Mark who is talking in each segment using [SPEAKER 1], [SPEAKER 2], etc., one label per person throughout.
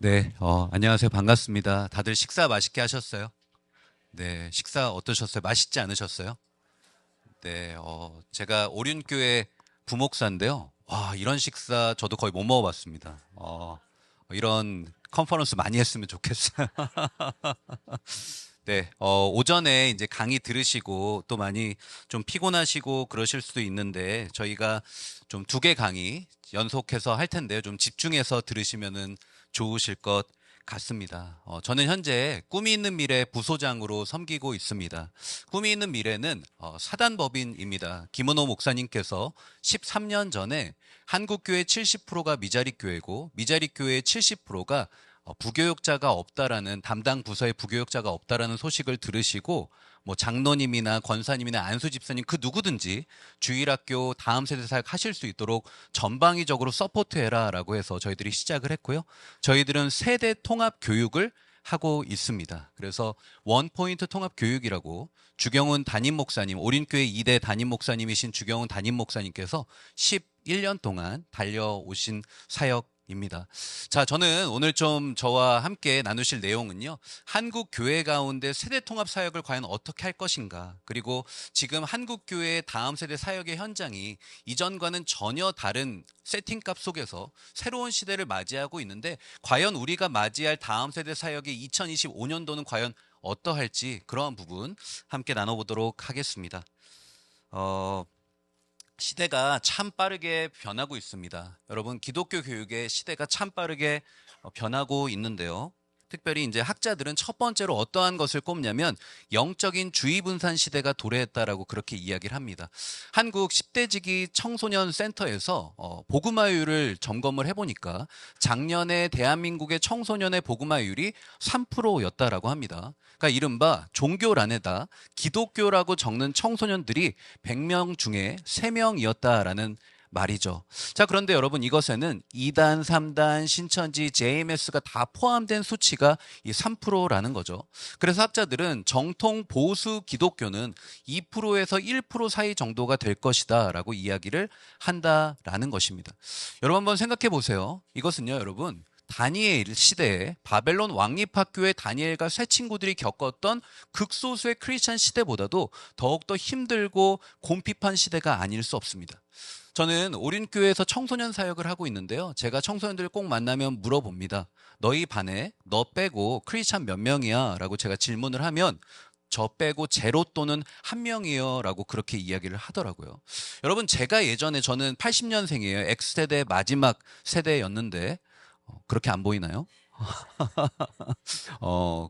[SPEAKER 1] 네, 안녕하세요. 반갑습니다. 다들 식사 맛있게 하셨어요? 네, 식사 어떠셨어요? 맛있지 않으셨어요? 네, 제가 오륜교회 부목사인데요. 와, 이런 식사 저도 거의 못 먹어봤습니다. 이런 컨퍼런스 많이 했으면 좋겠어요. 네, 오전에 이제 강의 들으시고 또 많이 좀 피곤하시고 그러실 수도 있는데 저희가 좀 두 개 강의 연속해서 할 텐데요. 좀 집중해서 들으시면은 좋으실 것 같습니다. 저는 현재 꿈이 있는 미래 부소장으로 섬기고 있습니다. 꿈이 있는 미래는 사단법인입니다. 김은호 목사님께서 13년 전에 한국교회 70%가 미자립교회고 미자립교회 70%가 부교육자가 없다라는 담당 부서에 부교육자가 없다라는 소식을 들으시고 뭐 장로님이나 권사님이나 안수 집사님 그 누구든지 주일학교 다음 세대 사역 하실 수 있도록 전방위적으로 서포트해라라고 해서 저희들이 시작을 했고요. 저희들은 세대 통합 교육을 하고 있습니다. 그래서 원포인트 통합 교육이라고 주경훈 담임 목사님, 오린교회 2대 담임 목사님이신 주경훈 담임 목사님께서 11년 동안 달려오신 사역입니다. 자, 저는 오늘 좀 저와 함께 나누실 내용은요. 한국 교회 가운데 세대 통합 사역을 과연 어떻게 할 것인가? 그리고 지금 한국 교회의 다음 세대 사역의 현장이 이전과는 전혀 다른 세팅값 속에서 새로운 시대를 맞이하고 있는데 과연 우리가 맞이할 다음 세대 사역의 2025년도는 과연 어떠할지 그러한 부분 함께 나눠보도록 하겠습니다. 시대가 참 빠르게 변하고 있습니다. 여러분, 기독교 교육의 시대가 참 빠르게 변하고 있는데요. 특별히 이제 학자들은 첫 번째로 어떠한 것을 꼽냐면 영적인 주의분산 시대가 도래했다라고 그렇게 이야기를 합니다. 한국 10대지기 청소년 센터에서 복음화율을 점검을 해보니까 작년에 대한민국의 청소년의 복음화율이 3%였다라고 합니다. 그러니까 이른바 종교란에다 기독교라고 적는 청소년들이 100명 중에 3명이었다라는 말이죠. 자, 그런데 여러분 이것에는 2단, 3단, 신천지, JMS가 다 포함된 수치가 이 3%라는 거죠. 그래서 학자들은 정통 보수 기독교는 2%에서 1% 사이 정도가 될 것이다 라고 이야기를 한다라는 것입니다. 여러분 한번 생각해 보세요. 이것은요, 여러분. 다니엘 시대에 바벨론 왕립학교의 다니엘과 새 친구들이 겪었던 극소수의 크리스찬 시대보다도 더욱더 힘들고 곰핍한 시대가 아닐 수 없습니다. 저는 오륜교회에서 청소년 사역을 하고 있는데요. 제가 청소년들을 꼭 만나면 물어봅니다. 너희 반에 너 빼고 크리스찬 몇 명이야? 라고 제가 질문을 하면 저 빼고 제로 또는 한 명이요 라고 그렇게 이야기를 하더라고요. 여러분, 제가 예전에 저는 80년생이에요. X세대 마지막 세대였는데 그렇게 안 보이나요?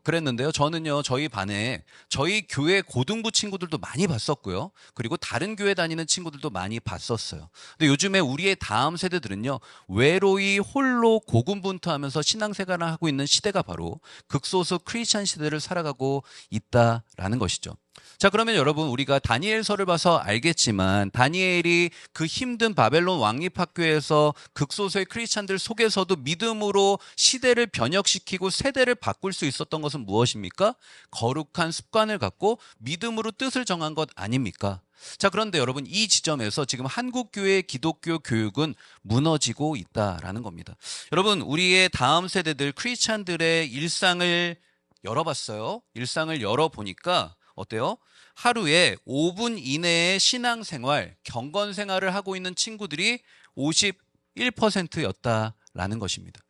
[SPEAKER 1] 그랬는데요. 저는요, 저희 반에 저희 교회 고등부 친구들도 많이 봤었고요. 그리고 다른 교회 다니는 친구들도 많이 봤었어요. 근데 요즘에 우리의 다음 세대들은요, 외로이 홀로 고군분투하면서 신앙생활을 하고 있는 시대가 바로 극소수 크리스찬 시대를 살아가고 있다라는 것이죠. 자, 그러면 여러분 우리가 다니엘서를 봐서 알겠지만 다니엘이 그 힘든 바벨론 왕립학교에서 극소수의 크리스찬들 속에서도 믿음으로 시대를 변혁시키고 세대를 바꿀 수 있었던 것은 무엇입니까? 거룩한 습관을 갖고 믿음으로 뜻을 정한 것 아닙니까? 자, 그런데 여러분 이 지점에서 지금 한국교회의 기독교 교육은 무너지고 있다라는 겁니다. 여러분, 우리의 다음 세대들 크리스찬들의 일상을 열어봤어요. 일상을 열어보니까 어때요? 하루에 5분 이내의 신앙생활, 경건생활을 하고 있는 친구들이 51%였다라는 것입니다.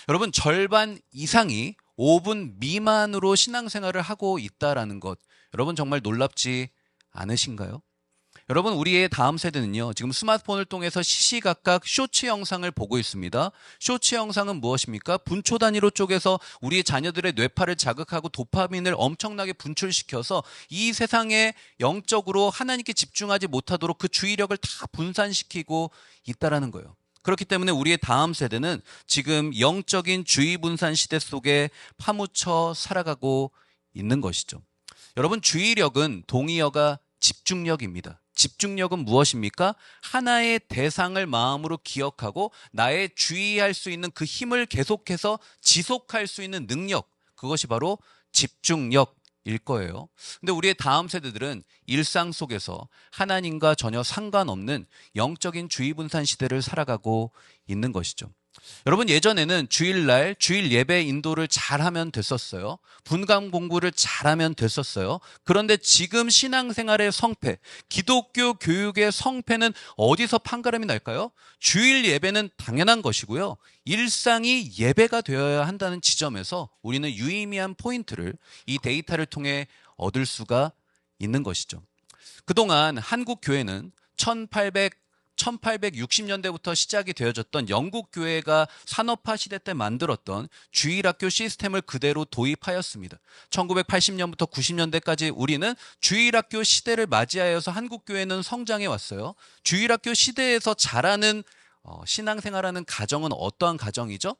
[SPEAKER 1] 여러분, 절반 이상이 5분 미만으로 신앙생활을 하고 있다라는 것, 여러분 정말 놀랍지 않으신가요? 여러분, 우리의 다음 세대는요, 지금 스마트폰을 통해서 시시각각 쇼츠 영상을 보고 있습니다. 쇼츠 영상은 무엇입니까? 분초 단위로 쪼개서 우리의 자녀들의 뇌파를 자극하고 도파민을 엄청나게 분출시켜서 이 세상에 영적으로 하나님께 집중하지 못하도록 그 주의력을 다 분산시키고 있다라는 거예요. 그렇기 때문에 우리의 다음 세대는 지금 영적인 주의 분산 시대 속에 파묻혀 살아가고 있는 것이죠. 여러분, 주의력은 동의어가 집중력입니다. 집중력은 무엇입니까? 하나의 대상을 마음으로 기억하고 나의 주의할 수 있는 그 힘을 계속해서 지속할 수 있는 능력, 그것이 바로 집중력일 거예요. 근데 우리의 다음 세대들은 일상 속에서 하나님과 전혀 상관없는 영적인 주의 분산 시대를 살아가고 있는 것이죠. 여러분 예전에는 주일날 주일 예배 인도를 잘하면 됐었어요. 분강 공부를 잘하면 됐었어요. 그런데 지금 신앙생활의 성패, 기독교 교육의 성패는 어디서 판가름이 날까요? 주일 예배는 당연한 것이고요. 일상이 예배가 되어야 한다는 지점에서 우리는 유의미한 포인트를 이 데이터를 통해 얻을 수가 있는 것이죠. 그동안 한국 교회는 1860년대부터 시작이 되어졌던 영국 교회가 산업화 시대 때 만들었던 주일학교 시스템을 그대로 도입하였습니다. 1980년부터 90년대까지 우리는 주일학교 시대를 맞이하여서 한국 교회는 성장해 왔어요. 주일학교 시대에서 자라는 신앙생활하는 가정은 어떠한 가정이죠?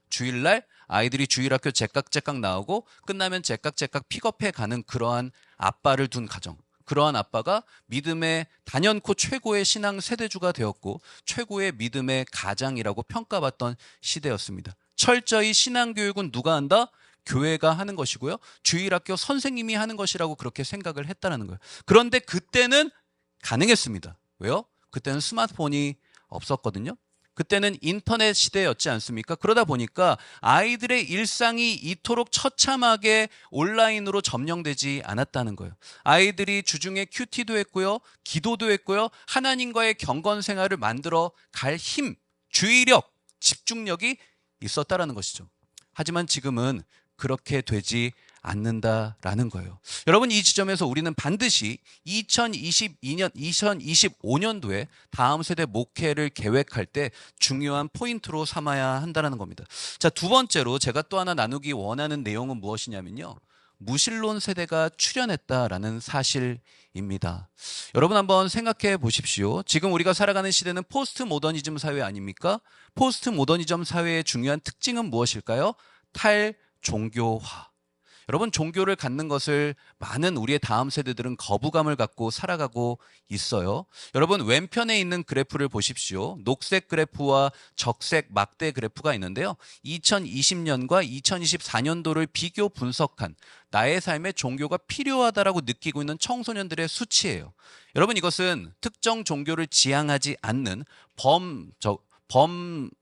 [SPEAKER 1] 주일날 아이들이 주일학교 제깍제깍 나오고 끝나면 제깍제깍 픽업해 가는 그러한 아빠를 둔 가정. 그러한 아빠가 믿음의 단연코 최고의 신앙 세대주가 되었고 최고의 믿음의 가장이라고 평가받던 시대였습니다. 철저히 신앙교육은 누가 한다? 교회가 하는 것이고요. 주일학교 선생님이 하는 것이라고 그렇게 생각을 했다는 거예요. 그런데 그때는 가능했습니다. 왜요? 그때는 스마트폰이 없었거든요. 그때는 인터넷 시대였지 않습니까? 그러다 보니까 아이들의 일상이 이토록 처참하게 온라인으로 점령되지 않았다는 거예요. 아이들이 주중에 큐티도 했고요. 기도도 했고요. 하나님과의 경건 생활을 만들어 갈 힘, 주의력, 집중력이 있었다라는 것이죠. 하지만 지금은 그렇게 되지 않는다라는 거예요. 여러분 이 지점에서 우리는 반드시 2025년도에 다음 세대 목회를 계획할 때 중요한 포인트로 삼아야 한다는 겁니다. 자, 두 번째로 제가 또 하나 나누기 원하는 내용은 무엇이냐면요. 무신론 세대가 출현했다라는 사실입니다. 여러분 한번 생각해 보십시오. 지금 우리가 살아가는 시대는 포스트 모더니즘 사회 아닙니까? 포스트 모더니즘 사회의 중요한 특징은 무엇일까요? 탈종교화. 여러분 종교를 갖는 것을 많은 우리의 다음 세대들은 거부감을 갖고 살아가고 있어요. 여러분 왼편에 있는 그래프를 보십시오. 녹색 그래프와 적색 막대 그래프가 있는데요. 2020년과 2024년도를 비교 분석한 나의 삶에 종교가 필요하다라고 느끼고 있는 청소년들의 수치예요. 여러분 이것은 특정 종교를 지향하지 않는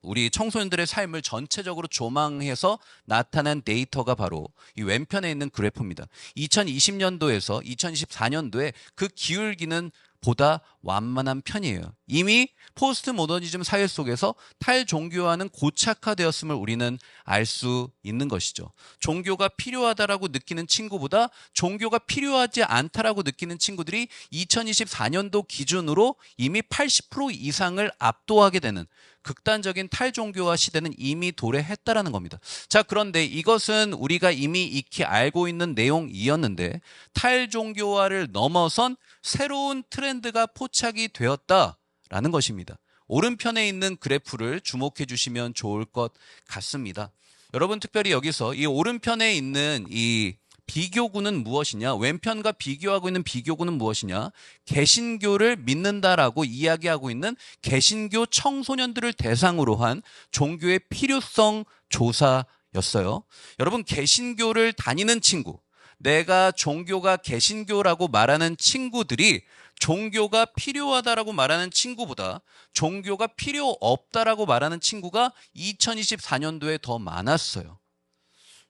[SPEAKER 1] 우리 청소년들의 삶을 전체적으로 조망해서 나타난 데이터가 바로 이 왼편에 있는 그래프입니다. 2020년도에서 2024년도에 그 기울기는 보다 완만한 편이에요. 이미 포스트 모더니즘 사회 속에서 탈종교화는 고착화되었음을 우리는 알 수 있는 것이죠. 종교가 필요하다라고 느끼는 친구보다 종교가 필요하지 않다라고 느끼는 친구들이 2024년도 기준으로 이미 80% 이상을 압도하게 되는 극단적인 탈종교화 시대는 이미 도래했다라는 겁니다. 자, 그런데 이것은 우리가 이미 익히 알고 있는 내용이었는데 탈종교화를 넘어선 새로운 트렌드가 포착이 되었다라는 것입니다. 오른편에 있는 그래프를 주목해 주시면 좋을 것 같습니다. 여러분 특별히 여기서 이 오른편에 있는 이 비교구는 무엇이냐? 왼편과 비교하고 있는 비교구는 무엇이냐? 개신교를 믿는다라고 이야기하고 있는 개신교 청소년들을 대상으로 한 종교의 필요성 조사였어요. 여러분 개신교를 다니는 친구, 내가 종교가 개신교라고 말하는 친구들이 종교가 필요하다라고 말하는 친구보다 종교가 필요 없다라고 말하는 친구가 2024년도에 더 많았어요.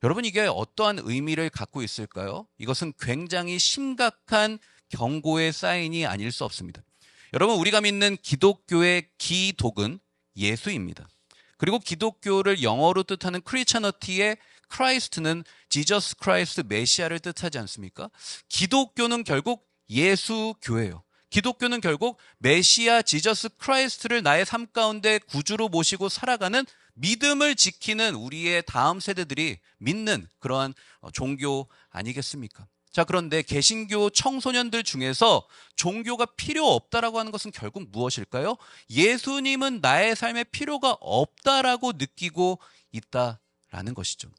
[SPEAKER 1] 여러분 이게 어떠한 의미를 갖고 있을까요? 이것은 굉장히 심각한 경고의 사인이 아닐 수 없습니다. 여러분 우리가 믿는 기독교의 기독은 예수입니다. 그리고 기독교를 영어로 뜻하는 크리스천어티의 크라이스트는 지저스 크라이스트 메시아를 뜻하지 않습니까? 기독교는 결국 예수교예요. 기독교는 결국 메시아 지저스 크라이스트를 나의 삶 가운데 구주로 모시고 살아가는 믿음을 지키는 우리의 다음 세대들이 믿는 그러한 종교 아니겠습니까? 자, 그런데 개신교 청소년들 중에서 종교가 필요 없다라고 하는 것은 결국 무엇일까요? 예수님은 나의 삶에 필요가 없다라고 느끼고 있다라는 것이죠.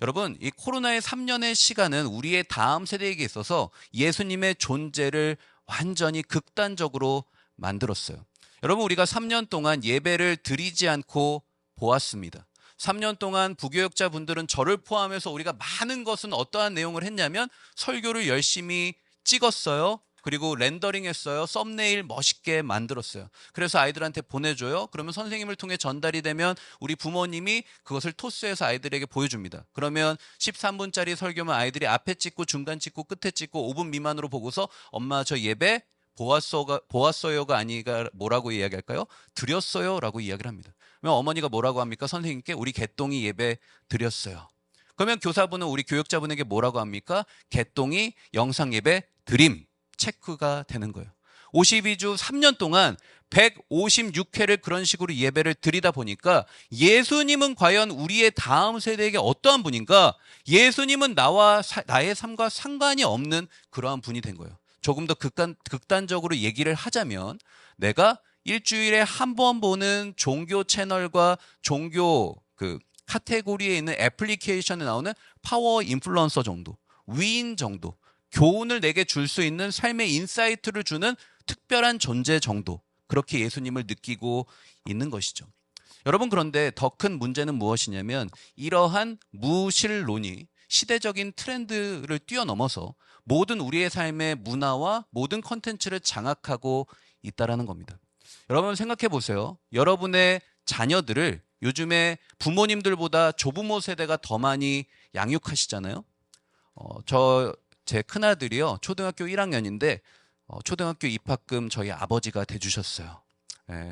[SPEAKER 1] 여러분, 이 코로나의 3년의 시간은 우리의 다음 세대에게 있어서 예수님의 존재를 완전히 극단적으로 만들었어요. 여러분, 우리가 3년 동안 예배를 드리지 않고 보았습니다. 3년 동안 부교역자분들은 저를 포함해서 우리가 많은 것은 어떠한 내용을 했냐면 설교를 열심히 찍었어요. 그리고 렌더링 했어요. 썸네일 멋있게 만들었어요. 그래서 아이들한테 보내줘요. 그러면 선생님을 통해 전달이 되면 우리 부모님이 그것을 토스해서 아이들에게 보여줍니다. 그러면 13분짜리 설교면 아이들이 앞에 찍고 중간 찍고 끝에 찍고 5분 미만으로 보고서 엄마 저 예배 보았어요가 아니가 뭐라고 이야기할까요? 드렸어요 라고 이야기를 합니다. 그러면 어머니가 뭐라고 합니까? 선생님께 우리 개똥이 예배 드렸어요. 그러면 교사분은 우리 교육자분에게 뭐라고 합니까? 개똥이 영상 예배 드림. 체크가 되는 거예요. 52주 3년 동안 156회를 그런 식으로 예배를 드리다 보니까 예수님은 과연 우리의 다음 세대에게 어떠한 분인가? 예수님은 나의 삶과 상관이 없는 그러한 분이 된 거예요. 조금 더 극단적으로 얘기를 하자면 내가 일주일에 한 번 보는 종교 채널과 종교 카테고리에 있는 애플리케이션에 나오는 파워 인플루언서 정도, 위인 정도, 교훈을 내게 줄 수 있는 삶의 인사이트를 주는 특별한 존재 정도, 그렇게 예수님을 느끼고 있는 것이죠. 여러분, 그런데 더 큰 문제는 무엇이냐면 이러한 무신론이 시대적인 트렌드를 뛰어넘어서 모든 우리의 삶의 문화와 모든 컨텐츠를 장악하고 있다는 겁니다. 여러분 생각해 보세요. 여러분의 자녀들을 요즘에 부모님들보다 조부모 세대가 더 많이 양육하시잖아요. 제 큰아들이요, 초등학교 1학년인데 초등학교 입학금 저희 아버지가 대주셨어요.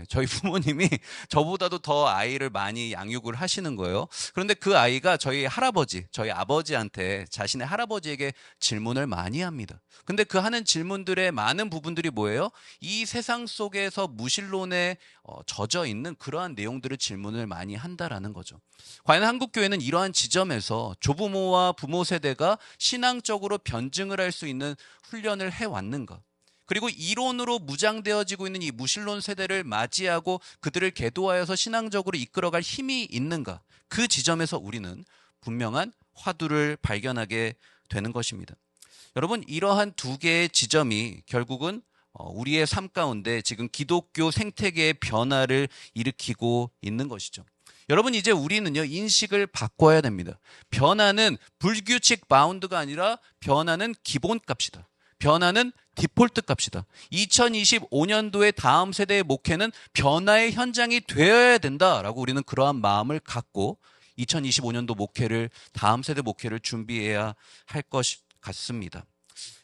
[SPEAKER 1] 저희 부모님이 저보다도 더 아이를 많이 양육을 하시는 거예요. 그런데 그 아이가 저희 아버지한테, 자신의 할아버지에게 질문을 많이 합니다. 근데 그 하는 질문들의 많은 부분들이 뭐예요? 이 세상 속에서 무신론에 젖어 있는 그러한 내용들을 질문을 많이 한다라는 거죠. 과연 한국교회는 이러한 지점에서 조부모와 부모 세대가 신앙적으로 변증을 할 수 있는 훈련을 해왔는가? 그리고 이론으로 무장되어지고 있는 이 무신론 세대를 맞이하고 그들을 계도하여서 신앙적으로 이끌어갈 힘이 있는가? 그 지점에서 우리는 분명한 화두를 발견하게 되는 것입니다. 여러분, 이러한 두 개의 지점이 결국은 우리의 삶 가운데 지금 기독교 생태계의 변화를 일으키고 있는 것이죠. 여러분, 이제 우리는요, 인식을 바꿔야 됩니다. 변화는 불규칙 바운드가 아니라 변화는 기본값이다. 변화는 디폴트 값이다. 2025년도의 다음 세대의 목회는 변화의 현장이 되어야 된다라고 우리는 그러한 마음을 갖고 2025년도 다음 세대 목회를 준비해야 할 것 같습니다.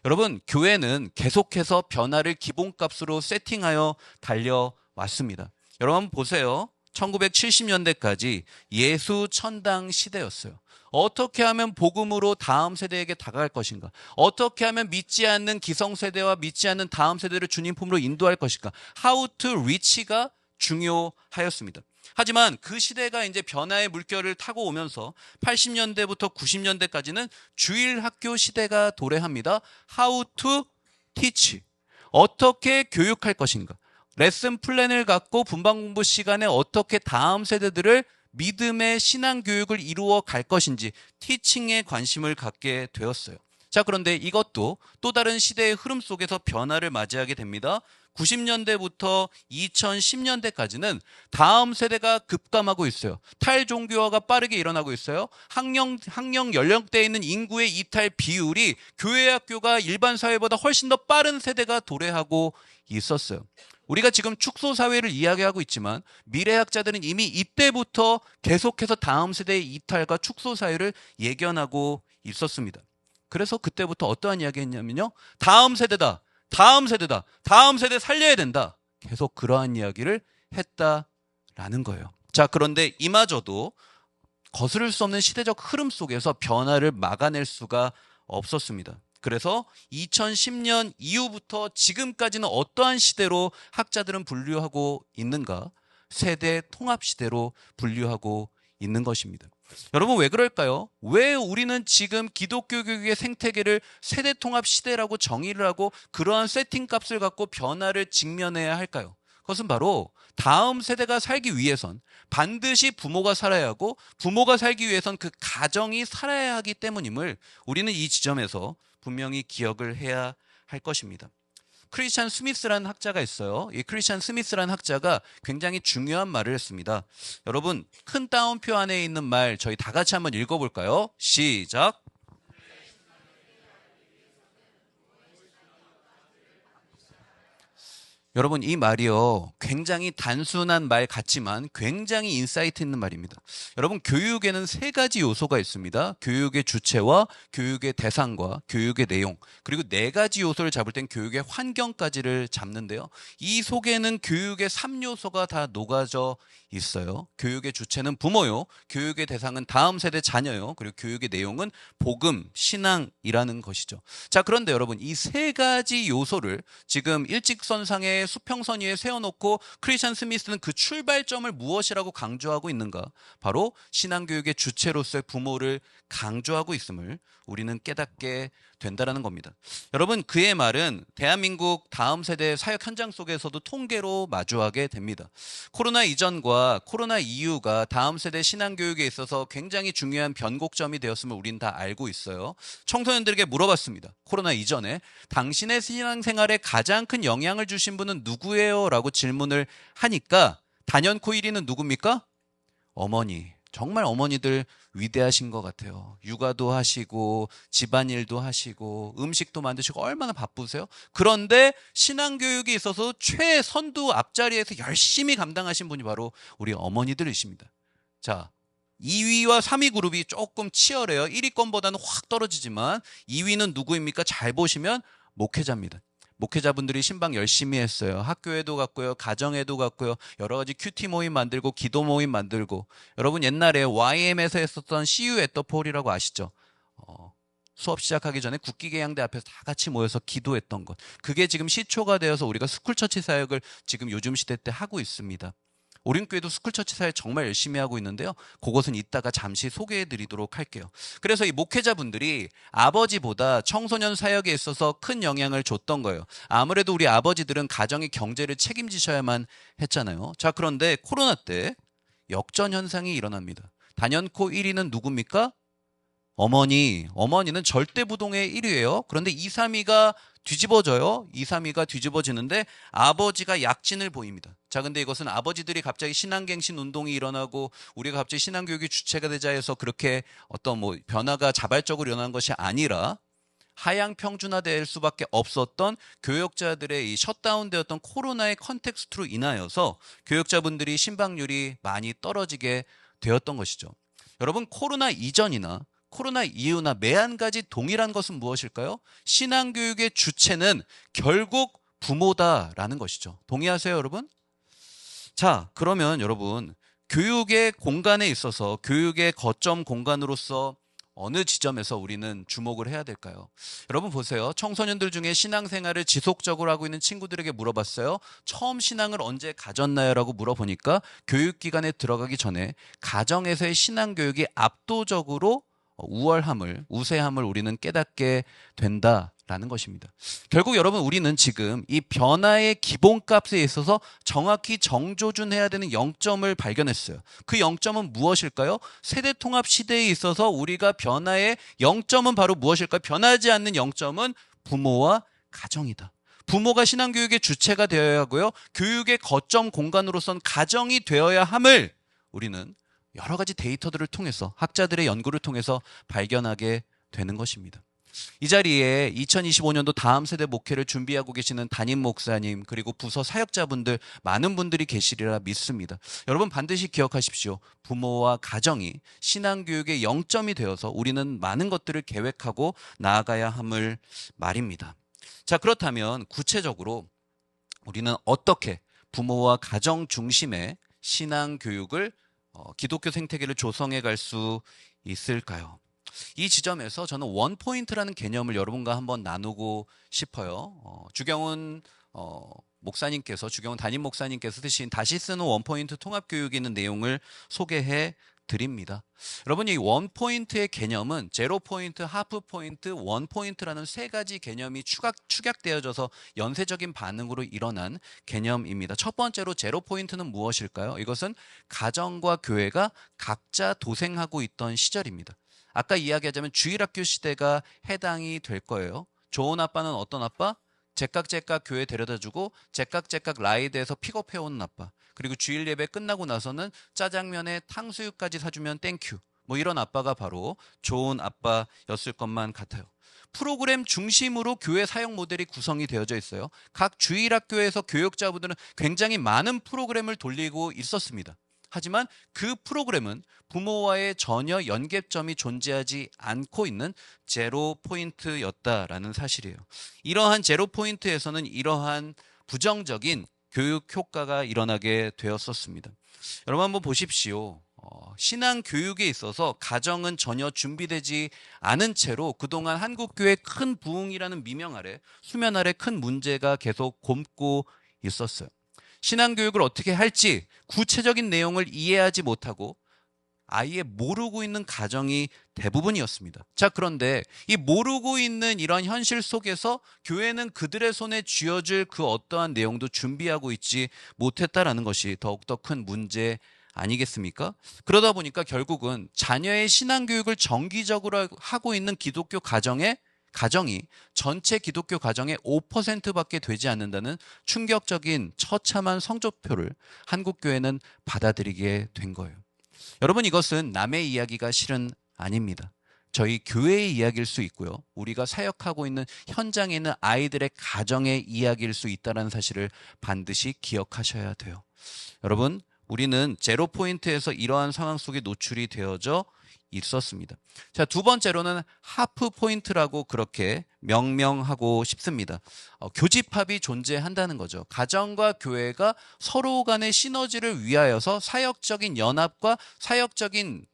[SPEAKER 1] 여러분, 교회는 계속해서 변화를 기본값으로 세팅하여 달려왔습니다. 여러분 보세요. 1970년대까지 예수 천당 시대였어요. 어떻게 하면 복음으로 다음 세대에게 다가갈 것인가? 어떻게 하면 믿지 않는 기성세대와 믿지 않는 다음 세대를 주님 품으로 인도할 것인가? How to reach가 중요하였습니다. 하지만 그 시대가 이제 변화의 물결을 타고 오면서 80년대부터 90년대까지는 주일학교 시대가 도래합니다. How to teach. 어떻게 교육할 것인가? 레슨 플랜을 갖고 분반 공부 시간에 어떻게 다음 세대들을 믿음의 신앙 교육을 이루어 갈 것인지 티칭에 관심을 갖게 되었어요. 자, 그런데 이것도 또 다른 시대의 흐름 속에서 변화를 맞이하게 됩니다. 90년대부터 2010년대까지는 다음 세대가 급감하고 있어요. 탈종교화가 빠르게 일어나고 있어요. 학령 연령대에 있는 인구의 이탈 비율이 교회 학교가 일반 사회보다 훨씬 더 빠른 세대가 도래하고 있었어요. 우리가 지금 축소 사회를 이야기하고 있지만 미래학자들은 이미 이때부터 계속해서 다음 세대의 이탈과 축소 사회를 예견하고 있었습니다. 그래서 그때부터 어떠한 이야기 했냐면요, 다음 세대다, 다음 세대다, 다음 세대 살려야 된다, 계속 그러한 이야기를 했다라는 거예요. 자, 그런데 이마저도 거스를 수 없는 시대적 흐름 속에서 변화를 막아낼 수가 없었습니다. 그래서 2010년 이후부터 지금까지는 어떠한 시대로 학자들은 분류하고 있는가? 세대 통합 시대로 분류하고 있는 것입니다. 여러분, 왜 그럴까요? 왜 우리는 지금 기독교 교육의 생태계를 세대 통합 시대라고 정의를 하고 그러한 세팅 값을 갖고 변화를 직면해야 할까요? 그것은 바로 다음 세대가 살기 위해선 반드시 부모가 살아야 하고 부모가 살기 위해선 그 가정이 살아야 하기 때문임을 우리는 이 지점에서 분명히 기억을 해야 할 것입니다. 크리스찬 스미스라는 학자가 있어요. 이 크리스찬 스미스라는 학자가 굉장히 중요한 말을 했습니다. 여러분, 큰 따옴표 안에 있는 말 저희 다 같이 한번 읽어볼까요? 시작. 여러분, 이 말이요, 굉장히 단순한 말 같지만 굉장히 인사이트 있는 말입니다. 여러분, 교육에는 세 가지 요소가 있습니다. 교육의 주체와 교육의 대상과 교육의 내용, 그리고 네 가지 요소를 잡을 땐 교육의 환경까지를 잡는데요. 이 속에는 교육의 3요소가 다 녹아져 있어요. 교육의 주체는 부모요, 교육의 대상은 다음 세대 자녀요, 그리고 교육의 내용은 복음, 신앙이라는 것이죠. 자, 그런데 여러분, 이 세 가지 요소를 지금 일직선상에 수평선 위에 세워놓고 크리스천 스미스는 그 출발점을 무엇이라고 강조하고 있는가? 바로 신앙교육의 주체로서의 부모를 강조하고 있음을 우리는 깨닫게 된다라는 겁니다. 여러분, 그의 말은 대한민국 다음 세대 사역 현장 속에서도 통계로 마주하게 됩니다. 코로나 이전과 코로나 이후가 다음 세대 신앙교육에 있어서 굉장히 중요한 변곡점이 되었음을 우린 다 알고 있어요. 청소년들에게 물어봤습니다. 코로나 이전에 당신의 신앙생활에 가장 큰 영향을 주신 분은 누구예요? 라고 질문을 하니까 단연코 1위는 누굽니까? 어머니. 정말 어머니들 위대하신 것 같아요. 육아도 하시고 집안일도 하시고 음식도 만드시고 얼마나 바쁘세요? 그런데 신앙교육에 있어서 최선두 앞자리에서 열심히 감당하신 분이 바로 우리 어머니들이십니다. 자, 2위와 3위 그룹이 조금 치열해요. 1위권보다는 확 떨어지지만 2위는 누구입니까? 잘 보시면 목회자입니다. 목회자분들이 신방 열심히 했어요. 학교에도 갔고요, 가정에도 갔고요, 여러 가지 큐티 모임 만들고 기도 모임 만들고. 여러분, 옛날에 YM에서 했었던 See You at the Pool이라고 아시죠? 수업 시작하기 전에 국기계양대 앞에서 다 같이 모여서 기도했던 것. 그게 지금 시초가 되어서 우리가 스쿨처치 사역을 지금 요즘 시대 때 하고 있습니다. 오륜교회도 스쿨처치 사역 정말 열심히 하고 있는데요. 그것은 이따가 잠시 소개해 드리도록 할게요. 그래서 이 목회자분들이 아버지보다 청소년 사역에 있어서 큰 영향을 줬던 거예요. 아무래도 우리 아버지들은 가정의 경제를 책임지셔야만 했잖아요. 자, 그런데 코로나 때 역전 현상이 일어납니다. 단연코 1위는 누굽니까? 어머니는 절대 부동의 1위예요. 그런데 2, 3위가 뒤집어져요. 2, 3위가 뒤집어지는데 아버지가 약진을 보입니다. 자, 근데 이것은 아버지들이 갑자기 신앙갱신 운동이 일어나고 우리가 갑자기 신앙교육의 주체가 되자 해서 그렇게 어떤 변화가 자발적으로 일어난 것이 아니라 하향 평준화될 수밖에 없었던 교역자들의 이 셧다운되었던 코로나의 컨텍스트로 인하여서 교역자분들이 신방률이 많이 떨어지게 되었던 것이죠. 여러분, 코로나 이전이나 코로나 이후나 매한 가지 동일한 것은 무엇일까요? 신앙교육의 주체는 결국 부모다라는 것이죠. 동의하세요, 여러분? 자, 그러면 여러분, 교육의 공간에 있어서 교육의 거점 공간으로서 어느 지점에서 우리는 주목을 해야 될까요? 여러분 보세요. 청소년들 중에 신앙생활을 지속적으로 하고 있는 친구들에게 물어봤어요. 처음 신앙을 언제 가졌나요? 라고 물어보니까 교육기관에 들어가기 전에 가정에서의 신앙교육이 압도적으로 우세함을 우리는 깨닫게 된다라는 것입니다. 결국 여러분, 우리는 지금 이 변화의 기본값에 있어서 정확히 정조준해야 되는 0점을 발견했어요. 그 0점은 무엇일까요? 세대통합 시대에 있어서 우리가 변화의 0점은 바로 무엇일까요? 변하지 않는 0점은 부모와 가정이다. 부모가 신앙교육의 주체가 되어야 하고요, 교육의 거점 공간으로선 가정이 되어야 함을 우리는 여러 가지 데이터들을 통해서, 학자들의 연구를 통해서 발견하게 되는 것입니다. 이 자리에 2025년도 다음 세대 목회를 준비하고 계시는 담임 목사님, 그리고 부서 사역자분들, 많은 분들이 계시리라 믿습니다. 여러분, 반드시 기억하십시오. 부모와 가정이 신앙교육의 0점이 되어서 우리는 많은 것들을 계획하고 나아가야 함을 말입니다. 자, 그렇다면 구체적으로 우리는 어떻게 부모와 가정 중심의 신앙교육을 기독교 생태계를 조성해 갈 수 있을까요? 이 지점에서 저는 원포인트라는 개념을 여러분과 한번 나누고 싶어요. 주경훈 담임 목사님께서 쓰신 다시 쓰는 원포인트 통합교육에 있는 내용을 소개해 드립니다. 여러분, 이 원포인트의 개념은 제로포인트, 하프포인트, 원포인트라는 세 가지 개념이 축약되어져서 연쇄적인 반응으로 일어난 개념입니다. 첫 번째로 제로포인트는 무엇일까요? 이것은 가정과 교회가 각자 도생하고 있던 시절입니다. 아까 이야기하자면 주일학교 시대가 해당이 될 거예요. 좋은 아빠는 어떤 아빠? 제깍 교회 데려다주고 제깍 라이드에서 픽업해오는 아빠. 그리고 주일 예배 끝나고 나서는 짜장면에 탕수육까지 사주면 땡큐. 뭐 이런 아빠가 바로 좋은 아빠였을 것만 같아요. 프로그램 중심으로 교회 사역 모델이 구성이 되어져 있어요. 각 주일학교에서 교육자분들은 굉장히 많은 프로그램을 돌리고 있었습니다. 하지만 그 프로그램은 부모와의 전혀 연계점이 존재하지 않고 있는 제로 포인트였다라는 사실이에요. 이러한 제로 포인트에서는 이러한 부정적인 교육 효과가 일어나게 되었었습니다. 여러분 한번 보십시오. 신앙 교육에 있어서 가정은 전혀 준비되지 않은 채로 그동안 한국교회 큰 부흥이라는 미명 아래 수면 아래 큰 문제가 계속 곪고 있었어요. 신앙 교육을 어떻게 할지 구체적인 내용을 이해하지 못하고 아예 모르고 있는 가정이 대부분이었습니다. 자, 그런데 이 모르고 있는 이런 현실 속에서 교회는 그들의 손에 쥐어줄 그 어떠한 내용도 준비하고 있지 못했다라는 것이 더욱더 큰 문제 아니겠습니까? 그러다 보니까 결국은 자녀의 신앙교육을 정기적으로 하고 있는 기독교 가정이 전체 기독교 가정의 5%밖에 되지 않는다는 충격적인 처참한 성적표를 한국교회는 받아들이게 된 거예요. 여러분, 이것은 남의 이야기가 실은 아닙니다. 저희 교회의 이야기일 수 있고요. 우리가 사역하고 있는 현장에 있는 아이들의 가정의 이야기일 수 있다는 사실을 반드시 기억하셔야 돼요. 여러분, 우리는 제로 포인트에서 이러한 상황 속에 노출이 되어져 있었습니다. 자, 두 번째로는 하프 포인트라고 그렇게 명명하고 싶습니다. 교집합이 존재한다는 거죠. 가정과 교회가 서로 간의 시너지를 위하여서 사역적인 연합과 사역적인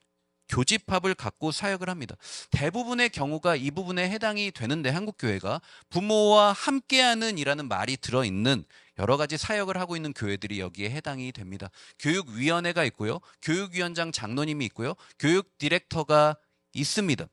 [SPEAKER 1] 교집합을 갖고 사역을 합니다. 대부분의 경우가 이 부분에 해당이 되는데 한국교회가 부모와 함께하는 이라는 말이 들어있는 여러 가지 사역을 하고 있는 교회들이 여기에 해당이 됩니다. 교육위원회가 있고요. 교육위원장 장로님이 있고요. 교육 디렉터가 있습니다.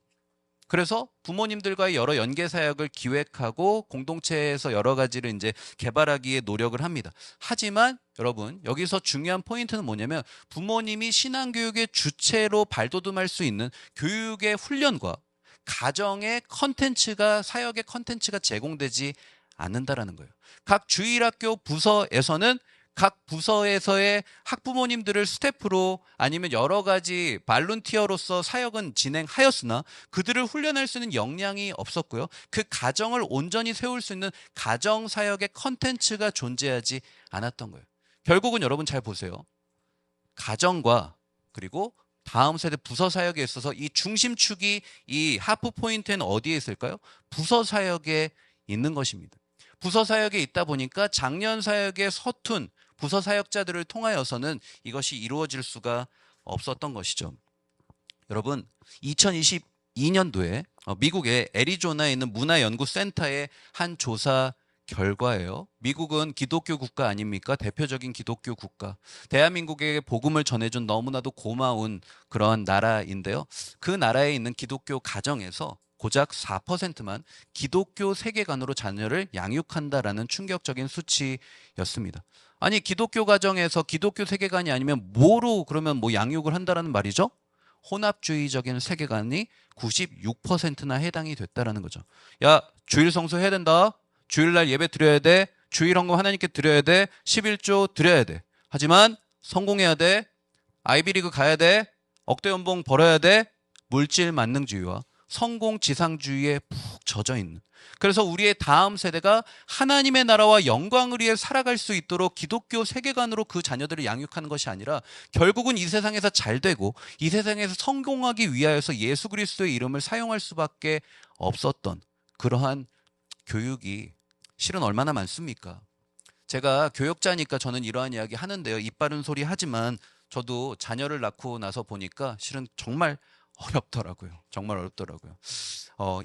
[SPEAKER 1] 그래서 부모님들과의 여러 연계 사역을 기획하고 공동체에서 여러 가지를 이제 개발하기에 노력을 합니다. 하지만 여러분, 여기서 중요한 포인트는 뭐냐면 부모님이 신앙교육의 주체로 발돋움할 수 있는 교육의 훈련과 가정의 컨텐츠가 사역의 컨텐츠가 제공되지 않는다라는 거예요. 각 주일학교 부서에서는 각 부서에서의 학부모님들을 스태프로 아니면 여러 가지 발룬티어로서 사역은 진행하였으나 그들을 훈련할 수 있는 역량이 없었고요. 그 가정을 온전히 세울 수 있는 가정 사역의 컨텐츠가 존재하지 않았던 거예요. 결국은 여러분 잘 보세요. 가정과 그리고 다음 세대 부서 사역에 있어서 이 중심축이 이 하프 포인트는 어디에 있을까요? 부서 사역에 있는 것입니다. 부서 사역에 있다 보니까 장년 사역의 서툰 부서 사역자들을 통하여서는 이것이 이루어질 수가 없었던 것이죠. 여러분, 2022년도에 미국의 애리조나에 있는 문화연구센터의 한 조사 결과예요. 미국은 기독교 국가 아닙니까? 대표적인 기독교 국가. 대한민국에게 복음을 전해준 너무나도 고마운 그런 나라인데요. 그 나라에 있는 기독교 가정에서 고작 4%만 기독교 세계관으로 자녀를 양육한다라는 충격적인 수치였습니다. 아니, 기독교 가정에서 기독교 세계관이 아니면 뭐로 그러면 뭐 양육을 한다라는 말이죠? 혼합주의적인 세계관이 96%나 해당이 됐다라는 거죠. 야, 주일 성수 해야 된다. 주일날 예배 드려야 돼. 주일 헌금 하나님께 드려야 돼. 11조 드려야 돼. 하지만 성공해야 돼. 아이비리그 가야 돼. 억대 연봉 벌어야 돼. 물질 만능주의와 성공 지상주의에 푹 젖어 있는. 그래서 우리의 다음 세대가 하나님의 나라와 영광을 위해 살아갈 수 있도록 기독교 세계관으로 그 자녀들을 양육하는 것이 아니라 결국은 이 세상에서 잘 되고 이 세상에서 성공하기 위하여서 예수 그리스도의 이름을 사용할 수밖에 없었던 그러한 교육이 실은 얼마나 많습니까? 제가 교육자니까 저는 이러한 이야기 하는데요. 입 바른 소리 하지만 저도 자녀를 낳고 나서 보니까 실은 정말 어렵더라고요. 정말 어렵더라고요.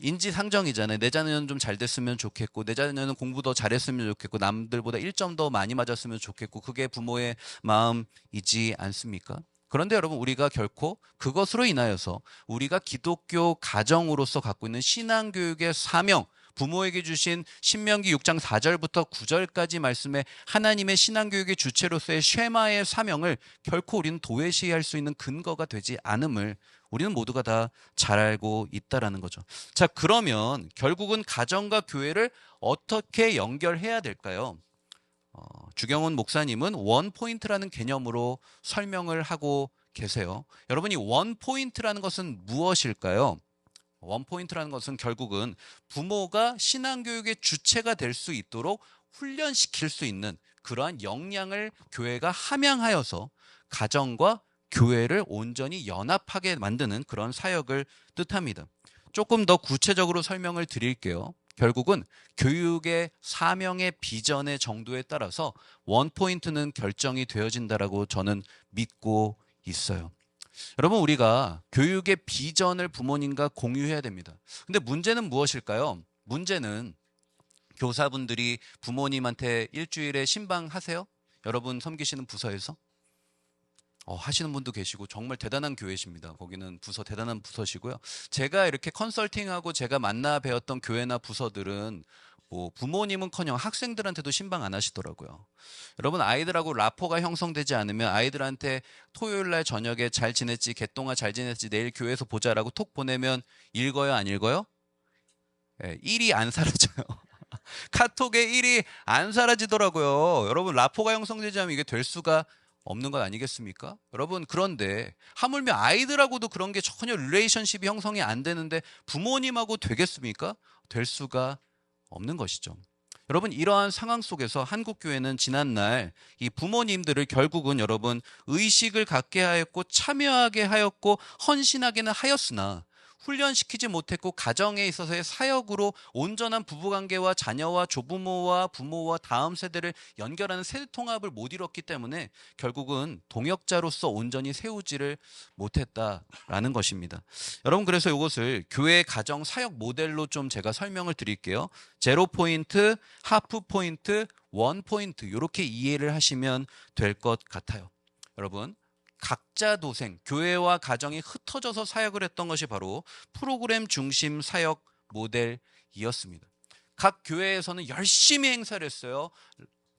[SPEAKER 1] 인지상정이잖아요. 내 자녀는 좀 잘 됐으면 좋겠고 내 자녀는 공부 더 잘했으면 좋겠고 남들보다 1점 더 많이 맞았으면 좋겠고 그게 부모의 마음이지 않습니까? 그런데 여러분, 우리가 결코 그것으로 인하여서 우리가 기독교 가정으로서 갖고 있는 신앙교육의 사명, 부모에게 주신 신명기 6장 4절부터 9절까지 말씀에 하나님의 신앙교육의 주체로서의 쉐마의 사명을 결코 우리는 도외시할 수 있는 근거가 되지 않음을 우리는 모두가 다 잘 알고 있다라는 거죠. 자, 그러면 결국은 가정과 교회를 어떻게 연결해야 될까요? 주경훈 목사님은 원 포인트라는 개념으로 설명을 하고 계세요. 여러분이 원포인트라는 것은 무엇일까요? 원포인트라는 것은 결국은 부모가 신앙교육의 주체가 될 수 있도록 훈련시킬 수 있는 그러한 역량을 교회가 함양하여서 가정과 교회를 온전히 연합하게 만드는 그런 사역을 뜻합니다. 조금 더 구체적으로 설명을 드릴게요. 결국은 교육의 사명의 비전의 정도에 따라서 원포인트는 결정이 되어진다라고 저는 믿고 있어요. 여러분, 우리가 교육의 비전을 부모님과 공유해야 됩니다. 근데 문제는 무엇일까요? 문제는 교사분들이 부모님한테 일주일에 신방하세요? 여러분 섬기시는 부서에서? 하시는 분도 계시고 정말 대단한 교회십니다. 거기는 부서 대단한 부서시고요. 제가 이렇게 컨설팅하고 제가 만나 배웠던 교회나 부서들은 부모님은커녕 학생들한테도 신방 안 하시더라고요. 여러분, 아이들하고 라포가 형성되지 않으면 아이들한테 토요일 날 저녁에 잘 지냈지, 개똥아 잘 지냈지, 내일 교회에서 보자라고 톡 보내면 읽어요, 안 읽어요? 네, 일이 안 사라져요. 카톡에 일이 안 사라지더라고요. 여러분, 라포가 형성되지 않으면 이게 될 수가 없는 것 아니겠습니까? 여러분, 그런데 하물며 아이들하고도 그런 게 전혀 릴레이션십이 형성이 안 되는데 부모님하고 되겠습니까? 될 수가 없는 것이죠. 여러분, 이러한 상황 속에서 한국교회는 지난날 이 부모님들을 결국은 여러분 의식을 갖게 하였고 참여하게 하였고 헌신하게는 하였으나 훈련시키지 못했고 가정에 있어서의 사역으로 온전한 부부관계와 자녀와 조부모와 부모와 다음 세대를 연결하는 세대통합을 못 이뤘기 때문에 결국은 동역자로서 온전히 세우지를 못했다라는 것입니다. 여러분, 그래서 이것을 교회 가정 사역 모델로 좀 제가 설명을 드릴게요. 제로 포인트, 하프 포인트, 원 포인트 이렇게 이해를 하시면 될 것 같아요. 여러분, 각자 도생, 교회와 가정이 흩어져서 사역을 했던 것이 바로 프로그램 중심 사역 모델이었습니다. 각 교회에서는 열심히 행사를 했어요.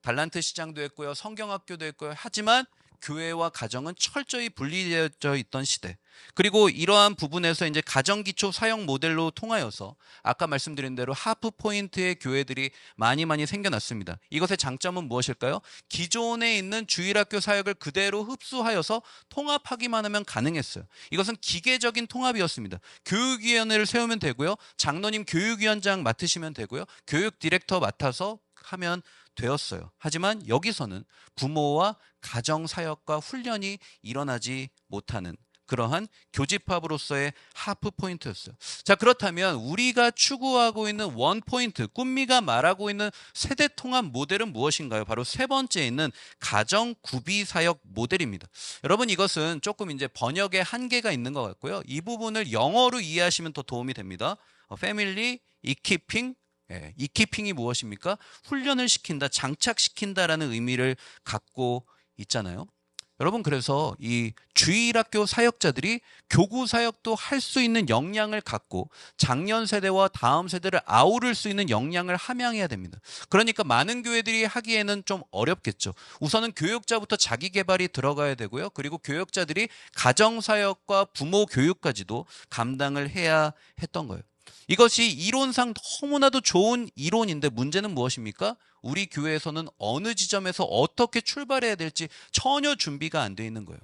[SPEAKER 1] 달란트 시장도 했고요. 성경학교도 했고요. 하지만 교회와 가정은 철저히 분리되어 있던 시대. 그리고 이러한 부분에서 이제 가정기초 사역 모델로 통하여서 아까 말씀드린 대로 하프 포인트의 교회들이 많이 생겨났습니다. 이것의 장점은 무엇일까요? 기존에 있는 주일학교 사역을 그대로 흡수하여서 통합하기만 하면 가능했어요. 이것은 기계적인 통합이었습니다. 교육위원회를 세우면 되고요. 장로님 교육위원장 맡으시면 되고요. 교육 디렉터 맡아서 하면 되었어요. 하지만 여기서는 부모와 가정 사역과 훈련이 일어나지 못하는 그러한 교집합으로서의 하프 포인트였어요. 자, 그렇다면 우리가 추구하고 있는 원 포인트, 꿈미가 말하고 있는 세대 통합 모델은 무엇인가요? 바로 세 번째에 있는 가정 구비 사역 모델입니다. 여러분, 이것은 조금 이제 번역에 한계가 있는 것 같고요. 이 부분을 영어로 이해하시면 더 도움이 됩니다. 패밀리 이키핑, 이키핑이 무엇입니까? 훈련을 시킨다, 장착시킨다라는 의미를 갖고 있잖아요. 여러분, 그래서 이 주일학교 사역자들이 교구 사역도 할 수 있는 역량을 갖고 작년 세대와 다음 세대를 아우를 수 있는 역량을 함양해야 됩니다. 그러니까 많은 교회들이 하기에는 좀 어렵겠죠. 우선은 교육자부터 자기 개발이 들어가야 되고요. 그리고 교육자들이 가정 사역과 부모 교육까지도 감당을 해야 했던 거예요. 이것이 이론상 너무나도 좋은 이론인데 문제는 무엇입니까? 우리 교회에서는 어느 지점에서 어떻게 출발해야 될지 전혀 준비가 안 돼 있는 거예요.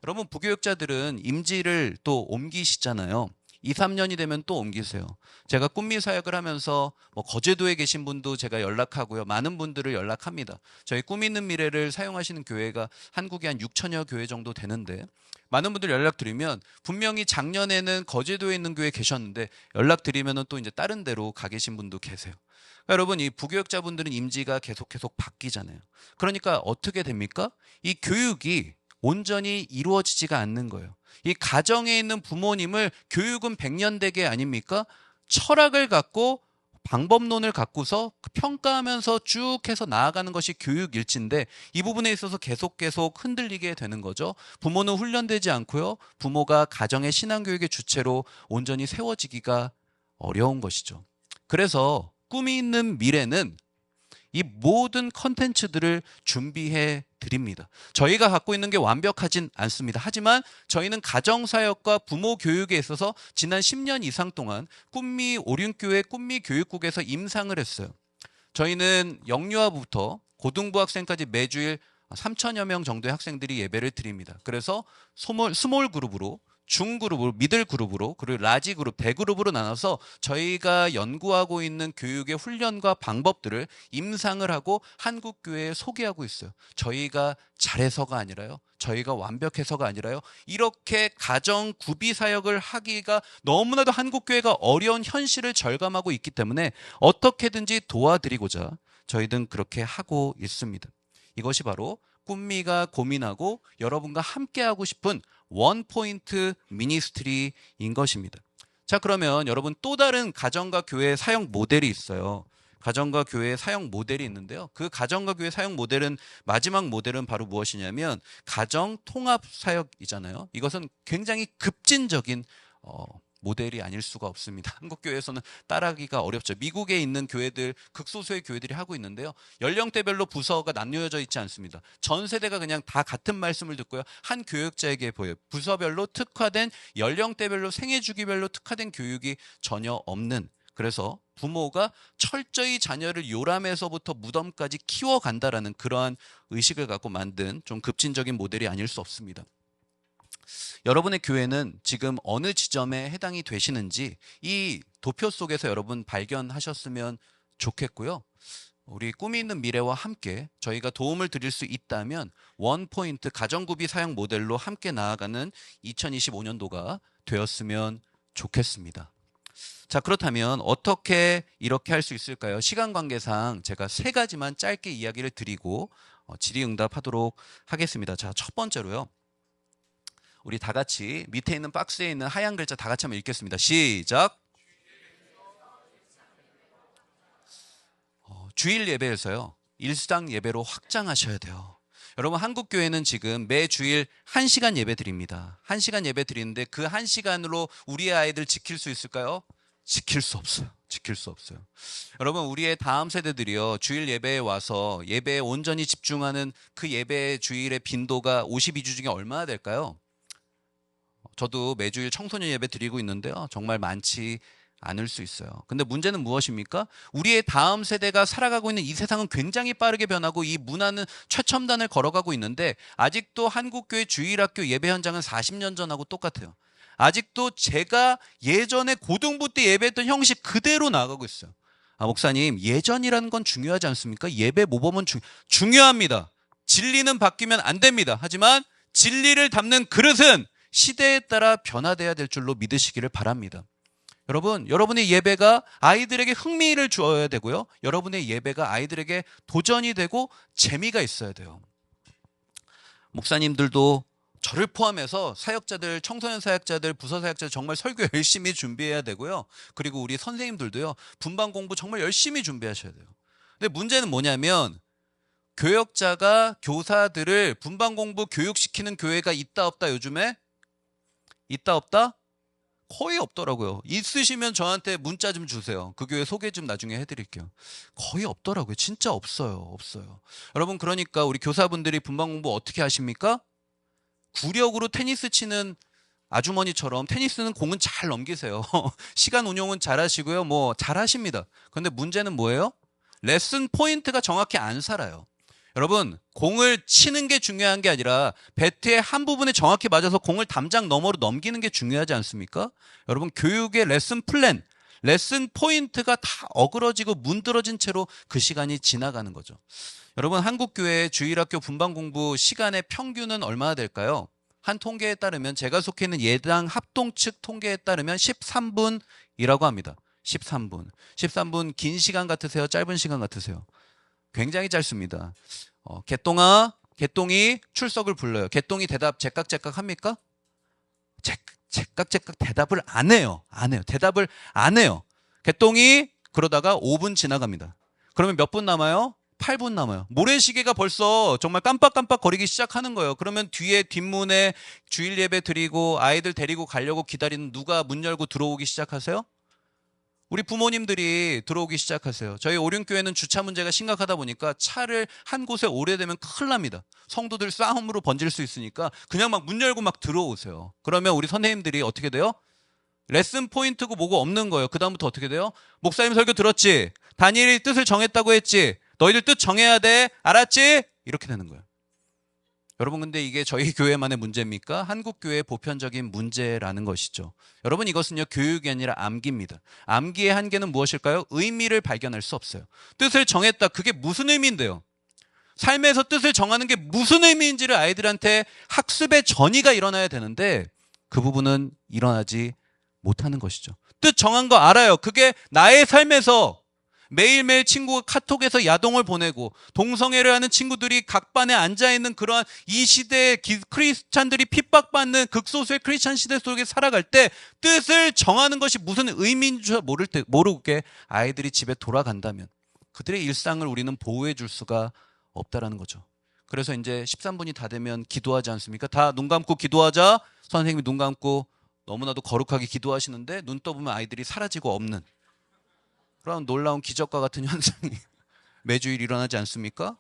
[SPEAKER 1] 여러분, 부교육자들은 임지를 또 옮기시잖아요. 2, 3년이 되면 또 옮기세요. 제가 꿈미 사역을 하면서 거제도에 계신 분도 제가 연락하고요. 많은 분들을 연락합니다. 저희 꿈 있는 미래를 사용하시는 교회가 한국에 한 6천여 교회 정도 되는데 많은 분들 연락드리면 분명히 작년에는 거제도에 있는 교회에 계셨는데 연락드리면 또 이제 다른 데로 가 계신 분도 계세요. 그러니까 여러분, 이 부교육자분들은 임지가 계속 바뀌잖아요. 그러니까 어떻게 됩니까? 이 교육이 온전히 이루어지지가 않는 거예요. 이 가정에 있는 부모님을 교육은 백년대계 아닙니까? 철학을 갖고 방법론을 갖고서 평가하면서 쭉 해서 나아가는 것이 교육일지인데 이 부분에 있어서 계속 흔들리게 되는 거죠. 부모는 훈련되지 않고요. 부모가 가정의 신앙교육의 주체로 온전히 세워지기가 어려운 것이죠. 그래서 꿈이 있는 미래는 이 모든 컨텐츠들을 준비해 드립니다. 저희가 갖고 있는 게 완벽하진 않습니다. 하지만 저희는 가정사역과 부모 교육에 있어서 지난 10년 이상 동안 꿈미 오륜교회 꿈미 교육국에서 임상을 했어요. 저희는 영유아부터 고등부 학생까지 매주일 3천여 명 정도의 학생들이 예배를 드립니다. 그래서 스몰 그룹으로, 중 그룹으로, 미들 그룹으로, 그리고 라지 그룹, 대그룹으로 나눠서 저희가 연구하고 있는 교육의 훈련과 방법들을 임상을 하고 한국교회에 소개하고 있어요. 저희가 잘해서가 아니라요. 저희가 완벽해서가 아니라요. 이렇게 가정 구비 사역을 하기가 너무나도 한국교회가 어려운 현실을 절감하고 있기 때문에 어떻게든지 도와드리고자 저희는 그렇게 하고 있습니다. 이것이 바로 꿈미가 고민하고 여러분과 함께하고 싶은 원포인트 미니스트리인 것입니다. 자, 그러면 여러분 또 다른 가정과 교회 사역 모델이 있어요. 가정과 교회 사역 모델이 있는데요. 그 가정과 교회 사역 모델은, 마지막 모델은 바로 무엇이냐면 가정 통합 사역이잖아요. 이것은 굉장히 급진적인 모델이 아닐 수가 없습니다. 한국 교회에서는 따라하기가 어렵죠. 미국에 있는 교회들, 극소수의 교회들이 하고 있는데요. 연령대별로 부서가 나뉘어져 있지 않습니다. 전 세대가 그냥 다 같은 말씀을 듣고요. 한 교육자에게 보여요. 부서별로 특화된, 연령대별로, 생애주기별로 특화된 교육이 전혀 없는, 그래서 부모가 철저히 자녀를 요람에서부터 무덤까지 키워간다라는 그러한 의식을 갖고 만든 좀 급진적인 모델이 아닐 수 없습니다. 여러분의 교회는 지금 어느 지점에 해당이 되시는지 이 도표 속에서 여러분 발견하셨으면 좋겠고요. 우리 꿈이 있는 미래와 함께 저희가 도움을 드릴 수 있다면 원포인트 가정구비 사역 모델로 함께 나아가는 2025년도가 되었으면 좋겠습니다. 자, 그렇다면 어떻게 이렇게 할 수 있을까요? 시간 관계상 제가 3가지만 짧게 이야기를 드리고 질의응답하도록 하겠습니다. 자, 첫 번째로요. 우리 다 같이 밑에 있는 박스에 있는 하얀 글자 다 같이 한번 읽겠습니다. 시작. 주일 예배에서요, 일상 예배로 확장하셔야 돼요. 여러분, 한국교회는 지금 매 주일 1시간 예배 드립니다. 1시간 예배 드리는데 그 1시간으로 우리의 아이들 지킬 수 있을까요? 지킬 수 없어요. 지킬 수 없어요. 여러분, 우리의 다음 세대들이요, 주일 예배에 와서 예배에 온전히 집중하는 그 예배 주일의 빈도가 52주 중에 얼마나 될까요? 저도 매주일 청소년 예배 드리고 있는데요, 정말 많지 않을 수 있어요. 근데 문제는 무엇입니까? 우리의 다음 세대가 살아가고 있는 이 세상은 굉장히 빠르게 변하고 이 문화는 최첨단을 걸어가고 있는데 아직도 한국교회 주일학교 예배 현장은 40년 전하고 똑같아요. 아직도 제가 예전에 고등부 때 예배했던 형식 그대로 나가고 있어요. 목사님, 예전이라는 건 중요하지 않습니까? 예배 모범은 중요합니다. 진리는 바뀌면 안 됩니다. 하지만 진리를 담는 그릇은 시대에 따라 변화돼야 될 줄로 믿으시기를 바랍니다. 여러분, 여러분의 예배가 아이들에게 흥미를 주어야 되고요. 여러분의 예배가 아이들에게 도전이 되고 재미가 있어야 돼요. 목사님들도 저를 포함해서 사역자들, 청소년 사역자들, 부서 사역자들 정말 설교 열심히 준비해야 되고요. 그리고 우리 선생님들도요, 분반 공부 정말 열심히 준비하셔야 돼요. 근데 문제는 뭐냐면 교역자가 교사들을 분반 공부 교육시키는 교회가 있다 없다? 요즘에 있다 없다? 거의 없더라고요. 있으시면 저한테 문자 좀 주세요. 그 교회 소개 좀 나중에 해드릴게요. 거의 없더라고요. 진짜 없어요. 여러분, 그러니까 우리 교사분들이 분반 공부 어떻게 하십니까? 구력으로 테니스 치는 아주머니처럼 테니스는 공은 잘 넘기세요. 시간 운용은 잘 하시고요. 뭐 잘 하십니다. 그런데 문제는 뭐예요? 레슨 포인트가 정확히 안 살아요. 여러분, 공을 치는 게 중요한 게 아니라 배트의 한 부분에 정확히 맞아서 공을 담장 너머로 넘기는 게 중요하지 않습니까? 여러분, 교육의 레슨 플랜, 레슨 포인트가 다 어그러지고 문드러진 채로 그 시간이 지나가는 거죠. 여러분, 한국교회 주일학교 분반 공부 시간의 평균은 얼마나 될까요? 한 통계에 따르면, 제가 속해 있는 예당 합동 측 통계에 따르면 13분이라고 합니다. 13분. 긴 시간 같으세요? 짧은 시간 같으세요? 굉장히 짧습니다. 개똥이 출석을 불러요. 개똥이 대답 제깍제깍 합니까? 제깍제깍 대답을 안 해요. 대답을 안 해요. 개똥이 그러다가 5분 지나갑니다. 그러면 몇 분 남아요? 8분 남아요. 모래시계가 벌써 정말 깜빡깜빡 거리기 시작하는 거예요. 그러면 뒤에 뒷문에 주일 예배 드리고 아이들 데리고 가려고 기다리는 누가 문 열고 들어오기 시작하세요? 우리 부모님들이 들어오기 시작하세요. 저희 오륜교회는 주차 문제가 심각하다 보니까 차를 한 곳에 오래되면 큰일 납니다. 성도들 싸움으로 번질 수 있으니까 그냥 막 문 열고 막 들어오세요. 그러면 우리 선생님들이 어떻게 돼요? 레슨 포인트고 뭐고 없는 거예요. 그 다음부터 어떻게 돼요? 목사님 설교 들었지? 다니엘이 뜻을 정했다고 했지? 너희들 뜻 정해야 돼. 알았지? 이렇게 되는 거예요. 여러분 근데 이게 저희 교회만의 문제입니까? 한국 교회의 보편적인 문제라는 것이죠. 여러분 이것은요 교육이 아니라 암기입니다. 암기의 한계는 무엇일까요? 의미를 발견할 수 없어요. 뜻을 정했다. 그게 무슨 의미인데요? 삶에서 뜻을 정하는 게 무슨 의미인지를 아이들한테 학습의 전이가 일어나야 되는데 그 부분은 일어나지 못하는 것이죠. 뜻 정한 거 알아요. 그게 나의 삶에서 매일매일 친구가 카톡에서 야동을 보내고 동성애를 하는 친구들이 각 반에 앉아있는 그러한 이 시대의 크리스찬들이 핍박받는 극소수의 크리스찬 시대 속에 살아갈 때 뜻을 정하는 것이 무슨 의미인 줄 모르게 아이들이 집에 돌아간다면 그들의 일상을 우리는 보호해 줄 수가 없다라는 거죠. 그래서 이제 13분이 다 되면 기도하지 않습니까? 다 눈 감고 기도하자. 선생님이 눈 감고 너무나도 거룩하게 기도하시는데 눈 떠보면 아이들이 사라지고 없는 그런 놀라운 기적과 같은 현상이 매주일 일어나지 않습니까?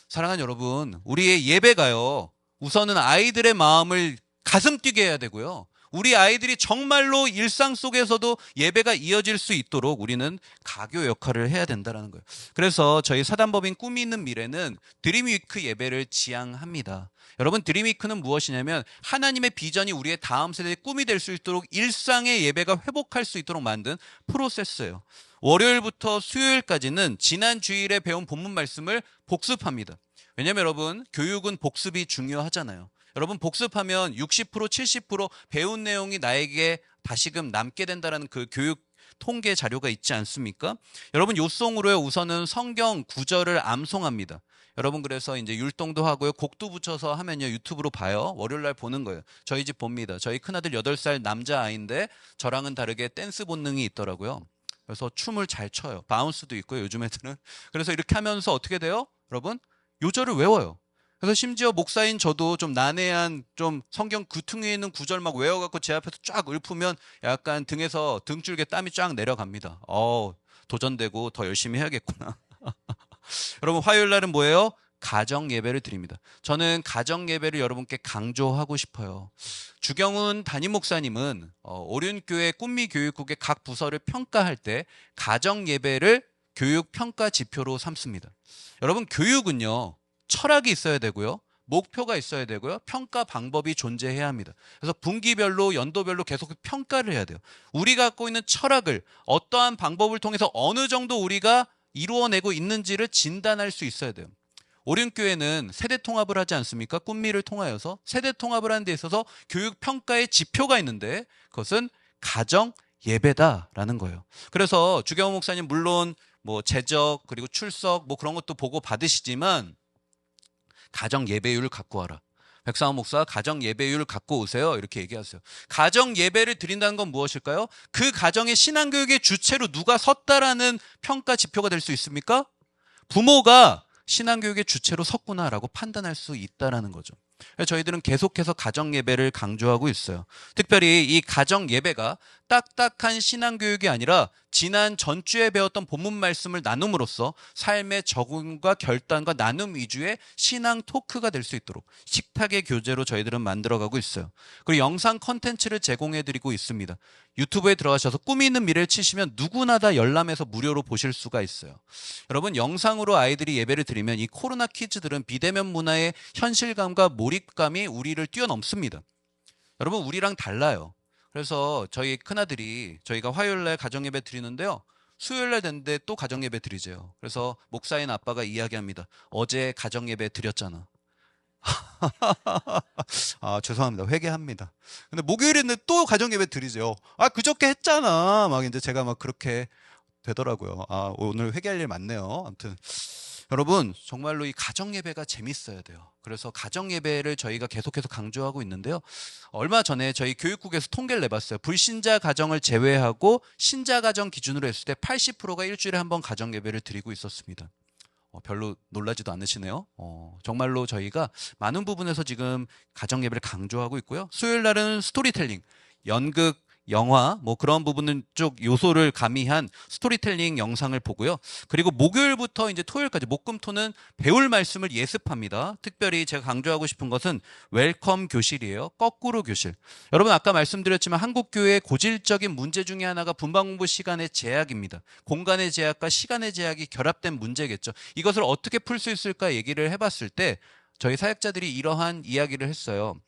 [SPEAKER 1] 사랑하는 여러분, 우리의 예배가요. 우선은 아이들의 마음을 가슴 뛰게 해야 되고요. 우리 아이들이 정말로 일상 속에서도 예배가 이어질 수 있도록 우리는 가교 역할을 해야 된다는 거예요. 그래서 저희 사단법인 꿈이 있는 미래는 드림위크 예배를 지향합니다. 여러분 드림위크는 무엇이냐면 하나님의 비전이 우리의 다음 세대의 꿈이 될 수 있도록 일상의 예배가 회복할 수 있도록 만든 프로세스예요. 월요일부터 수요일까지는 지난 주일에 배운 본문 말씀을 복습합니다. 왜냐하면 여러분 교육은 복습이 중요하잖아요. 여러분 복습하면 60% 70% 배운 내용이 나에게 다시금 남게 된다는 그 교육 통계 자료가 있지 않습니까? 여러분 요송으로요 우선은 성경 구절을 암송합니다. 여러분 그래서 이제 율동도 하고요 곡도 붙여서 하면요 유튜브로 봐요. 월요일 날 보는 거예요. 저희 집 봅니다. 저희 큰아들 8살 남자아이인데 저랑은 다르게 댄스 본능이 있더라고요. 그래서 춤을 잘 춰요. 바운스도 있고요 요즘 애들은. 그래서 이렇게 하면서 어떻게 돼요? 여러분 요절을 외워요. 그래서 심지어 목사인 저도 좀 난해한 좀 성경 구퉁이에 있는 구절 막 외워갖고 제 앞에서 쫙 읊으면 약간 등에서 등줄기에 땀이 쫙 내려갑니다. 도전되고 더 열심히 해야겠구나. 여러분 화요일 날은 뭐예요? 가정 예배를 드립니다. 저는 가정 예배를 여러분께 강조하고 싶어요. 주경훈 담임 목사님은 오륜교회 꿈미교육국의 각 부서를 평가할 때 가정 예배를 교육 평가 지표로 삼습니다. 여러분 교육은요. 철학이 있어야 되고요. 목표가 있어야 되고요. 평가 방법이 존재해야 합니다. 그래서 분기별로 연도별로 계속 평가를 해야 돼요. 우리가 갖고 있는 철학을 어떠한 방법을 통해서 어느 정도 우리가 이루어내고 있는지를 진단할 수 있어야 돼요. 오륜교회는 세대 통합을 하지 않습니까? 꿈미를 통하여서 세대 통합을 하는 데 있어서 교육 평가의 지표가 있는데 그것은 가정 예배다라는 거예요. 그래서 주경호 목사님 물론 뭐 재적 그리고 출석 뭐 그런 것도 보고 받으시지만 가정 예배율을 갖고 와라. 백상원 목사 가정 예배율을 갖고 오세요. 이렇게 얘기하세요. 가정 예배를 드린다는 건 무엇일까요? 그 가정의 신앙교육의 주체로 누가 섰다라는 평가 지표가 될 수 있습니까? 부모가 신앙교육의 주체로 섰구나라고 판단할 수 있다라는 거죠. 저희들은 계속해서 가정 예배를 강조하고 있어요. 특별히 이 가정 예배가 딱딱한 신앙교육이 아니라 지난 전주에 배웠던 본문 말씀을 나눔으로써 삶의 적응과 결단과 나눔 위주의 신앙 토크가 될 수 있도록 식탁의 교재로 저희들은 만들어가고 있어요. 그리고 영상 컨텐츠를 제공해드리고 있습니다. 유튜브에 들어가셔서 꿈이 있는 미래를 치시면 누구나 다 열람해서 무료로 보실 수가 있어요. 여러분 영상으로 아이들이 예배를 드리면 이 코로나 키즈들은 비대면 문화의 현실감과 몰입감이 우리를 뛰어넘습니다. 여러분 우리랑 달라요. 그래서 저희 큰아들이 저희가 화요일날 가정예배 드리는데요. 수요일날 됐는데 또 가정예배 드리죠. 그래서 목사인 아빠가 이야기합니다. 어제 가정예배 드렸잖아. 죄송합니다. 회개합니다. 근데 목요일에는 또 가정예배 드리죠. 그저께 했잖아. 막 이제 제가 막 그렇게 되더라고요. 오늘 회개할 일 많네요. 아무튼 여러분 정말로 이 가정예배가 재밌어야 돼요. 그래서 가정예배를 저희가 계속해서 강조하고 있는데요. 얼마 전에 저희 교육국에서 통계를 내봤어요. 불신자 가정을 제외하고 신자 가정 기준으로 했을 때 80%가 일주일에 한 번 가정예배를 드리고 있었습니다. 별로 놀라지도 않으시네요. 정말로 저희가 많은 부분에서 지금 가정예배를 강조하고 있고요. 수요일 날은 스토리텔링, 연극, 영화 뭐 그런 부분은 쪽 요소를 가미한 스토리텔링 영상을 보고요. 그리고 목요일부터 이제 토요일까지 목금토는 배울 말씀을 예습합니다. 특별히 제가 강조하고 싶은 것은 웰컴 교실이에요. 거꾸로 교실. 여러분 아까 말씀드렸지만 한국 교회의 고질적인 문제 중에 하나가 분반 공부 시간의 제약입니다. 공간의 제약과 시간의 제약이 결합된 문제겠죠. 이것을 어떻게 풀 수 있을까 얘기를 해봤을 때 저희 사역자들이 이러한 이야기를 했어요.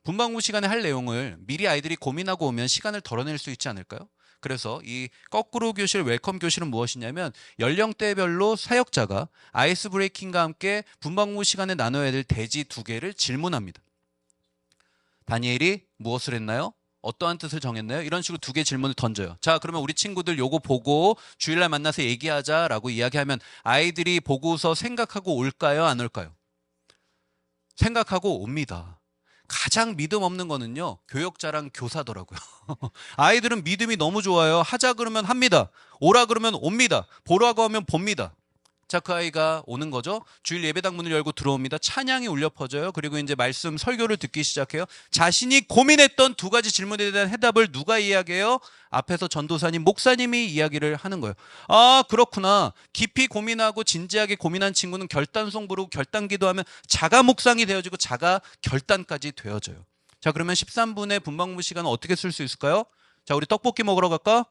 [SPEAKER 1] 분방구 시간에 할 내용을 미리 아이들이 고민하고 오면 시간을 덜어낼 수 있지 않을까요? 그래서 이 거꾸로 교실, 웰컴 교실은 무엇이냐면 연령대별로 사역자가 아이스 브레이킹과 함께 분방구 시간에 나눠야 될 대지 2개를 질문합니다. 다니엘이 무엇을 했나요? 어떠한 뜻을 정했나요? 이런 식으로 2개 질문을 던져요. 자, 그러면 우리 친구들 요거 보고 주일날 만나서 얘기하자라고 이야기하면 아이들이 보고서 생각하고 올까요? 안 올까요? 생각하고 옵니다. 가장 믿음 없는 거는요, 교역자랑 교사더라고요. 아이들은 믿음이 너무 좋아요. 하자 그러면 합니다. 오라 그러면 옵니다. 보라고 하면 봅니다. 자, 그 아이가 오는 거죠. 주일 예배당 문을 열고 들어옵니다. 찬양이 울려 퍼져요. 그리고 이제 말씀 설교를 듣기 시작해요. 자신이 고민했던 2가지 질문에 대한 해답을 누가 이야기해요? 앞에서 전도사님, 목사님이 이야기를 하는 거예요. 아, 그렇구나. 깊이 고민하고 진지하게 고민한 친구는 결단송 부르고 결단 기도하면 자가 묵상이 되어지고 자가 결단까지 되어져요. 자, 그러면 13분의 분방부 시간은 어떻게 쓸 수 있을까요? 자, 우리 떡볶이 먹으러 갈까?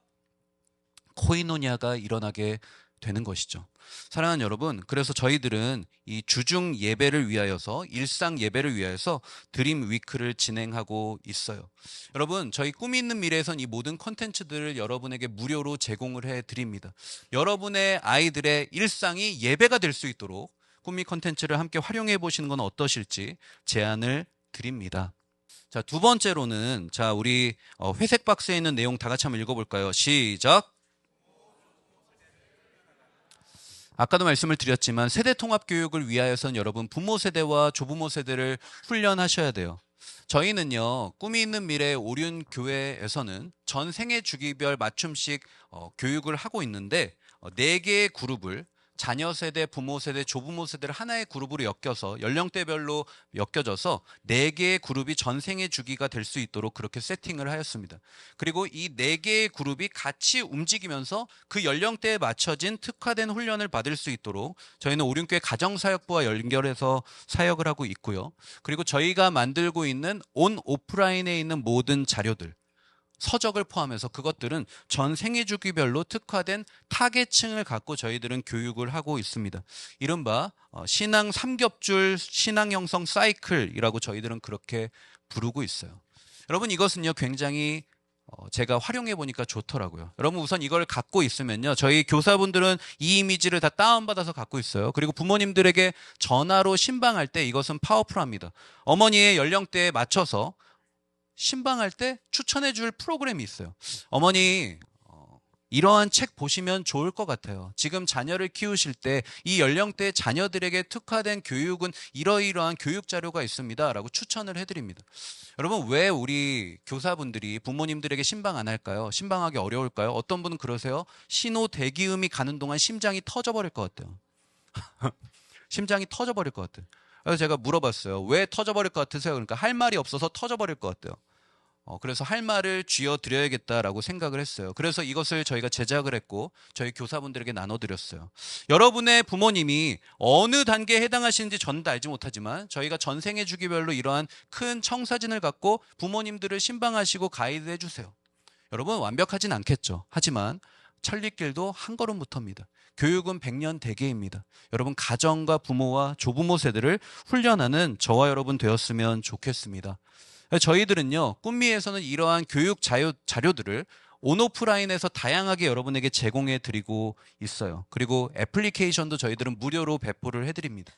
[SPEAKER 1] 코이노니아가 일어나게 되는 것이죠. 사랑하는 여러분, 그래서 저희들은 이 주중 예배를 위하여서, 일상 예배를 위하여서 드림 위크를 진행하고 있어요. 여러분, 저희 꿈이 있는 미래에선 이 모든 컨텐츠들을 여러분에게 무료로 제공을 해드립니다. 여러분의 아이들의 일상이 예배가 될 수 있도록 꿈이 컨텐츠를 함께 활용해 보시는 건 어떠실지 제안을 드립니다. 자, 2번째로는, 자, 우리 회색 박스에 있는 내용 다 같이 한번 읽어볼까요? 시작! 아까도 말씀을 드렸지만 세대 통합 교육을 위하여서는 여러분 부모 세대와 조부모 세대를 훈련하셔야 돼요. 저희는요, 꿈이 있는 미래 오륜 교회에서는 전 생애 주기별 맞춤식 교육을 하고 있는데 4개의 그룹을 자녀 세대, 부모 세대, 조부모 세대를 하나의 그룹으로 엮여서 연령대별로 엮여져서 4개의 그룹이 전생의 주기가 될 수 있도록 그렇게 세팅을 하였습니다. 그리고 이 4개의 그룹이 같이 움직이면서 그 연령대에 맞춰진 특화된 훈련을 받을 수 있도록 저희는 오륜교회 가정사역부와 연결해서 사역을 하고 있고요. 그리고 저희가 만들고 있는 온 오프라인에 있는 모든 자료들, 서적을 포함해서 그것들은 전 생애주기별로 특화된 타겟층을 갖고 저희들은 교육을 하고 있습니다. 이른바 신앙 3겹줄 신앙 형성 사이클이라고 저희들은 그렇게 부르고 있어요. 여러분, 이것은요 굉장히 제가 활용해 보니까 좋더라고요. 여러분, 우선 이걸 갖고 있으면요, 저희 교사분들은 이 이미지를 다 다운받아서 갖고 있어요. 그리고 부모님들에게 전화로 신방할 때 이것은 파워풀합니다. 어머니의 연령대에 맞춰서 신방할 때 추천해 줄 프로그램이 있어요. 어머니, 이러한 책 보시면 좋을 것 같아요. 지금 자녀를 키우실 때 이 연령대 자녀들에게 특화된 교육은 이러이러한 교육 자료가 있습니다 라고 추천을 해드립니다. 여러분, 왜 우리 교사분들이 부모님들에게 신방 안 할까요? 신방하기 어려울까요? 어떤 분은 그러세요. 신호 대기음이 가는 동안 심장이 터져버릴 것 같아요. 심장이 터져버릴 것 같아요. 그래서 제가 물어봤어요. 왜 터져버릴 것 같으세요? 그러니까 할 말이 없어서 터져버릴 것 같아요. 그래서 할 말을 쥐어드려야겠다라고 생각을 했어요. 그래서 이것을 저희가 제작을 했고 저희 교사분들에게 나눠드렸어요. 여러분의 부모님이 어느 단계에 해당하시는지 저는 알지 못하지만 저희가 전생애 주기별로 이러한 큰 청사진을 갖고 부모님들을 신방하시고 가이드해 주세요. 여러분, 완벽하진 않겠죠. 하지만 천리길도 한 걸음부터입니다. 교육은 100년 대계입니다. 여러분, 가정과 부모와 조부모 세대를 훈련하는 저와 여러분 되었으면 좋겠습니다. 저희들은요, 꿈미에서는 이러한 교육 자료들을 온오프라인에서 다양하게 여러분에게 제공해 드리고 있어요. 그리고 애플리케이션도 저희들은 무료로 배포를 해드립니다.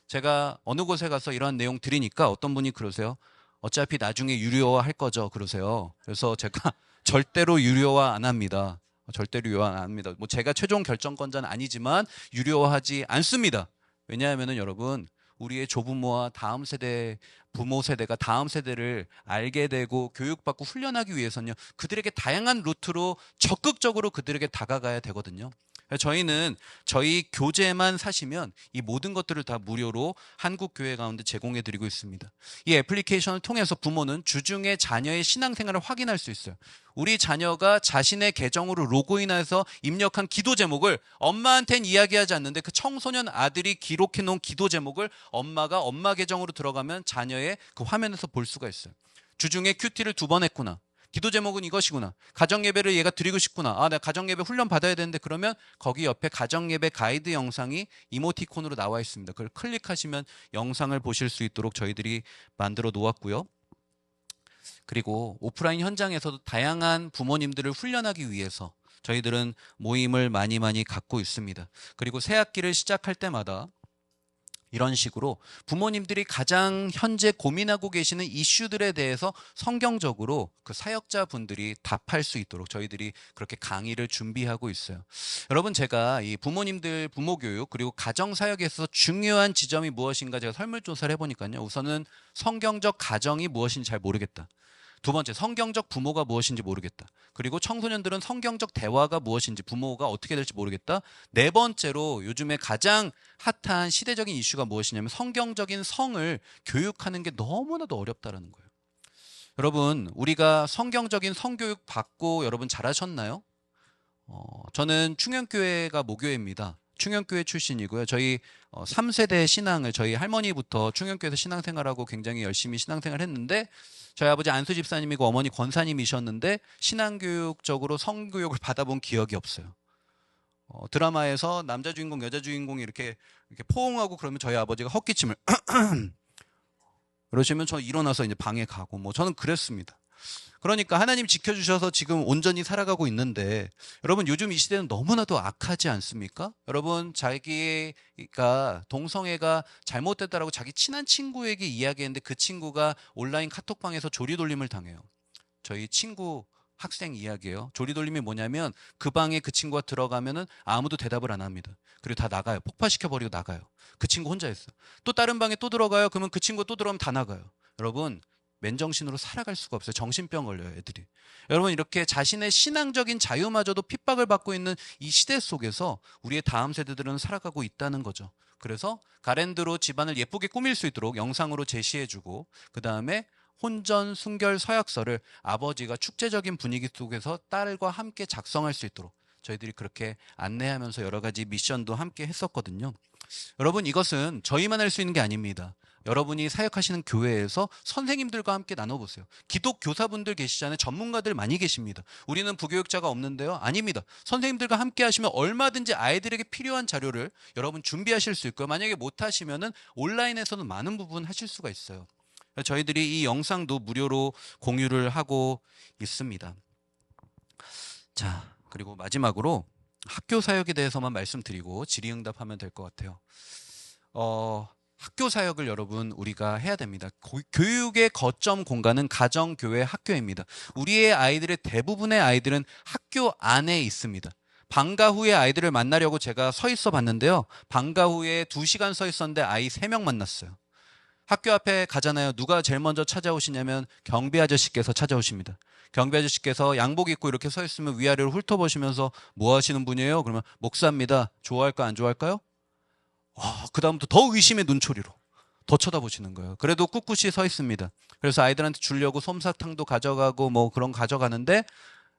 [SPEAKER 1] 제가 어느 곳에 가서 이러한 내용 드리니까 어떤 분이 그러세요. 어차피 나중에 유료화 할 거죠, 그러세요. 그래서 제가 절대로 유료화 안 합니다. 절대로 유료화 안 합니다. 뭐 제가 최종 결정권자는 아니지만 유료화하지 않습니다. 왜냐하면은 여러분, 우리의 조부모와 다음 세대, 부모 세대가 다음 세대를 알게 되고 교육받고 훈련하기 위해서는요, 그들에게 다양한 루트로 적극적으로 그들에게 다가가야 되거든요. 저희는 저희 교재만 사시면 이 모든 것들을 다 무료로 한국 교회 가운데 제공해 드리고 있습니다. 이 애플리케이션을 통해서 부모는 주중에 자녀의 신앙생활을 확인할 수 있어요. 우리 자녀가 자신의 계정으로 로그인해서 입력한 기도 제목을 엄마한테는 이야기하지 않는데 그 청소년 아들이 기록해 놓은 기도 제목을 엄마가 엄마 계정으로 들어가면 자녀의 그 화면에서 볼 수가 있어요. 주중에 큐티를 2번 했구나. 기도 제목은 이것이구나. 가정예배를 얘가 드리고 싶구나. 아, 내가 가정예배 훈련 받아야 되는데 그러면 거기 옆에 가정예배 가이드 영상이 이모티콘으로 나와 있습니다. 그걸 클릭하시면 영상을 보실 수 있도록 저희들이 만들어 놓았고요. 그리고 오프라인 현장에서도 다양한 부모님들을 훈련하기 위해서 저희들은 모임을 많이 갖고 있습니다. 그리고 새 학기를 시작할 때마다 이런 식으로 부모님들이 가장 현재 고민하고 계시는 이슈들에 대해서 성경적으로 그 사역자분들이 답할 수 있도록 저희들이 그렇게 강의를 준비하고 있어요. 여러분, 제가 이 부모님들 부모교육 그리고 가정사역에서 중요한 지점이 무엇인가 제가 설문조사를 해보니까요. 우선은 성경적 가정이 무엇인지 잘 모르겠다. 두 번째, 성경적 부모가 무엇인지 모르겠다. 그리고 청소년들은 성경적 대화가 무엇인지, 부모가 어떻게 될지 모르겠다. 네 번째로 요즘에 가장 핫한 시대적인 이슈가 무엇이냐면 성경적인 성을 교육하는 게 너무나도 어렵다는 거예요. 여러분, 우리가 성경적인 성교육 받고 여러분 잘하셨나요? 저는 충현교회가 모교회입니다. 충현교회 출신이고요. 저희 3세대 신앙을 저희 할머니부터 충현교회에서 신앙생활하고 굉장히 열심히 신앙생활 했는데 저희 아버지 안수 집사님이고 어머니 권사님이셨는데 신앙교육적으로 성교육을 받아본 기억이 없어요. 드라마에서 남자 주인공, 여자 주인공이 이렇게 포옹하고 그러면 저희 아버지가 헛기침을 그러시면 저 일어나서 이제 방에 가고 뭐 저는 그랬습니다. 그러니까 하나님 지켜주셔서 지금 온전히 살아가고 있는데 여러분, 요즘 이 시대는 너무나도 악하지 않습니까? 여러분, 자기가 동성애가 잘못됐다라고 자기 친한 친구에게 이야기했는데 그 친구가 온라인 카톡방에서 조리돌림을 당해요. 저희 친구 학생 이야기예요. 조리돌림이 뭐냐면 그 방에 그 친구가 들어가면은 아무도 대답을 안 합니다. 그리고 다 나가요. 폭파시켜버리고 나가요. 그 친구 혼자 있어요. 또 다른 방에 또 들어가요. 그러면 그 친구 또 들어가면 다 나가요. 여러분, 맨정신으로 살아갈 수가 없어요. 정신병 걸려요, 애들이. 여러분, 이렇게 자신의 신앙적인 자유마저도 핍박을 받고 있는 이 시대 속에서 우리의 다음 세대들은 살아가고 있다는 거죠. 그래서 가랜드로 집안을 예쁘게 꾸밀 수 있도록 영상으로 제시해주고 그 다음에 혼전, 순결, 서약서를 아버지가 축제적인 분위기 속에서 딸과 함께 작성할 수 있도록 저희들이 그렇게 안내하면서 여러 가지 미션도 함께 했었거든요. 여러분, 이것은 저희만 할 수 있는 게 아닙니다. 여러분이 사역하시는 교회에서 선생님들과 함께 나눠보세요. 기독교사분들 계시잖아요. 전문가들 많이 계십니다. 우리는 부교육자가 없는데요. 아닙니다. 선생님들과 함께 하시면 얼마든지 아이들에게 필요한 자료를 여러분 준비하실 수 있고요. 만약에 못하시면은 온라인에서는 많은 부분 하실 수가 있어요. 저희들이 이 영상도 무료로 공유를 하고 있습니다. 자, 그리고 마지막으로 학교 사역에 대해서만 말씀드리고 질의응답하면 될 것 같아요. 학교 사역을 여러분 우리가 해야 됩니다. 교육의 거점 공간은 가정, 교회, 학교입니다. 우리의 아이들의 대부분의 아이들은 학교 안에 있습니다. 방과 후에 아이들을 만나려고 제가 서 있어 봤는데요. 방과 후에 2시간 서 있었는데 아이 3명 만났어요. 학교 앞에 가잖아요. 누가 제일 먼저 찾아오시냐면 경비 아저씨께서 찾아오십니다. 경비 아저씨께서 양복 입고 이렇게 서 있으면 위아래로 훑어보시면서 뭐 하시는 분이에요? 그러면 목사입니다. 좋아할까 안 좋아할까요? 그 다음부터 더 의심의 눈초리로 더 쳐다보시는 거예요. 그래도 꿋꿋이 서 있습니다. 그래서 아이들한테 주려고 솜사탕도 가져가고 뭐 그런 가져가는데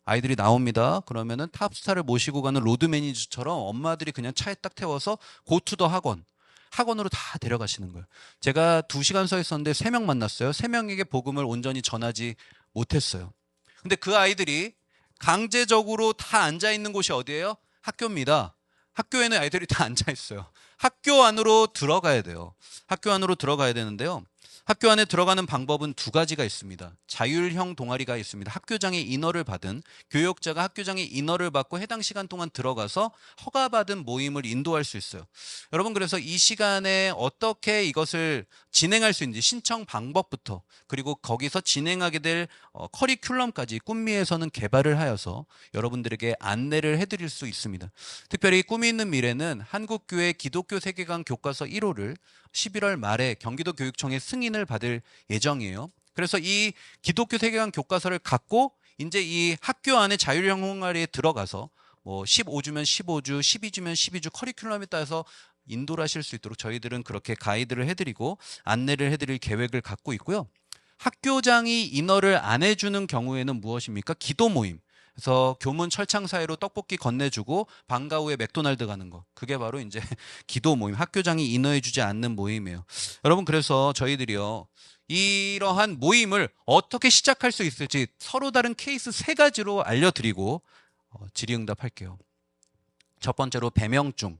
[SPEAKER 1] 아이들이 나옵니다. 그러면은 탑스타를 모시고 가는 로드 매니저처럼 엄마들이 그냥 차에 딱 태워서 고투더 학원으로 다 데려가시는 거예요. 제가 2시간 서 있었는데 3명 만났어요. 3명에게 복음을 온전히 전하지 못했어요. 근데 그 아이들이 강제적으로 다 앉아 있는 곳이 어디예요? 학교입니다. 학교에는 아이들이 다 앉아 있어요. 학교 안으로 들어가야 돼요. 학교 안으로 들어가야 되는데요. 학교 안에 들어가는 방법은 2가지가 있습니다. 자율형 동아리가 있습니다. 학교장의 인허를 받은 교역자가 학교장의 인허를 받고 해당 시간 동안 들어가서 허가받은 모임을 인도할 수 있어요. 여러분, 그래서 이 시간에 어떻게 이것을 진행할 수 있는지 신청 방법부터 그리고 거기서 진행하게 될 커리큘럼까지 꿈미에서는 개발을 하여서 여러분들에게 안내를 해드릴 수 있습니다. 특별히 꿈이 있는 미래는 한국교회 기독교 세계관 교과서 1호를 11월 말에 경기도 교육청의 승인을 받을 예정이에요. 그래서 이 기독교 세계관 교과서를 갖고 이제 이 학교 안에 자율형 동아리에 들어가서 뭐 15주면 15주, 12주면 12주 커리큘럼에 따라서 인도를 하실 수 있도록 저희들은 그렇게 가이드를 해드리고 안내를 해드릴 계획을 갖고 있고요. 학교장이 인허를 안 해주는 경우에는 무엇입니까? 기도 모임. 그래서 교문 철창 사이로 떡볶이 건네주고 방과 후에 맥도날드 가는 거. 그게 바로 이제 기도 모임. 학교장이 인허해주지 않는 모임이에요. 여러분, 그래서 저희들이요, 이러한 모임을 어떻게 시작할 수 있을지 서로 다른 케이스 3가지로 알려드리고 질의응답할게요. 첫 번째로 배명중.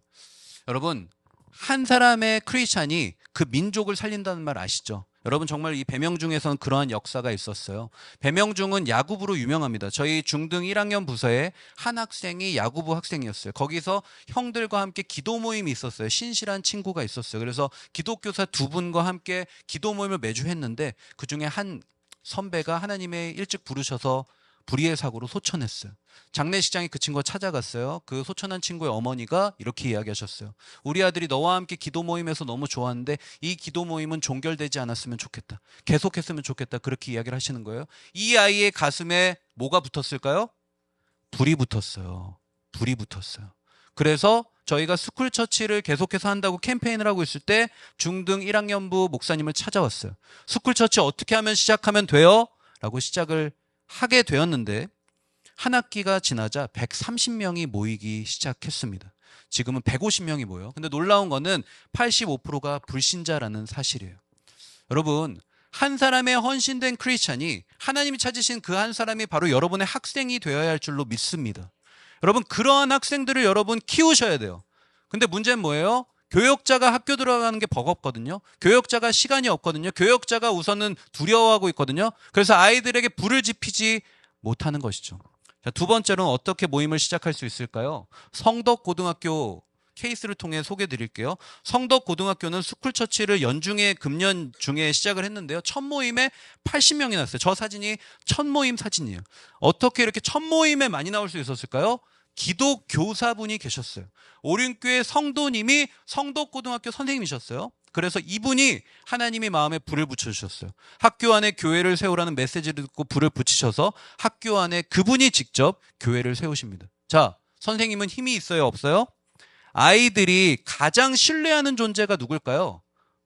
[SPEAKER 1] 여러분, 한 사람의 크리스찬이 그 민족을 살린다는 말 아시죠? 여러분, 정말 이 배명중에서는 그러한 역사가 있었어요. 배명중은 야구부로 유명합니다. 저희 중등 1학년 부서에 한 학생이 야구부 학생이었어요. 거기서 형들과 함께 기도 모임이 있었어요. 신실한 친구가 있었어요. 그래서 기독교사 2분과 함께 기도 모임을 매주 했는데 그중에 한 선배가 하나님의 일찍 부르셔서 불의의 사고로 소천했어요. 장례식장에 그 친구가 찾아갔어요. 그 소천한 친구의 어머니가 이렇게 이야기하셨어요. 우리 아들이 너와 함께 기도 모임에서 너무 좋았는데 이 기도 모임은 종결되지 않았으면 좋겠다. 계속했으면 좋겠다. 그렇게 이야기를 하시는 거예요. 이 아이의 가슴에 뭐가 붙었을까요? 불이 붙었어요. 불이 붙었어요. 그래서 저희가 스쿨처치를 계속해서 한다고 캠페인을 하고 있을 때 중등 1학년부 목사님을 찾아왔어요. 스쿨처치 어떻게 하면 시작하면 돼요? 라고 시작을 하게 되었는데 한 학기가 지나자 130명이 모이기 시작했습니다. 지금은 150명이 모여요. 근데 놀라운 거는 85%가 불신자라는 사실이에요. 여러분, 한 사람의 헌신된 크리스찬이 하나님이 찾으신 그 한 사람이 바로 여러분의 학생이 되어야 할 줄로 믿습니다. 여러분, 그러한 학생들을 여러분 키우셔야 돼요. 근데 문제는 뭐예요? 교역자가 학교 들어가는 게 버겁거든요. 교역자가 시간이 없거든요. 교역자가 우선은 두려워하고 있거든요. 그래서 아이들에게 불을 지피지 못하는 것이죠. 자, 두 번째로는 어떻게 모임을 시작할 수 있을까요? 성덕고등학교 케이스를 통해 소개해 드릴게요. 성덕고등학교는 스쿨처치를 연중에 금년 중에 시작을 했는데요. 첫 모임에 80명이 났어요. 저 사진이 첫 모임 사진이에요. 어떻게 이렇게 첫 모임에 많이 나올 수 있었을까요? 기독교사분이 계셨어요. 오륜교회 성도님이 성덕고등학교 선생님이셨어요. 그래서 이분이 하나님의 마음에 불을 붙여주셨어요. 학교 안에 교회를 세우라는 메시지를 듣고 불을 붙이셔서 학교 안에 그분이 직접 교회를 세우십니다. 자, 선생님은 힘이 있어요? 없어요? 아이들이 가장 신뢰하는 존재가 누굴까요?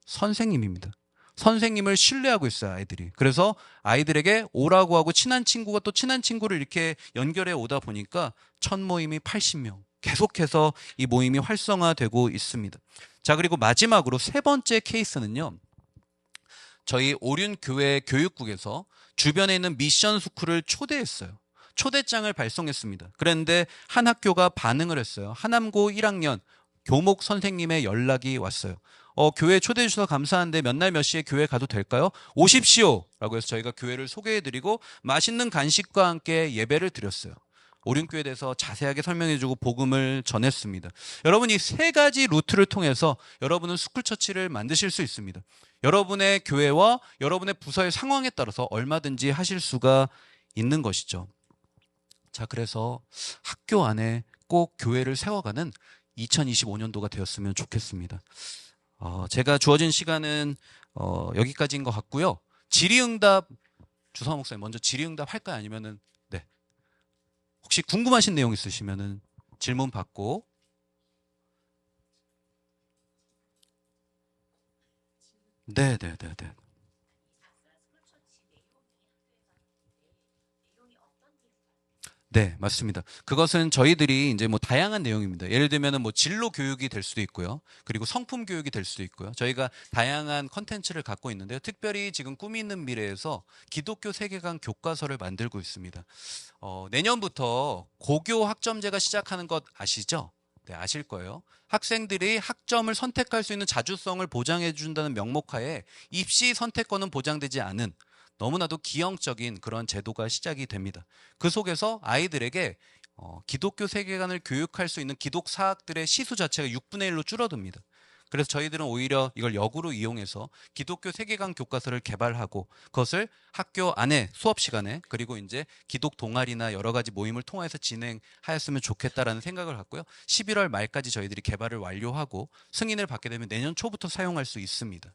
[SPEAKER 1] 선생님입니다. 선생님을 신뢰하고 있어요, 아이들이. 그래서 아이들에게 오라고 하고 친한 친구가 또 친한 친구를 이렇게 연결해 오다 보니까 첫 모임이 80명. 계속해서 이 모임이 활성화되고 있습니다. 자, 그리고 마지막으로 3번째 케이스는요. 저희 오륜교회 교육국에서 주변에 있는 미션 스쿨을 초대했어요. 초대장을 발송했습니다. 그런데 한 학교가 반응을 했어요. 하남고 1학년 교목 선생님의 연락이 왔어요. 교회 초대해 주셔서 감사한데 몇 날 몇 시에 교회 가도 될까요? 오십시오 라고 해서 저희가 교회를 소개해드리고 맛있는 간식과 함께 예배를 드렸어요. 오륜교회에 대해서 자세하게 설명해주고 복음을 전했습니다. 여러분, 이 3가지 루트를 통해서 여러분은 스쿨처치를 만드실 수 있습니다. 여러분의 교회와 여러분의 부서의 상황에 따라서 얼마든지 하실 수가 있는 것이죠. 자, 그래서 학교 안에 꼭 교회를 세워가는 2025년도가 되었으면 좋겠습니다. 제가 주어진 시간은 여기까지인 것 같고요. 질의응답, 주성호 목사님 먼저 질의응답 할까요? 아니면은 네. 혹시 궁금하신 내용 있으시면은 질문 받고. 네. 네, 맞습니다. 그것은 저희들이 이제 뭐 다양한 내용입니다. 예를 들면은 뭐 진로 교육이 될 수도 있고요. 그리고 성품 교육이 될 수도 있고요. 저희가 다양한 컨텐츠를 갖고 있는데요. 특별히 지금 꿈이 있는 미래에서 기독교 세계관 교과서를 만들고 있습니다. 내년부터 고교 학점제가 시작하는 것 아시죠? 네, 아실 거예요. 학생들이 학점을 선택할 수 있는 자주성을 보장해 준다는 명목하에 입시 선택권은 보장되지 않은 너무나도 기형적인 그런 제도가 시작이 됩니다. 그 속에서 아이들에게 기독교 세계관을 교육할 수 있는 기독 사학들의 시수 자체가 6분의 1로 줄어듭니다. 그래서 저희들은 오히려 이걸 역으로 이용해서 기독교 세계관 교과서를 개발하고 그것을 학교 안에 수업 시간에 그리고 이제 기독 동아리나 여러 가지 모임을 통해서 진행하였으면 좋겠다라는 생각을 갖고요. 11월 말까지 저희들이 개발을 완료하고 승인을 받게 되면 내년 초부터 사용할 수 있습니다.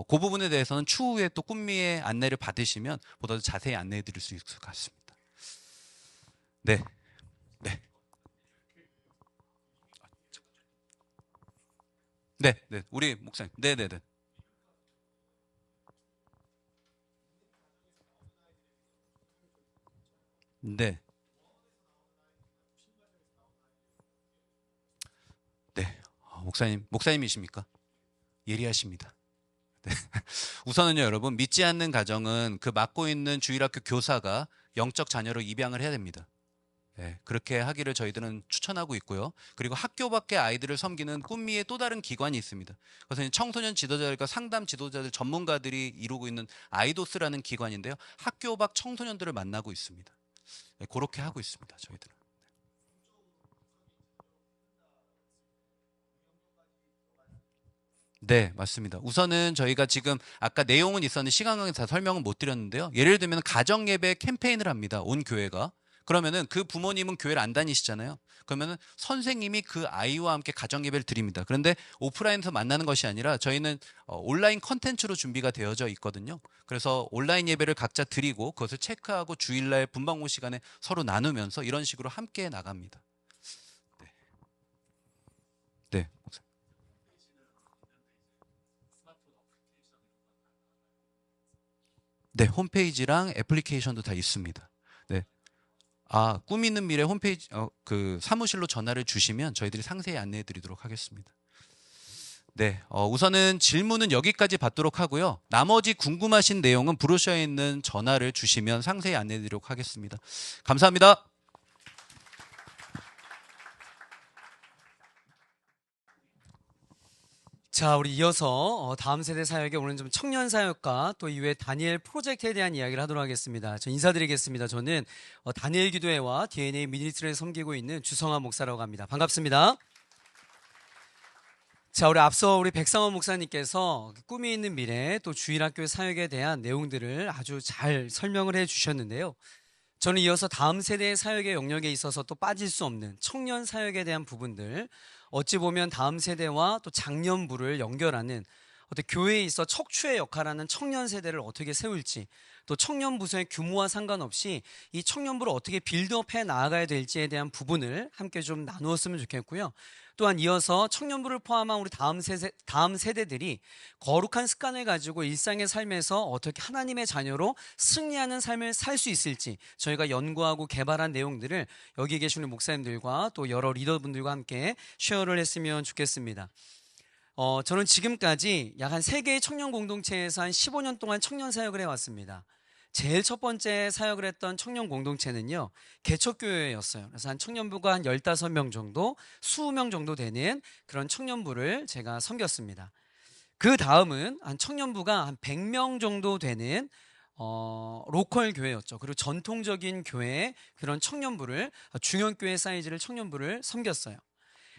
[SPEAKER 1] 그 부분에 대해서는 추후에 또 꿈미의 안내를 받으시면 보다 더 자세히 안내해 드릴 수 있을 것 같습니다. 네. 네. 네. 네. 우리 목사님. 네. 네. 네. 목사님이십니까? 예리하십니다. 네. 우선은요, 여러분, 믿지 않는 가정은 그 맡고 있는 주일학교 교사가 영적 자녀로 입양을 해야 됩니다. 네, 그렇게 하기를 저희들은 추천하고 있고요. 그리고 학교 밖의 아이들을 섬기는 꿈미의 또 다른 기관이 있습니다. 그것은 청소년 지도자들과 상담 지도자들 전문가들이 이루고 있는 아이도스라는 기관인데요. 학교 밖 청소년들을 만나고 있습니다. 네, 그렇게 하고 있습니다. 저희들은. 네, 맞습니다. 우선은 저희가 지금 아까 내용은 있었는데 시간 관계상 다 설명은 못 드렸는데요. 예를 들면 가정 예배 캠페인을 합니다. 온 교회가. 그러면은 그 부모님은 교회를 안 다니시잖아요. 그러면은 선생님이 그 아이와 함께 가정 예배를 드립니다. 그런데 오프라인에서 만나는 것이 아니라 저희는 온라인 컨텐츠로 준비가 되어져 있거든요. 그래서 온라인 예배를 각자 드리고 그것을 체크하고 주일날 분방고 시간에 서로 나누면서 이런 식으로 함께 나갑니다. 네. 네, 홈페이지랑 애플리케이션도 다 있습니다. 네. 아, 꿈 있는 미래 홈페이지 그 사무실로 전화를 주시면 저희들이 상세히 안내해 드리도록 하겠습니다. 네, 우선은 질문은 여기까지 받도록 하고요. 나머지 궁금하신 내용은 브로셔에 있는 전화를 주시면 상세히 안내해 드리도록 하겠습니다. 감사합니다.
[SPEAKER 2] 자, 우리 이어서 다음 세대 사역의 오늘 좀 청년 사역과 또 이외 다니엘 프로젝트에 대한 이야기를 하도록 하겠습니다. 저 인사드리겠습니다. 저는 다니엘 기도회와 DNA 미니스트리를 섬기고 있는 주성환 목사라고 합니다. 반갑습니다. 자, 우리 백상원 목사님께서 꿈이 있는 미래 또 주일학교 사역에 대한 내용들을 아주 잘 설명을 해 주셨는데요. 저는 이어서 다음 세대의 사역의 영역에 있어서 또 빠질 수 없는 청년 사역에 대한 부분들, 어찌 보면 다음 세대와 또 장년부를 연결하는 어떤 교회에 있어 척추의 역할하는 청년 세대를 어떻게 세울지, 또 청년 부서의 규모와 상관없이 이 청년부를 어떻게 빌드업해 나아가야 될지에 대한 부분을 함께 좀 나누었으면 좋겠고요. 또한 이어서 청년부를 포함한 우리 다음 세대들이 거룩한 습관을 가지고 일상의 삶에서 어떻게 하나님의 자녀로 승리하는 삶을 살 수 있을지 저희가 연구하고 개발한 내용들을 여기 계시는 목사님들과 또 여러 리더분들과 함께 쉐어를 했으면 좋겠습니다. 저는 지금까지 약 한 3개의 청년 공동체에서 한 15년 동안 청년 사역을 해왔습니다. 제일 첫 번째 사역을 했던 청년 공동체는요, 개척교회였어요. 그래서 한 청년부가 한 15명 정도, 20명 정도 되는 그런 청년부를 제가 섬겼습니다. 그 다음은 한 청년부가 한 100명 정도 되는 로컬 교회였죠. 그리고 전통적인 교회의 그런 청년부를, 중형교회 사이즈를 청년부를 섬겼어요.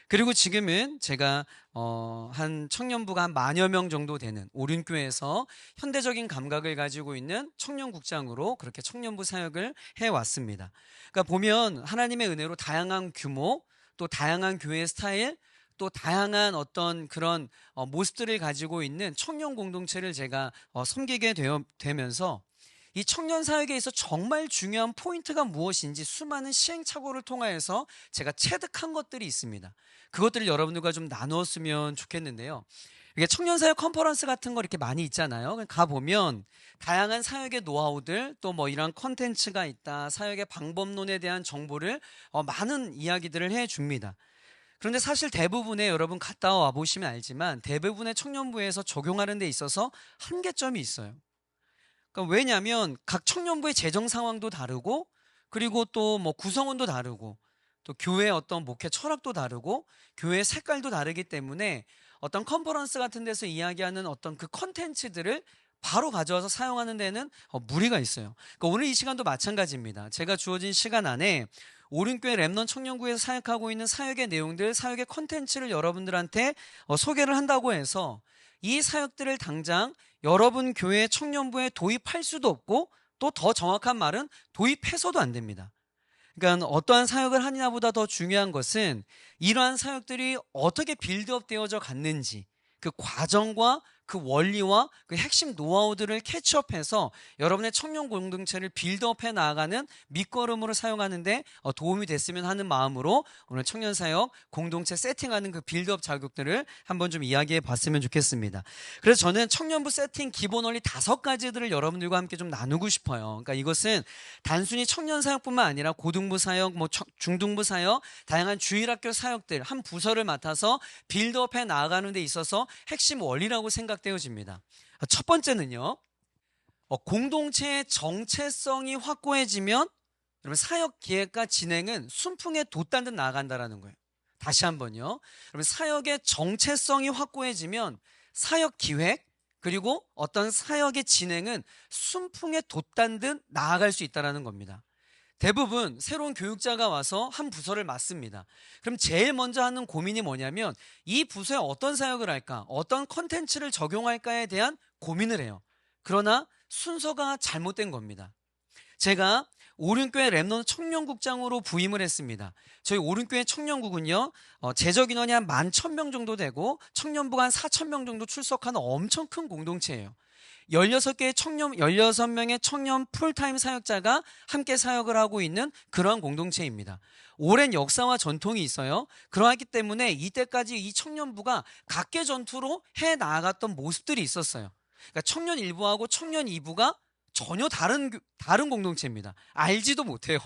[SPEAKER 2] 그리고 지금은 제가 한 청년부가 한 10,000여 명 정도 되는 오륜교회에서 현대적인 감각을 가지고 있는 청년국장으로 그렇게 청년부 사역을 해왔습니다. 그러니까 보면 하나님의 은혜로 다양한 규모, 또 다양한 교회 스타일, 또 다양한 어떤 그런 모습들을 가지고 있는 청년 공동체를 제가 섬기게 되면서 이 청년 사역에 있어 정말 중요한 포인트가 무엇인지 수많은 시행착오를 통하여서 제가 체득한 것들이 있습니다. 그것들을 여러분들과 좀 나누었으면 좋겠는데요. 이게 청년 사역 컨퍼런스 같은 거 이렇게 많이 있잖아요. 가보면 다양한 사역의 노하우들, 또 뭐 이런 컨텐츠가 있다, 사역의 방법론에 대한 정보를 많은 이야기들을 해줍니다. 그런데 사실 대부분의, 여러분 갔다 와 보시면 알지만 대부분의 청년부에서 적용하는 데 있어서 한계점이 있어요. 그러니까 왜냐하면 각 청년부의 재정 상황도 다르고, 그리고 또 뭐 구성원도 다르고, 또 교회의 어떤 목회 철학도 다르고, 교회의 색깔도 다르기 때문에 어떤 컨퍼런스 같은 데서 이야기하는 어떤 그 컨텐츠들을 바로 가져와서 사용하는 데는 무리가 있어요. 그러니까 오늘 이 시간도 마찬가지입니다. 제가 주어진 시간 안에 오륜교회 랩넌 청년구에서 사역하고 있는 사역의 내용들, 사역의 컨텐츠를 여러분들한테 소개를 한다고 해서 이 사역들을 당장 여러분 교회 청년부에 도입할 수도 없고, 또 더 정확한 말은 도입해서도 안 됩니다. 그러니까 어떠한 사역을 하느냐보다 더 중요한 것은 이러한 사역들이 어떻게 빌드업 되어져 갔는지, 그 과정과 그 원리와 그 핵심 노하우들을 캐치업해서 여러분의 청년 공동체를 빌드업해 나아가는 밑거름으로 사용하는데 도움이 됐으면 하는 마음으로 오늘 청년 사역 공동체 세팅하는 그 빌드업 자격들을 한번 좀 이야기해 봤으면 좋겠습니다. 그래서 저는 청년부 세팅 기본 원리 5가지들을 여러분들과 함께 좀 나누고 싶어요. 그러니까 이것은 단순히 청년 사역뿐만 아니라 고등부 사역, 뭐 중등부 사역, 다양한 주일학교 사역들 한 부서를 맡아서 빌드업해 나아가는 데 있어서 핵심 원리라고 생각되어집니다. 첫 번째는요, 공동체의 정체성이 확고해지면 여러분 사역 기획과 진행은 순풍에 돛단듯 나아간다라는 거예요. 다시 한번요. 여러분 사역의 정체성이 확고해지면 사역 기획 그리고 어떤 사역의 진행은 순풍에 돛단듯 나아갈 수 있다는 겁니다. 대부분 새로운 교육자가 와서 한 부서를 맡습니다. 그럼 제일 먼저 하는 고민이 뭐냐면 이 부서에 어떤 사역을 할까, 어떤 컨텐츠를 적용할까에 대한 고민을 해요. 그러나 순서가 잘못된 겁니다. 제가 오륜교회 랩넌트 청년국장으로 부임을 했습니다. 저희 오륜교회 청년국은요, 재적 인원이 한 11,000명 정도 되고 청년부가 한 4,000명 정도 출석하는 엄청 큰 공동체예요. 16명의 청년 풀타임 사역자가 함께 사역을 하고 있는 그러한 공동체입니다. 오랜 역사와 전통이 있어요. 그러하기 때문에 이때까지 이 청년부가 각계 전투로 해 나아갔던 모습들이 있었어요. 그러니까 청년 1부하고 청년 2부가 전혀 다른 공동체입니다. 알지도 못해요.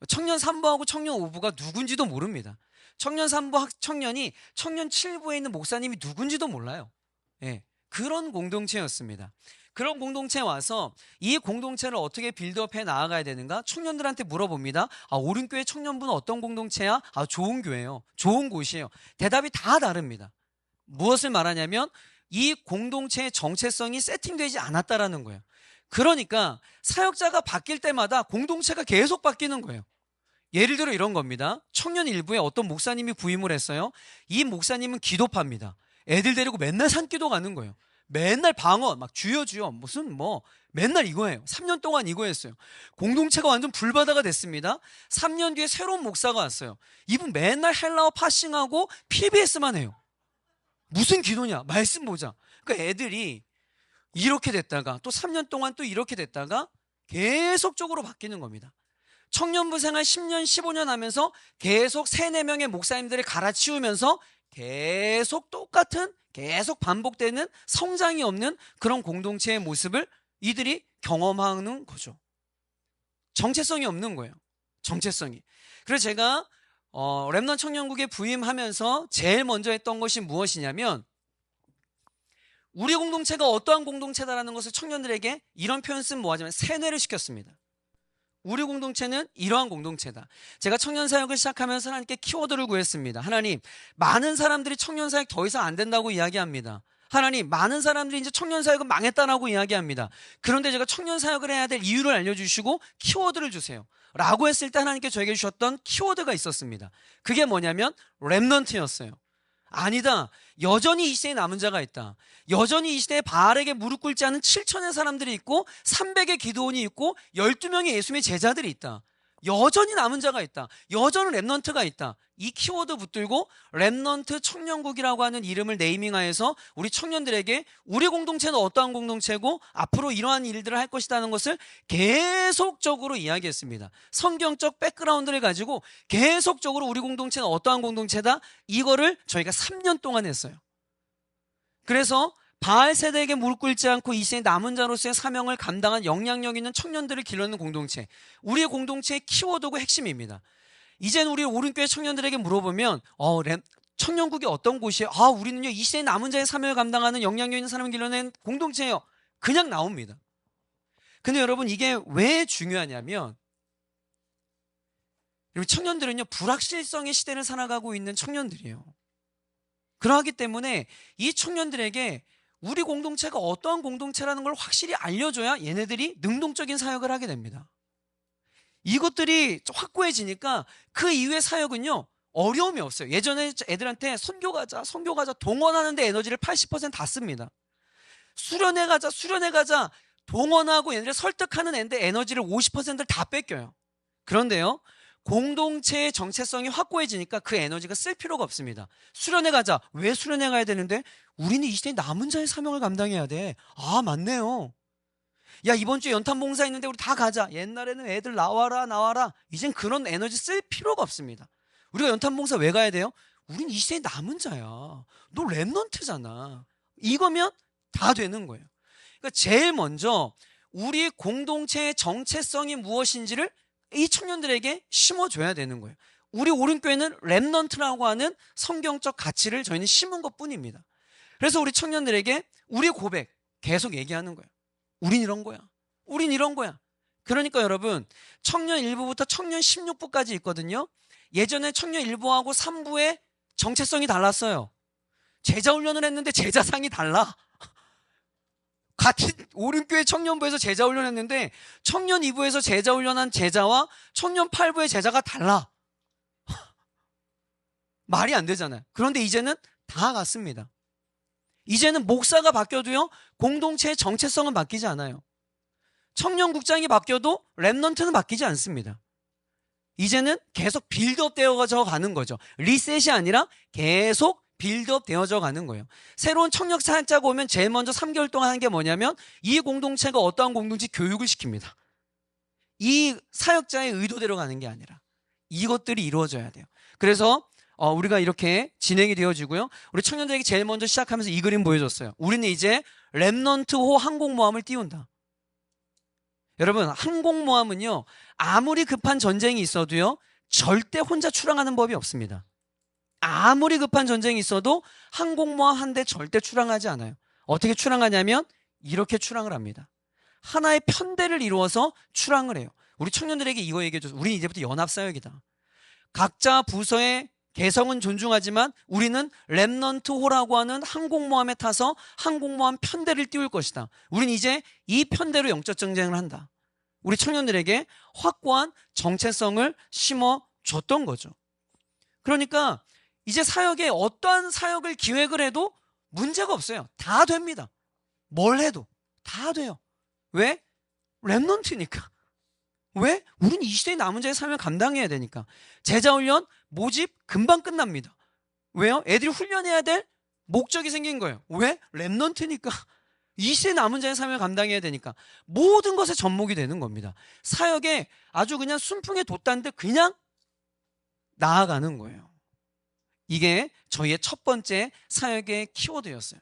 [SPEAKER 2] 청년 3부하고 청년 5부가 누군지도 모릅니다. 청년 3부 청년이 청년 7부에 있는 목사님이 누군지도 몰라요. 예, 그런 공동체였습니다. 그런 공동체에 와서 이 공동체를 어떻게 빌드업해 나아가야 되는가? 청년들한테 물어봅니다. 오륜교회 청년부는 어떤 공동체야? 좋은 교회예요. 좋은 곳이에요. 대답이 다 다릅니다. 무엇을 말하냐면 이 공동체의 정체성이 세팅되지 않았다라는 거예요. 그러니까 사역자가 바뀔 때마다 공동체가 계속 바뀌는 거예요. 예를 들어 이런 겁니다. 청년 일부에 어떤 목사님이 부임을 했어요. 이 목사님은 기도파입니다. 애들 데리고 맨날 산기도 가는 거예요. 맨날 방언 막 주여 무슨 맨날 이거예요. 3년 동안 이거 했어요. 공동체가 완전 불바다가 됐습니다. 3년 뒤에 새로운 목사가 왔어요. 이분 맨날 헬라어 파싱하고 PBS만 해요. 무슨 기도냐? 말씀 보자. 그러니까 애들이 이렇게 됐다가 또 3년 동안 또 이렇게 됐다가 계속적으로 바뀌는 겁니다. 청년부 생활 10년, 15년 하면서 계속 3, 4명의 목사님들을 갈아치우면서 계속 똑같은, 계속 반복되는 성장이 없는 그런 공동체의 모습을 이들이 경험하는 거죠. 정체성이 없는 거예요. 정체성이. 그래서 제가 랩넌트 청년국에 부임하면서 제일 먼저 했던 것이 무엇이냐면 우리 공동체가 어떠한 공동체다라는 것을 청년들에게 이런 표현 쓰면 뭐하자면 세뇌를 시켰습니다. 우리 공동체는 이러한 공동체다. 제가 청년 사역을 시작하면서 하나님께 키워드를 구했습니다. 하나님, 많은 사람들이 청년 사역 더 이상 안 된다고 이야기합니다. 하나님, 많은 사람들이 이제 청년 사역은 망했다라고 이야기합니다. 그런데 제가 청년 사역을 해야 될 이유를 알려주시고 키워드를 주세요. 라고 했을 때 하나님께 저에게 주셨던 키워드가 있었습니다. 그게 뭐냐면 랩넌트였어요. 아니다. 여전히 이 시대에 남은 자가 있다. 여전히 이 시대에 바알에게 무릎 꿇지 않은 7천의 사람들이 있고 300의 기도원이 있고 12명의 예수님의 제자들이 있다. 여전히 남은 자가 있다. 여전히 랩넌트가 있다. 이 키워드 붙들고 랩넌트 청년국이라고 하는 이름을 네이밍하여서 우리 청년들에게 우리 공동체는 어떠한 공동체고 앞으로 이러한 일들을 할 것이라는 것을 계속적으로 이야기했습니다. 성경적 백그라운드를 가지고 계속적으로 우리 공동체는 어떠한 공동체다. 이거를 저희가 3년 동안 했어요. 그래서 바알 세대에게 무릎 꿇지 않고 이 시대의 남은 자로서의 사명을 감당한 영향력 있는 청년들을 길러내는 공동체. 우리의 공동체의 키워드고 핵심입니다. 이제는 우리 오륜교회 청년들에게 물어보면 청년국이 어떤 곳이에요? 우리는요 이 시대의 남은 자의 사명을 감당하는 영향력 있는 사람을 길러낸 공동체예요. 그냥 나옵니다. 근데 여러분 이게 왜 중요하냐면 청년들은요 불확실성의 시대를 살아가고 있는 청년들이에요. 그러하기 때문에 이 청년들에게 우리 공동체가 어떠한 공동체라는 걸 확실히 알려줘야 얘네들이 능동적인 사역을 하게 됩니다. 이것들이 확고해지니까 그 이후의 사역은요 어려움이 없어요. 예전에 애들한테 선교 가자 동원하는데 에너지를 80% 다 씁니다. 수련회 가자 동원하고 얘네를 설득하는 애인데 에너지를 50%를 다 뺏겨요. 그런데요 공동체의 정체성이 확고해지니까 그 에너지가 쓸 필요가 없습니다. 수련회 가자. 왜 수련회 가야 되는데? 우리는 이 시대에 남은 자의 사명을 감당해야 돼. 맞네요. 야, 이번 주에 연탄 봉사 있는데 우리 다 가자. 옛날에는 애들 나와라. 이젠 그런 에너지 쓸 필요가 없습니다. 우리가 연탄 봉사 왜 가야 돼요? 우린 이 시대의 남은 자야. 너 랩넌트잖아. 이거면 다 되는 거예요. 그러니까 제일 먼저 우리 공동체의 정체성이 무엇인지를 이 청년들에게 심어줘야 되는 거예요. 우리 오륜교회는 랩넌트라고 하는 성경적 가치를 저희는 심은 것 뿐입니다. 그래서 우리 청년들에게 우리의 고백, 계속 얘기하는 거예요. 우린 이런 거야. 우린 이런 거야. 그러니까 여러분, 청년 1부부터 청년 16부까지 있거든요. 예전에 청년 1부하고 3부의 정체성이 달랐어요. 제자 훈련을 했는데 제자상이 달라. 같은 오륜교회 청년부에서 제자 훈련했는데 청년 2부에서 제자 훈련한 제자와 청년 8부의 제자가 달라. 말이 안 되잖아요. 그런데 이제는 다 같습니다. 이제는 목사가 바뀌어도요, 공동체의 정체성은 바뀌지 않아요. 청년국장이 바뀌어도 랩넌트는 바뀌지 않습니다. 이제는 계속 빌드업 되어져 가는 거죠. 리셋이 아니라 계속 빌드업 되어져 가는 거예요. 새로운 청년 사역자가 오면 제일 먼저 3개월 동안 하는 게 뭐냐면 이 공동체가 어떠한 공동체 교육을 시킵니다. 이 사역자의 의도대로 가는 게 아니라 이것들이 이루어져야 돼요. 그래서 우리가 이렇게 진행이 되어지고요. 우리 청년들에게 제일 먼저 시작하면서 이 그림 보여줬어요. 우리는 이제 랩넌트호 항공모함을 띄운다. 여러분, 항공모함은요, 아무리 급한 전쟁이 있어도요, 절대 혼자 출항하는 법이 없습니다. 아무리 급한 전쟁이 있어도 항공모함 한 대 절대 출항하지 않아요. 어떻게 출항하냐면 이렇게 출항을 합니다. 하나의 편대를 이루어서 출항을 해요. 우리 청년들에게 이거 얘기해줘서 우리는 이제부터 연합사역이다. 각자 부서의 개성은 존중하지만 우리는 랩넌트호라고 하는 항공모함에 타서 항공모함 편대를 띄울 것이다. 우리는 이제 이 편대로 영적 전쟁을 한다. 우리 청년들에게 확고한 정체성을 심어줬던 거죠. 그러니까 이제 사역에 어떠한 사역을 기획을 해도 문제가 없어요. 다 됩니다. 뭘 해도 다 돼요. 왜? 랩넌트니까. 왜? 우린 이 시대에 남은 자의 삶을 감당해야 되니까. 제자훈련, 모집 금방 끝납니다. 왜요? 애들이 훈련해야 될 목적이 생긴 거예요. 왜? 랩넌트니까. 이 시대에 남은 자의 삶을 감당해야 되니까. 모든 것에 접목이 되는 겁니다. 사역에 아주 그냥 순풍에 돛단 듯 그냥 나아가는 거예요. 이게 저희의 첫 번째 사역의 키워드였어요.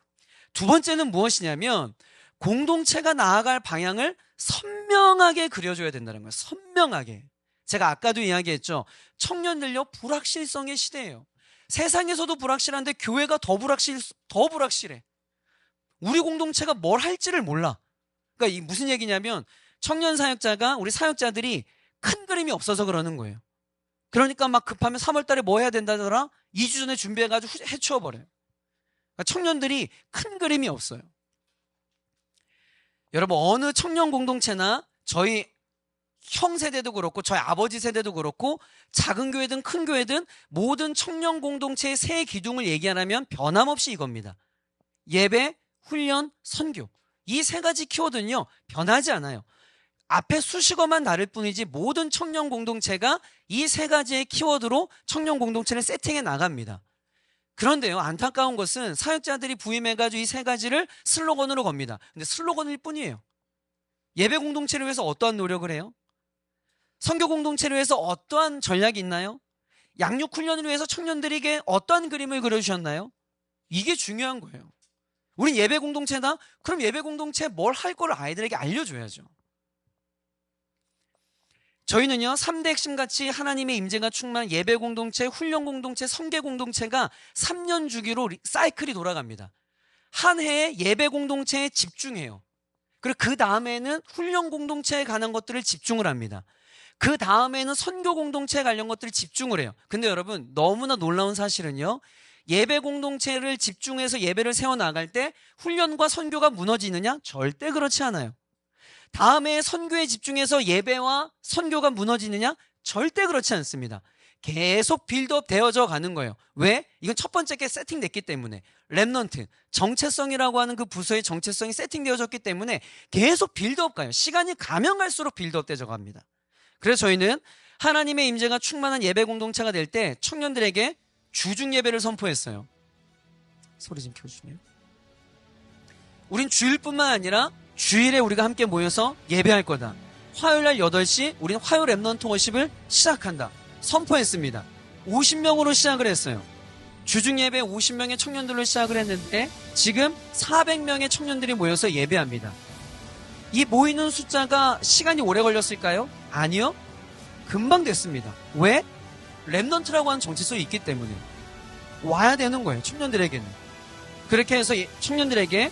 [SPEAKER 2] 두 번째는 무엇이냐면 공동체가 나아갈 방향을 선명하게 그려줘야 된다는 거예요. 선명하게. 제가 아까도 이야기했죠. 청년들요, 불확실성의 시대예요. 세상에서도 불확실한데 교회가 더 불확실해. 우리 공동체가 뭘 할지를 몰라. 그러니까 이 무슨 얘기냐면 청년 사역자가, 우리 사역자들이 큰 그림이 없어서 그러는 거예요. 그러니까 막 급하면 3월 달에 뭐 해야 된다더라? 2주 전에 준비해가지고 해치워버려요. 그러니까 청년들이 큰 그림이 없어요. 여러분, 어느 청년 공동체나 저희 형 세대도 그렇고 저희 아버지 세대도 그렇고 작은 교회든 큰 교회든 모든 청년 공동체의 세 기둥을 얘기하라면 변함없이 이겁니다. 예배, 훈련, 선교. 이 세 가지 키워드는요, 변하지 않아요. 앞에 수식어만 다를 뿐이지 모든 청년 공동체가 이 세 가지의 키워드로 청년 공동체를 세팅해 나갑니다. 그런데요, 안타까운 것은 사역자들이 부임해가지고 이 세 가지를 슬로건으로 겁니다. 근데 슬로건일 뿐이에요. 예배 공동체를 위해서 어떠한 노력을 해요? 선교 공동체를 위해서 어떠한 전략이 있나요? 양육 훈련을 위해서 청년들에게 어떠한 그림을 그려주셨나요? 이게 중요한 거예요. 우린 예배 공동체다? 그럼 예배 공동체에 뭘 할 거를 아이들에게 알려줘야죠. 저희는요, 3대 핵심같이 하나님의 임재가 충만한 예배 공동체, 훈련 공동체, 성계 공동체가 3년 주기로 사이클이 돌아갑니다. 한 해에 예배 공동체에 집중해요. 그리고 그 다음에는 훈련 공동체에 관한 것들을 집중을 합니다. 그 다음에는 선교 공동체에 관련 것들을 집중을 해요. 근데 여러분, 너무나 놀라운 사실은요, 예배 공동체를 집중해서 예배를 세워나갈 때 훈련과 선교가 무너지느냐? 절대 그렇지 않아요. 다음에 선교에 집중해서 예배와 선교가 무너지느냐? 절대 그렇지 않습니다. 계속 빌드업 되어져 가는 거예요. 왜? 이건 첫 번째 게 세팅됐기 때문에. 랩넌트, 정체성이라고 하는 그 부서의 정체성이 세팅되어졌기 때문에 계속 빌드업 가요. 시간이 가면 갈수록 빌드업 되어져 갑니다. 그래서 저희는 하나님의 임재가 충만한 예배 공동체가 될 때 청년들에게 주중 예배를 선포했어요. 소리 좀 켜주시네요. 우린 주일뿐만 아니라 주일에 우리가 함께 모여서 예배할 거다. 화요일날 8시 우린 화요 랩넌트 워십을 시작한다. 선포했습니다. 50명으로 시작을 했어요. 주중 예배 50명의 청년들로 시작을 했는데 지금 400명의 청년들이 모여서 예배합니다. 이 모이는 숫자가 시간이 오래 걸렸을까요? 아니요. 금방 됐습니다. 왜? 랩넌트라고 하는 정체성이 있기 때문에 와야 되는 거예요. 청년들에게는. 그렇게 해서 청년들에게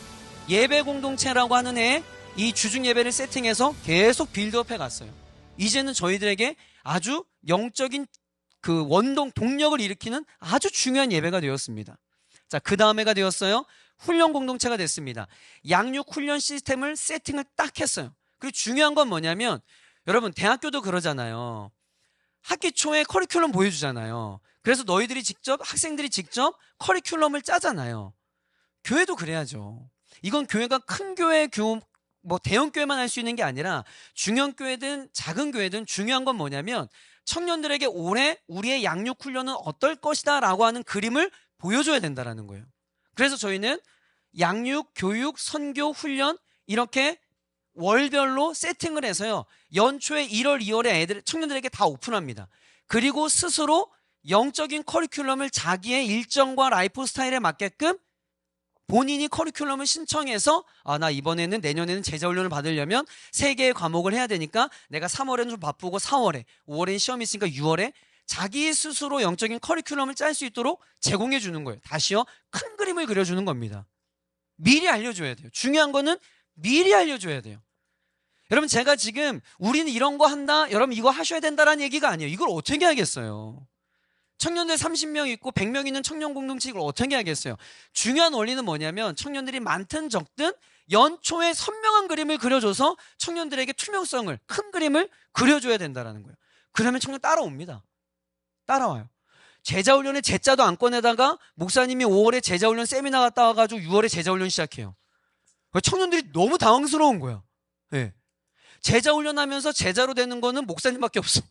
[SPEAKER 2] 예배 공동체라고 하는 이 주중 예배를 세팅해서 계속 빌드업해 갔어요. 이제는 저희들에게 아주 영적인 그 원동, 동력을 일으키는 아주 중요한 예배가 되었습니다. 자, 그 다음에가 되었어요. 훈련 공동체가 됐습니다. 양육 훈련 시스템을 세팅을 딱 했어요. 그리고 중요한 건 뭐냐면, 여러분, 대학교도 그러잖아요. 학기 초에 커리큘럼 보여주잖아요. 그래서 너희들이 직접, 학생들이 직접 커리큘럼을 짜잖아요. 교회도 그래야죠. 이건 교회가 큰 교회, 뭐 대형 교회만 할 수 있는 게 아니라 중형 교회든 작은 교회든 중요한 건 뭐냐면, 청년들에게 올해 우리의 양육 훈련은 어떨 것이다 라고 하는 그림을 보여줘야 된다라는 거예요. 그래서 저희는 양육, 교육, 선교, 훈련 이렇게 월별로 세팅을 해서요. 연초에 1월, 2월에 청년들에게 다 오픈합니다. 그리고 스스로 영적인 커리큘럼을 자기의 일정과 라이프 스타일에 맞게끔 본인이 커리큘럼을 신청해서 나 이번에는 내년에는 제자훈련을 받으려면 3개의 과목을 해야 되니까 내가 3월에는 좀 바쁘고 4월에, 5월에는 시험이 있으니까 6월에 자기 스스로 영적인 커리큘럼을 짤 수 있도록 제공해 주는 거예요. 다시요. 큰 그림을 그려주는 겁니다. 미리 알려줘야 돼요. 중요한 거는 미리 알려줘야 돼요. 여러분, 제가 지금 우리는 이런 거 한다, 여러분 이거 하셔야 된다라는 얘기가 아니에요. 이걸 어떻게 하겠어요? 청년들 30명 있고 100명 있는 청년 공동체 이걸 어떻게 하겠어요? 중요한 원리는 뭐냐면 청년들이 많든 적든 연초에 선명한 그림을 그려줘서 청년들에게 투명성을, 큰 그림을 그려줘야 된다는 거예요. 그러면 청년 따라옵니다. 따라와요. 제자훈련에 제자도 안 꺼내다가 목사님이 5월에 제자훈련 세미나 갔다 와가지고 6월에 제자훈련 시작해요. 청년들이 너무 당황스러운 거야. 네. 제자훈련하면서 제자로 되는 거는 목사님밖에 없어.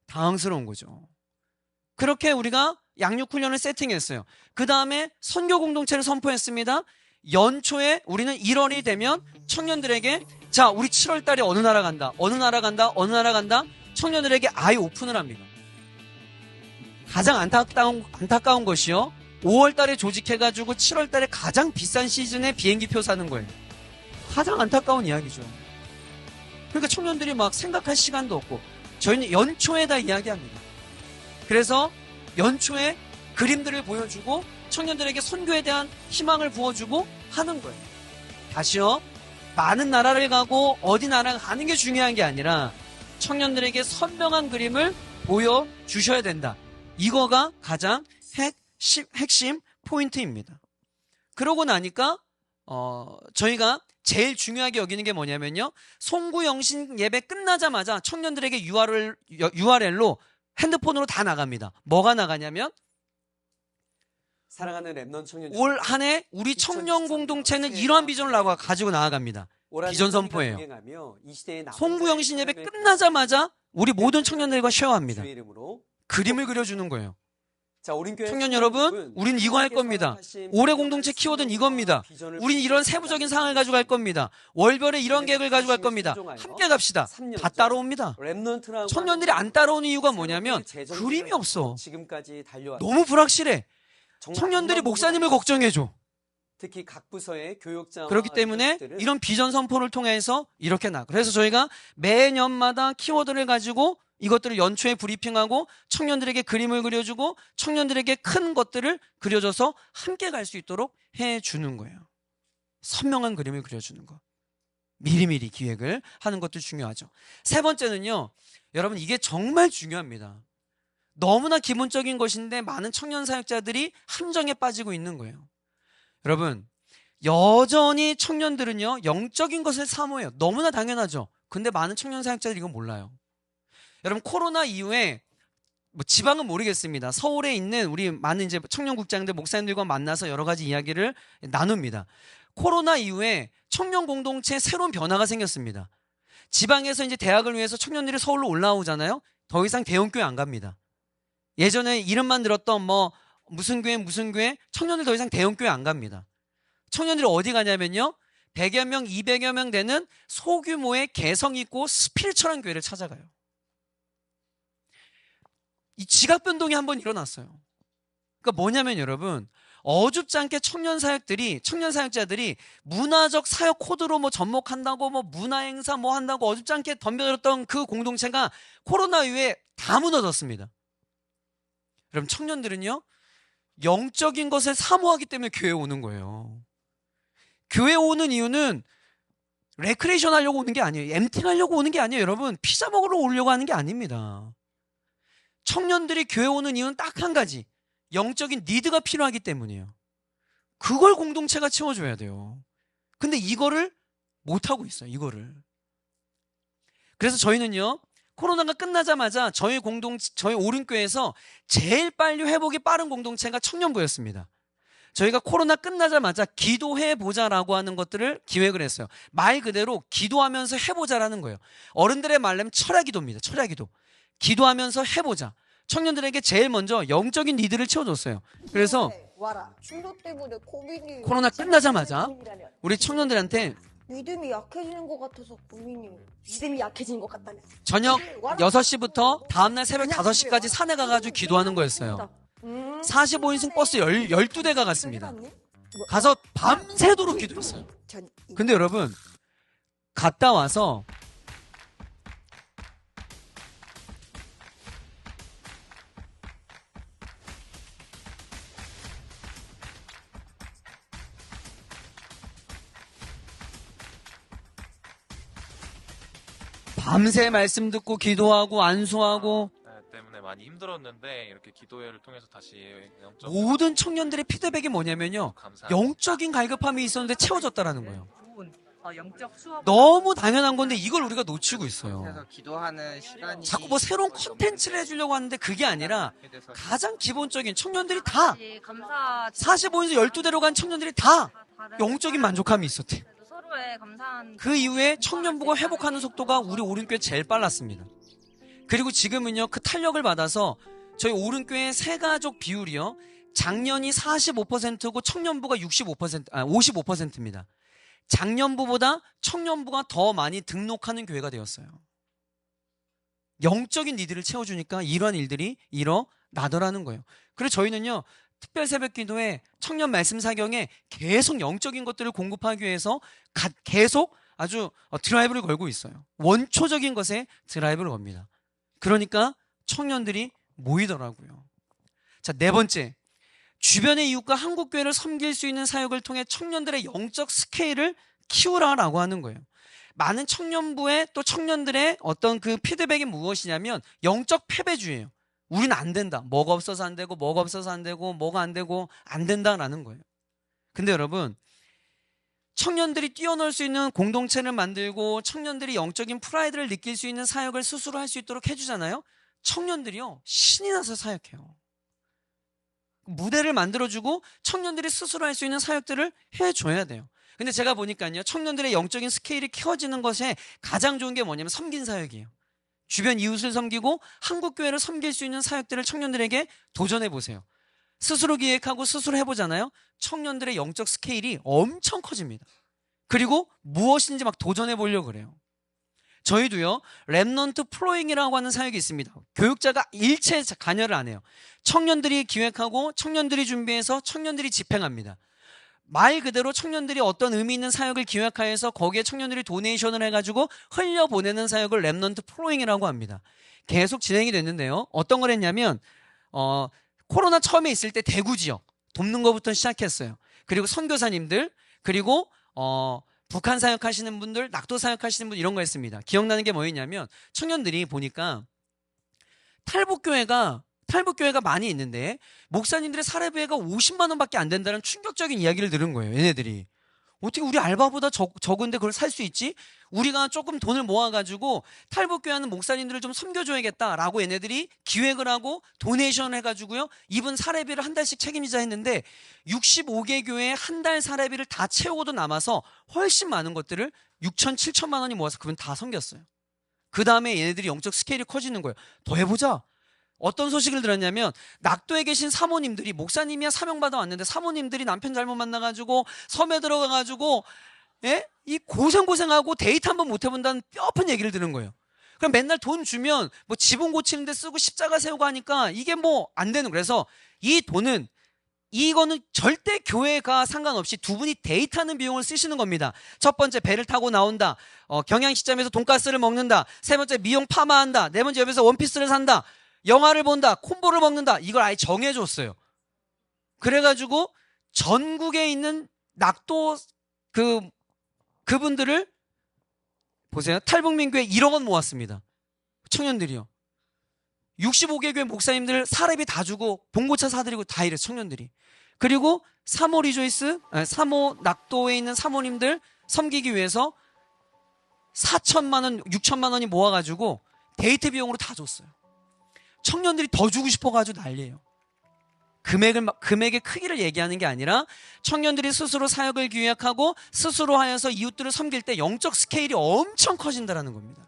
[SPEAKER 2] 당황스러운 거죠. 그렇게 우리가 양육훈련을 세팅했어요. 그 다음에 선교 공동체를 선포했습니다. 연초에 우리는 1월이 되면 청년들에게 자, 우리 7월 달에 어느 나라 간다, 어느 나라 간다, 어느 나라 간다, 청년들에게 아예 오픈을 합니다. 가장 안타까운 것이요, 5월 달에 조직해가지고 7월 달에 가장 비싼 시즌에 비행기표 사는 거예요. 가장 안타까운 이야기죠. 그러니까 청년들이 막 생각할 시간도 없고, 저희는 연초에 다 이야기합니다. 그래서 연초에 그림들을 보여주고 청년들에게 선교에 대한 희망을 부어주고 하는 거예요. 다시요, 많은 나라를 가고 어디 나라 가는 게 중요한 게 아니라 청년들에게 선명한 그림을 보여주셔야 된다. 이거가 가장 핵심 포인트입니다. 그러고 나니까 저희가 제일 중요하게 여기는 게 뭐냐면요, 송구영신 예배 끝나자마자 청년들에게 URL로 핸드폰으로 다 나갑니다. 뭐가 나가냐면,
[SPEAKER 3] 사랑하는 랩넌트 청년,
[SPEAKER 2] 올 한 해 우리 청년 공동체는 이러한 비전을 가지고 나아갑니다. 비전 선포예요. 송구영신 예배 끝나자마자 우리 모든 청년들과 쉐어합니다. 그림을 그려주는 거예요. 청년 여러분, 우린 이거 할 겁니다. 올해 공동체 키워드는 이겁니다. 우린 이런 세부적인 상황을 가지고 갈 겁니다. 월별에 이런 계획을 가지고 갈 겁니다. 함께 갑시다. 다 따라옵니다. 청년들이 안 따라오는 이유가 뭐냐면 그림이 없어. 너무 불확실해. 청년들이 목사님을 걱정해줘.
[SPEAKER 3] 특히 각 부서의 교육자,
[SPEAKER 2] 그렇기 때문에 이런 비전 선포를 통해서 이렇게 그래서 저희가 매년마다 키워드를 가지고 이것들을 연초에 브리핑하고 청년들에게 그림을 그려주고 청년들에게 큰 것들을 그려줘서 함께 갈 수 있도록 해주는 거예요. 선명한 그림을 그려주는 거. 미리미리 기획을 하는 것도 중요하죠. 세 번째는요, 여러분 이게 정말 중요합니다. 너무나 기본적인 것인데 많은 청년 사역자들이 함정에 빠지고 있는 거예요. 여러분, 여전히 청년들은요, 영적인 것을 사모해요. 너무나 당연하죠. 근데 많은 청년 사역자들이 이건 몰라요. 여러분, 코로나 이후에 지방은 모르겠습니다. 서울에 있는 우리 많은 이제 청년국장들, 목사님들과 만나서 여러 가지 이야기를 나눕니다. 코로나 이후에 청년 공동체에 새로운 변화가 생겼습니다. 지방에서 이제 대학을 위해서 청년들이 서울로 올라오잖아요. 더 이상 대형교회 안 갑니다. 예전에 이름만 들었던 무슨 교회 청년들 더 이상 대형교회 안 갑니다. 청년들이 어디 가냐면요, 100여 명, 200여 명 되는 소규모의 개성 있고 스피리처한 교회를 찾아가요. 이 지각 변동이 한번 일어났어요. 그러니까 뭐냐면 여러분, 어줍지 않게 청년 사역자들이 문화적 사역 코드로 접목한다고 문화 행사 한다고 어줍지 않게 덤벼들었던 그 공동체가 코로나 이후에 다 무너졌습니다. 여러분, 청년들은요, 영적인 것을 사모하기 때문에 교회에 오는 거예요. 교회 오는 이유는 레크레이션 하려고 오는 게 아니에요. 엠팅 하려고 오는 게 아니에요. 여러분, 피자 먹으러 오려고 하는 게 아닙니다. 청년들이 교회 오는 이유는 딱 한 가지. 영적인 니드가 필요하기 때문이에요. 그걸 공동체가 채워줘야 돼요. 근데 이거를 못하고 있어요. 이거를. 그래서 저희는요, 코로나가 끝나자마자 저희 오륜교회에서 제일 빨리 회복이 빠른 공동체가 청년부였습니다. 저희가 코로나 끝나자마자 기도해보자라고 하는 것들을 기획을 했어요. 말 그대로 기도하면서 해보자라는 거예요. 어른들의 말하면 철야기도입니다. 철야기도. 기도하면서 해보자. 청년들에게 제일 먼저 영적인 니드를 채워줬어요. 그래서
[SPEAKER 4] 와라. 충도 때문에 고민이
[SPEAKER 2] 코로나 끝나자마자 우리 청년들한테
[SPEAKER 4] 믿음이 약해지는 것 같아서 고민이 믿음이 약해지는 것 같다네.
[SPEAKER 2] 저녁 6시부터 다음날 새벽 5시까지 산에 가가지고 기도하는 거였어요. 45인승 버스 12대가 갔습니다. 가서 밤새도록 기도했어요. 근데 여러분, 갔다 와서 밤새 말씀 듣고 기도하고 안수하고
[SPEAKER 5] 때문에 많이 힘들었는데 이렇게 기도회를 통해서 다시 영적
[SPEAKER 2] 모든 청년들의 피드백이 뭐냐면요, 영적인 갈급함이 있었는데 채워졌다라는 거예요.
[SPEAKER 6] 영적 수업
[SPEAKER 2] 너무 당연한 건데 이걸 우리가 놓치고 있어요.
[SPEAKER 7] 그래서 기도하는 시간이
[SPEAKER 2] 자꾸 뭐 새로운 컨텐츠를 해주려고 하는데 그게 아니라 가장 기본적인 청년들이 다
[SPEAKER 6] 감사
[SPEAKER 2] 45인에서 12대로 간 청년들이 다 영적인 만족함이 있었대요.
[SPEAKER 6] 서로의 감사한
[SPEAKER 2] 그 이후에 청년부가 회복하는 속도가 우리 오륜교회 제일 빨랐습니다. 그리고 지금은요, 그 탄력을 받아서 저희 오륜교회 새가족 비율이요, 작년이 45%고 청년부가 55%입니다. 작년부보다 청년부가 더 많이 등록하는 교회가 되었어요. 영적인 니드를 채워주니까 이러한 일들이 일어나더라는 거예요. 그래서 저희는요, 특별 새벽 기도에 청년 말씀 사경에 계속 영적인 것들을 공급하기 위해서 계속 아주 드라이브를 걸고 있어요. 원초적인 것에 드라이브를 겁니다. 그러니까 청년들이 모이더라고요. 자, 네 번째. 주변의 이웃과 한국교회를 섬길 수 있는 사역을 통해 청년들의 영적 스케일을 키우라라고 하는 거예요. 많은 청년부의 또 청년들의 어떤 그 피드백이 무엇이냐면 영적 패배주의예요. 우리는 안 된다. 뭐가 없어서 안 되고, 뭐가 없어서 안 되고, 뭐가 안 되고, 안 된다라는 거예요. 근데 여러분, 청년들이 뛰어놀 수 있는 공동체를 만들고 청년들이 영적인 프라이드를 느낄 수 있는 사역을 스스로 할 수 있도록 해주잖아요. 청년들이요, 신이 나서 사역해요. 무대를 만들어주고 청년들이 스스로 할 수 있는 사역들을 해줘야 돼요. 근데 제가 보니까요, 청년들의 영적인 스케일이 키워지는 것에 가장 좋은 게 뭐냐면 섬긴 사역이에요. 주변 이웃을 섬기고 한국교회를 섬길 수 있는 사역들을 청년들에게 도전해보세요. 스스로 기획하고 스스로 해보잖아요. 청년들의 영적 스케일이 엄청 커집니다. 그리고 무엇인지 막 도전해보려고 그래요. 저희도요, 랩넌트 플로잉이라고 하는 사역이 있습니다. 교육자가 일체 관여를 안 해요. 청년들이 기획하고 청년들이 준비해서 청년들이 집행합니다. 말 그대로 청년들이 어떤 의미 있는 사역을 기획하여서 거기에 청년들이 도네이션을 해가지고 흘려보내는 사역을 랩넌트 플로잉이라고 합니다. 계속 진행이 됐는데요. 어떤 걸 했냐면 코로나 처음에 있을 때 대구 지역 돕는 것부터 시작했어요. 그리고 선교사님들, 그리고 북한 사역하시는 분들, 낙도 사역하시는 분, 이런 거 했습니다. 기억나는 게 뭐였냐면 청년들이 보니까 탈북교회가 많이 있는데 목사님들의 사례비가 50만 원밖에 안 된다는 충격적인 이야기를 들은 거예요. 얘네들이 어떻게 우리 알바보다 적은데 그걸 살 수 있지? 우리가 조금 돈을 모아가지고 탈북교회하는 목사님들을 좀 섬겨줘야겠다라고 얘네들이 기획을 하고 도네이션을 해가지고요, 이분 사례비를 한 달씩 책임지자 했는데 65개 교회에 한 달 사례비를 다 채우고도 남아서 훨씬 많은 것들을 6천, 7천만 원이 모아서 그분 다 섬겼어요. 그 다음에 얘네들이 영적 스케일이 커지는 거예요. 더 해보자. 어떤 소식을 들었냐면 낙도에 계신 사모님들이, 목사님이야 사명받아 왔는데 사모님들이 남편 잘못 만나가지고 섬에 들어가가지고 이 고생하고 데이트 한번 못 해본다는 뼈아픈 얘기를 들은 거예요. 그럼 맨날 돈 주면 뭐 지붕 고치는 데 쓰고 십자가 세우고 하니까 이게 뭐 안 되는 거예요. 그래서 이 돈은, 이거는 절대 교회가 상관없이 두 분이 데이트하는 비용을 쓰시는 겁니다. 첫 번째, 배를 타고 나온다. 경양식점에서 돈가스를 먹는다. 세 번째, 미용 파마한다. 네 번째, 옆에서 원피스를 산다. 영화를 본다. 콤보를 먹는다. 이걸 아예 정해줬어요. 그래가지고 전국에 있는 낙도 그분들을 보세요. 탈북민교회 1억 원 모았습니다. 청년들이요. 65개 교회 목사님들 사례비 다 주고 봉고차 사드리고 다 이래 청년들이. 그리고 3호 리조이스, 3호 낙도에 있는 사모님들 섬기기 위해서 4천만 원, 6천만 원이 모아가지고 데이트 비용으로 다 줬어요. 청년들이 더 주고 싶어가지고 난리예요. 금액의 크기를 얘기하는 게 아니라 청년들이 스스로 사역을 기획하고 스스로 하여서 이웃들을 섬길 때 영적 스케일이 엄청 커진다는 겁니다.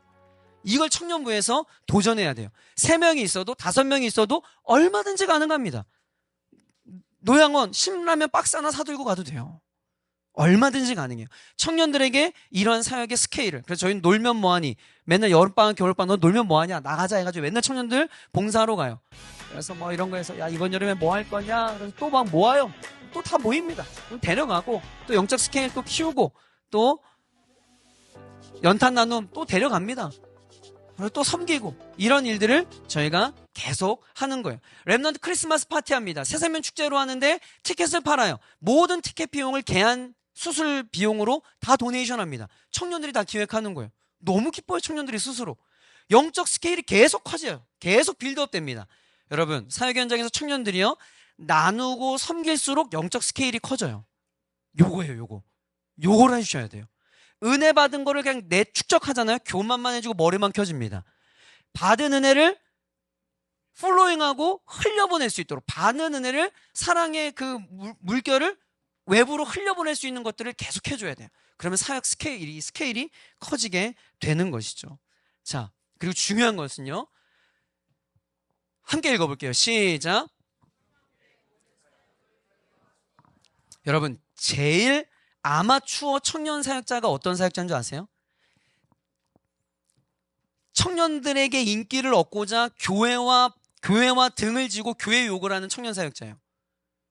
[SPEAKER 2] 이걸 청년부에서 도전해야 돼요. 3명이 있어도 5명이 있어도 얼마든지 가능합니다. 노양원 신라면 박스 하나 사들고 가도 돼요. 얼마든지 가능해요. 청년들에게 이러한 사역의 스케일을. 그래서 저희는 놀면 뭐하니, 맨날 여름방학 겨울방학 너 놀면 뭐하냐 나가자 해가지고 맨날 청년들 봉사하러 가요. 그래서 뭐 이런 거 해서 야 이번 여름에 뭐 할 거냐, 그래서 또 막 모아요. 또 다 모입니다. 데려가고 또 영적 스케일 또 키우고 또 연탄 나눔 또 데려갑니다. 그리고 또 섬기고 이런 일들을 저희가 계속 하는 거예요. 렘넌트 크리스마스 파티합니다. 새세면 축제로 하는데 티켓을 팔아요. 모든 티켓 비용을 개안 수술 비용으로 다 도네이션 합니다. 청년들이 다 기획하는 거예요. 너무 기뻐요. 청년들이 스스로. 영적 스케일이 계속 커져요. 계속 빌드업 됩니다. 여러분 사역 현장에서 청년들이요 나누고 섬길수록 영적 스케일이 커져요. 요거예요. 요거를 해주셔야 돼요. 은혜 받은 거를 그냥 내 축적하잖아요. 교만만 해주고 머리만 켜집니다. 받은 은혜를 플로잉하고 흘려보낼 수 있도록, 받은 은혜를 사랑의 그 물결을 외부로 흘려보낼 수 있는 것들을 계속 해줘야 돼요. 그러면 사역 스케일이 커지게 되는 것이죠. 자, 그리고 중요한 것은요. 함께 읽어볼게요. 시작. 여러분 제일 아마추어 청년 사역자가 어떤 사역자인 줄 아세요? 청년들에게 인기를 얻고자 교회와 등을 지고 교회 욕을 하는 청년 사역자예요.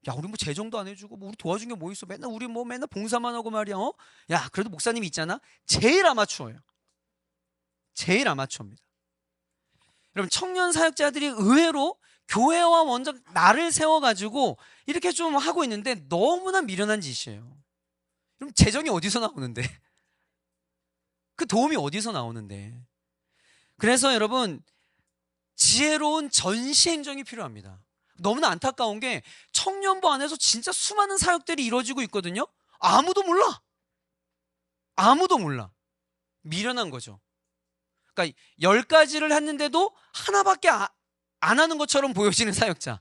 [SPEAKER 2] 야, 우리 뭐 재정도 안 해주고 뭐 우리 도와준 게 뭐 있어? 맨날 우리 뭐 맨날 봉사만 하고 말이야. 야, 그래도 목사님이 있잖아. 제일 아마추어예요. 제일 아마추어입니다. 여러분 청년 사역자들이 의외로 교회와 먼저 나를 세워가지고 이렇게 좀 하고 있는데 너무나 미련한 짓이에요. 그럼 재정이 어디서 나오는데? 그 도움이 어디서 나오는데? 그래서 여러분 지혜로운 전시 행정이 필요합니다. 너무나 안타까운 게 청년부 안에서 진짜 수많은 사역들이 이루어지고 있거든요. 아무도 몰라. 아무도 몰라. 미련한 거죠. 그러니까 10가지를 했는데도 하나밖에 안 하는 것처럼 보여지는 사역자.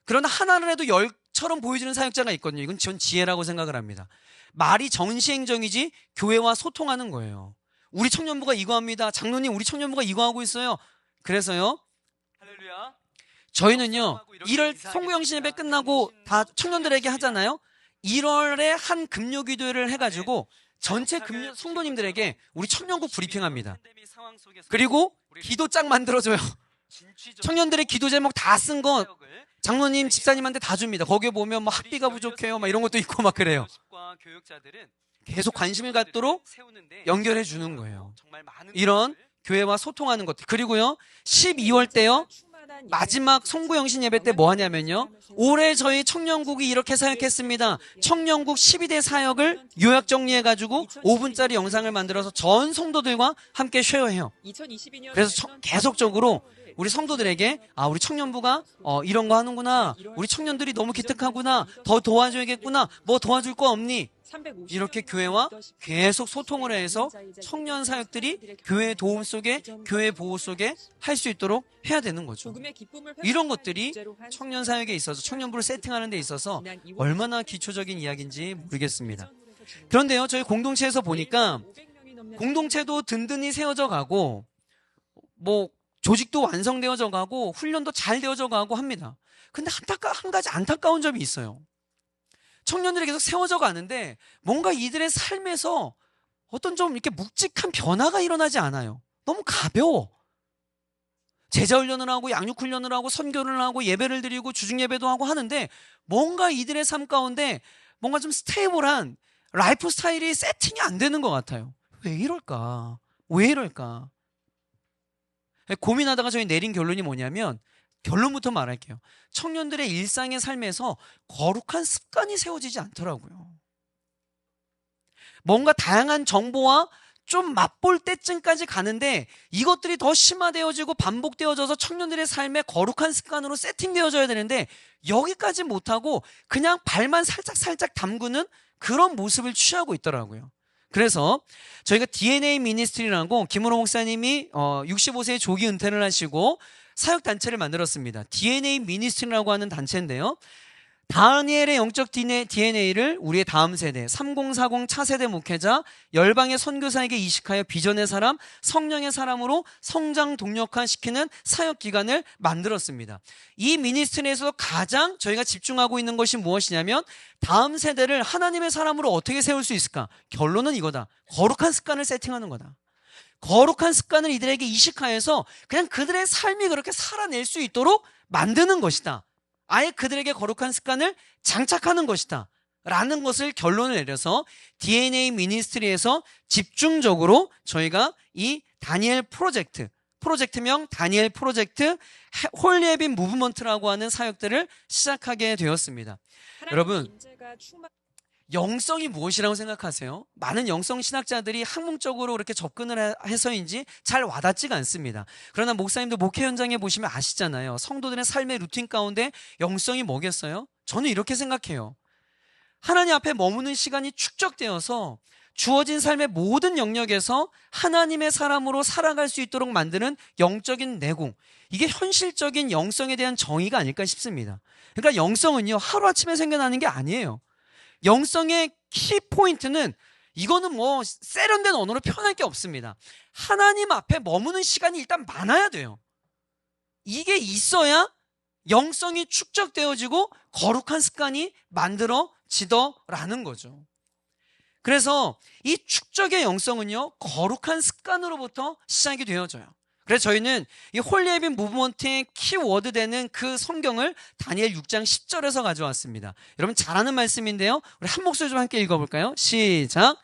[SPEAKER 2] 그러나 하나를 해도 10처럼 보여지는 사역자가 있거든요. 이건 전 지혜라고 생각을 합니다. 말이 전시행정이지 교회와 소통하는 거예요. 우리 청년부가 이거 합니다. 장로님 우리 청년부가 이거 하고 있어요. 그래서요. 할렐루야. 저희는요 1월 송구영신 예배 끝나고 다 청년들에게 하잖아요. 1월에 한 금요기도회를 해가지고 전체 성도님들에게 우리 청년국 브리핑합니다. 그리고 기도장 만들어줘요. 청년들의 기도 제목 다 쓴 거 장로님 집사님한테 다 줍니다. 거기에 보면 뭐 학비가 부족해요 막 이런 것도 있고 막 그래요. 계속 관심을 갖도록 연결해 주는 거예요. 이런 교회와 소통하는 것들. 그리고요 12월 때요 마지막 송구영신 예배 때 뭐 하냐면요 올해 저희 청년국이 이렇게 사역했습니다. 청년국 12대 사역을 요약 정리해가지고 5분짜리 영상을 만들어서 전 성도들과 함께 쉐어해요. 그래서 계속적으로 우리 성도들에게 우리 청년부가 이런 거 하는구나, 우리 청년들이 너무 기특하구나, 더 도와줘야겠구나, 뭐 도와줄 거 없니? 이렇게 교회와 계속 소통을 해서 청년 사역들이 교회 도움 속에, 교회 보호 속에 할 수 있도록 해야 되는 거죠. 이런 것들이 청년 사역에 있어서 청년부를 세팅하는 데 있어서 얼마나 기초적인 이야기인지 모르겠습니다. 그런데요 저희 공동체에서 보니까 공동체도 든든히 세워져 가고 뭐 조직도 완성되어져 가고 훈련도 잘 되어져 가고 합니다. 근데 한 가지 안타까운 점이 있어요. 청년들이 계속 세워져 가는데 뭔가 이들의 삶에서 어떤 좀 이렇게 묵직한 변화가 일어나지 않아요. 너무 가벼워. 제자 훈련을 하고 양육 훈련을 하고 선교를 하고 예배를 드리고 주중 예배도 하고 하는데 뭔가 이들의 삶 가운데 뭔가 좀 스테이블한 라이프 스타일이 세팅이 안 되는 것 같아요. 왜 이럴까? 왜 이럴까? 고민하다가 저희 내린 결론이 뭐냐면 결론부터 말할게요. 청년들의 일상의 삶에서 거룩한 습관이 세워지지 않더라고요. 뭔가 다양한 정보와 좀 맛볼 때쯤까지 가는데 이것들이 더 심화되어지고 반복되어져서 청년들의 삶에 거룩한 습관으로 세팅되어져야 되는데 여기까지 못하고 그냥 발만 살짝 담그는 그런 모습을 취하고 있더라고요. 그래서 저희가 DNA 미니스트리라고 김은호 목사님이 65세에 조기 은퇴를 하시고 사역단체를 만들었습니다. DNA 미니스트리라고 하는 단체인데요. 다니엘의 영적 DNA를 우리의 다음 세대 3040 차세대 목회자 열방의 선교사에게 이식하여 비전의 사람 성령의 사람으로 성장 동력화시키는 사역기관을 만들었습니다. 이 미니스트리에서 가장 저희가 집중하고 있는 것이 무엇이냐면 다음 세대를 하나님의 사람으로 어떻게 세울 수 있을까? 결론은 이거다. 거룩한 습관을 세팅하는 거다. 거룩한 습관을 이들에게 이식하여서 그냥 그들의 삶이 그렇게 살아낼 수 있도록 만드는 것이다. 아예 그들에게 거룩한 습관을 장착하는 것이다 라는 것을 결론을 내려서 DNA 미니스트리에서 집중적으로 저희가 이 다니엘 프로젝트명 다니엘 프로젝트 홀리헤빈 무브먼트라고 하는 사역들을 시작하게 되었습니다. 여러분, 영성이 무엇이라고 생각하세요? 많은 영성 신학자들이 학문적으로 그렇게 접근을 해서인지 잘 와닿지가 않습니다. 그러나 목사님도 목회 현장에 보시면 아시잖아요. 성도들의 삶의 루틴 가운데 영성이 뭐겠어요? 저는 이렇게 생각해요. 하나님 앞에 머무는 시간이 축적되어서 주어진 삶의 모든 영역에서 하나님의 사람으로 살아갈 수 있도록 만드는 영적인 내공, 이게 현실적인 영성에 대한 정의가 아닐까 싶습니다. 그러니까 영성은요, 하루아침에 생겨나는 게 아니에요. 영성의 키포인트는 이거는 뭐 세련된 언어로 표현할 게 없습니다. 하나님 앞에 머무는 시간이 일단 많아야 돼요. 이게 있어야 영성이 축적되어지고 거룩한 습관이 만들어지더라는 거죠. 그래서 이 축적의 영성은요, 거룩한 습관으로부터 시작이 되어져요. 그래서 저희는 이 홀리헤빈 무브먼트의 키워드 되는 그 성경을 다니엘 6장 10절에서 가져왔습니다. 여러분 잘 아는 말씀인데요. 우리 한 목소리 좀 함께 읽어볼까요? 시작!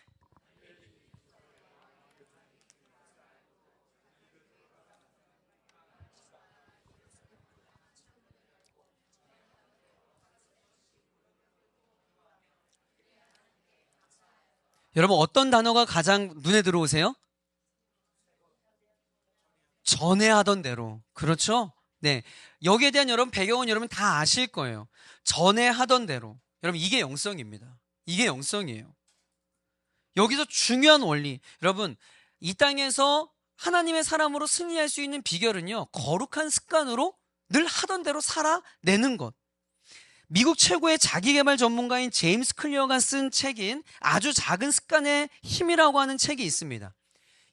[SPEAKER 2] 여러분 어떤 단어가 가장 눈에 들어오세요? 전에 하던 대로. 그렇죠? 네. 여기에 대한 여러분 배경은 여러분 다 아실 거예요. 전에 하던 대로. 여러분 이게 영성입니다. 이게 영성이에요. 여기서 중요한 원리. 여러분 이 땅에서 하나님의 사람으로 승리할 수 있는 비결은요, 거룩한 습관으로 늘 하던 대로 살아내는 것. 미국 최고의 자기개발 전문가인 제임스 클리어가 쓴 책인 아주 작은 습관의 힘이라고 하는 책이 있습니다.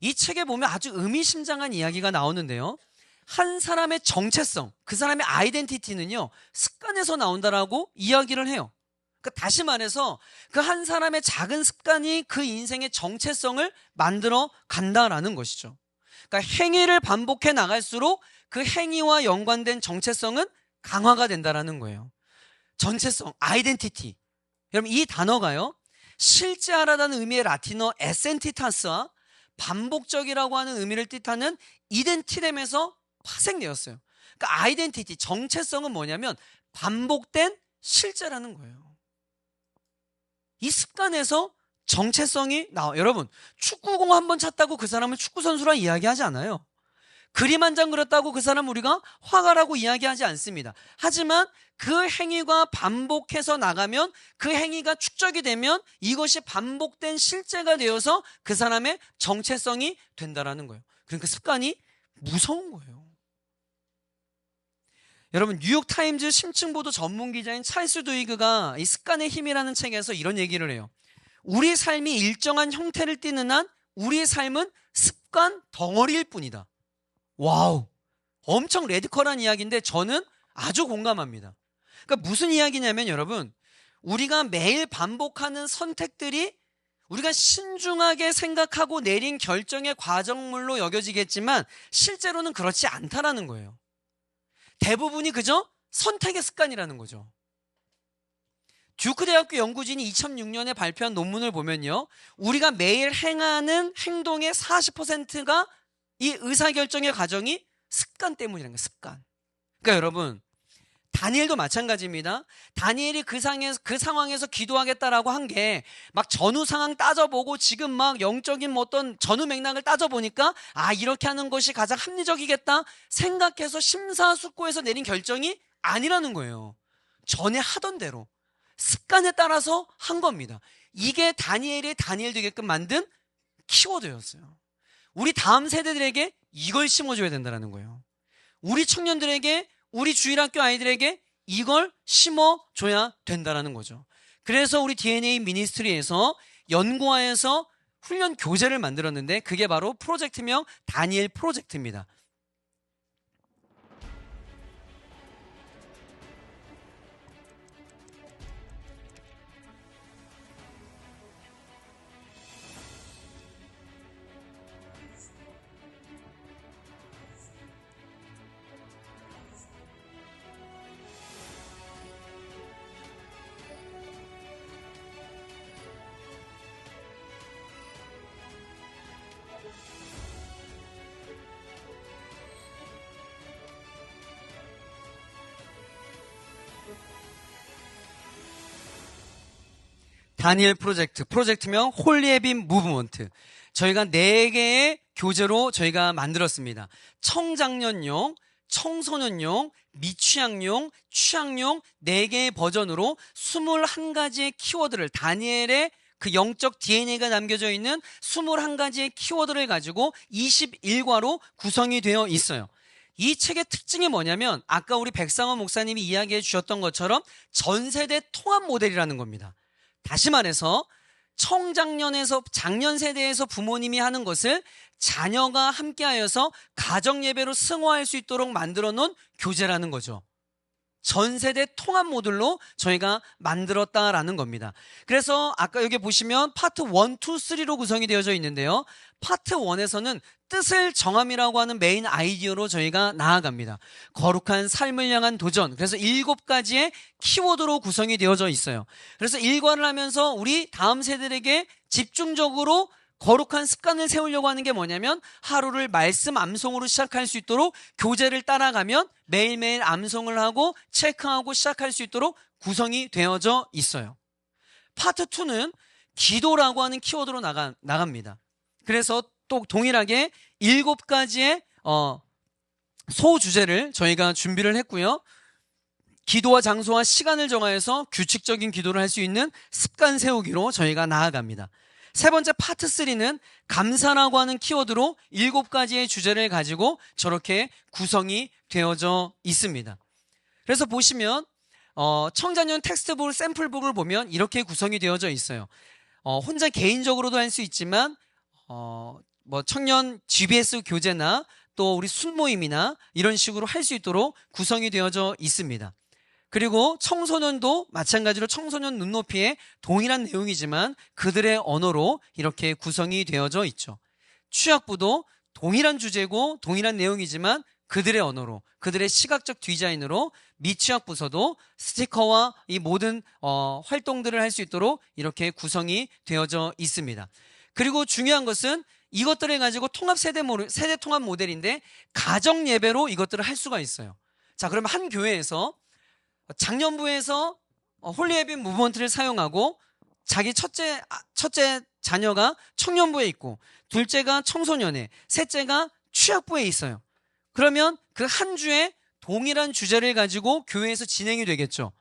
[SPEAKER 2] 이 책에 보면 아주 의미심장한 이야기가 나오는데요. 한 사람의 정체성, 그 사람의 아이덴티티는요, 습관에서 나온다라고 이야기를 해요. 그러니까 다시 말해서 그 한 사람의 작은 습관이 그 인생의 정체성을 만들어 간다라는 것이죠. 그러니까 행위를 반복해 나갈수록 그 행위와 연관된 정체성은 강화가 된다라는 거예요. 정체성, 아이덴티티. 여러분 이 단어가요, 실제하다는 의미의 라틴어 에센티타스와 반복적이라고 하는 의미를 뜻하는 이덴티뎀에서 파생되었어요. 그러니까 아이덴티티, 정체성은 뭐냐면 반복된 실제라는 거예요. 이 습관에서 정체성이 나와요. 여러분 축구공 한 번 찼다고 그 사람을 축구선수라 이야기하지 않아요. 그림 한 장 그렸다고 그 사람 우리가 화가라고 이야기하지 않습니다. 하지만 그 행위가 반복해서 나가면 그 행위가 축적이 되면 이것이 반복된 실제가 되어서 그 사람의 정체성이 된다라는 거예요. 그러니까 습관이 무서운 거예요. 여러분 뉴욕타임즈 심층보도 전문기자인 찰스 두이그가 이 습관의 힘이라는 책에서 이런 얘기를 해요. 우리 삶이 일정한 형태를 띠는 한 우리의 삶은 습관 덩어리일 뿐이다. 와우, 엄청 레디컬한 이야기인데 저는 아주 공감합니다. 그러니까 무슨 이야기냐면 여러분, 우리가 매일 반복하는 선택들이 우리가 신중하게 생각하고 내린 결정의 과정물로 여겨지겠지만 실제로는 그렇지 않다라는 거예요. 대부분이 그저 선택의 습관이라는 거죠. 듀크 대학교 연구진이 2006년에 발표한 논문을 보면요, 우리가 매일 행하는 행동의 40%가 이 의사결정의 과정이 습관 때문이라는 거예요. 습관. 그러니까 여러분 다니엘도 마찬가지입니다. 다니엘이 그 상황에서 기도하겠다라고 한 게 막 전후 상황 따져보고 지금 막 영적인 뭐 어떤 전후 맥락을 따져보니까 이렇게 하는 것이 가장 합리적이겠다 생각해서 심사숙고해서 내린 결정이 아니라는 거예요. 전에 하던 대로 습관에 따라서 한 겁니다. 이게 다니엘이 다니엘 되게끔 만든 키워드였어요. 우리 다음 세대들에게 이걸 심어줘야 된다는 거예요. 우리 청년들에게, 우리 주일학교 아이들에게 이걸 심어줘야 된다는 거죠. 그래서 우리 DNA 미니스트리에서 연구화에서 훈련 교재를 만들었는데 그게 바로 프로젝트명 다니엘 프로젝트입니다. 다니엘 프로젝트명 홀리에빔 무브먼트. 저희가 4개의 교재로 저희가 만들었습니다. 청장년용, 청소년용, 미취학용, 취학용 4개의 버전으로 21가지의 키워드를 다니엘의 그 영적 DNA가 남겨져 있는 21가지의 키워드를 가지고 21과로 구성이 되어 있어요. 이 책의 특징이 뭐냐면 아까 우리 백상원 목사님이 이야기해 주셨던 것처럼 전세대 통합 모델이라는 겁니다. 다시 말해서 청장년에서 장년 세대에서 부모님이 하는 것을 자녀가 함께하여서 가정예배로 승화할 수 있도록 만들어 놓은 교재라는 거죠. 전세대 통합 모듈로 저희가 만들었다라는 겁니다. 그래서 아까 여기 보시면 파트 1, 2, 3로 구성이 되어져 있는데요. 파트 1에서는 뜻을 정함이라고 하는 메인 아이디어로 저희가 나아갑니다. 거룩한 삶을 향한 도전. 그래서 7가지의 키워드로 구성이 되어져 있어요. 그래서 일과를 하면서 우리 다음 세대에게 집중적으로 거룩한 습관을 세우려고 하는 게 뭐냐면 하루를 말씀 암송으로 시작할 수 있도록 교재를 따라가면 매일매일 암송을 하고 체크하고 시작할 수 있도록 구성이 되어져 있어요. 파트 2는 기도라고 하는 키워드로 나갑니다. 그래서 또 동일하게 7가지의 소주제를 저희가 준비를 했고요. 기도와 장소와 시간을 정하여서 규칙적인 기도를 할 수 있는 습관 세우기로 저희가 나아갑니다. 세 번째 파트 3는 감사라고 하는 키워드로 7가지의 주제를 가지고 저렇게 구성이 되어져 있습니다. 그래서 보시면 청자년 텍스트북 샘플북을 보면 이렇게 구성이 되어져 있어요. 혼자 개인적으로도 할 수 있지만 뭐 청년 GBS 교재나 또 우리 순모임이나 이런 식으로 할 수 있도록 구성이 되어져 있습니다. 그리고 청소년도 마찬가지로 청소년 눈높이에 동일한 내용이지만 그들의 언어로 이렇게 구성이 되어져 있죠. 취학부도 동일한 주제고 동일한 내용이지만 그들의 언어로, 그들의 시각적 디자인으로 미취학 부서도 스티커와 이 모든 활동들을 할 수 있도록 이렇게 구성이 되어져 있습니다. 그리고 중요한 것은 이것들을 가지고 세대 통합 모델인데 가정 예배로 이것들을 할 수가 있어요. 자, 그러면 한 교회에서 장년부에서 홀리에빔 무브먼트를 사용하고 자기 첫째 자녀가 청년부에 있고 둘째가 청소년에 셋째가 취학부에 있어요. 그러면 그 한 주에 동일한 주제를 가지고 교회에서 진행이 되겠죠.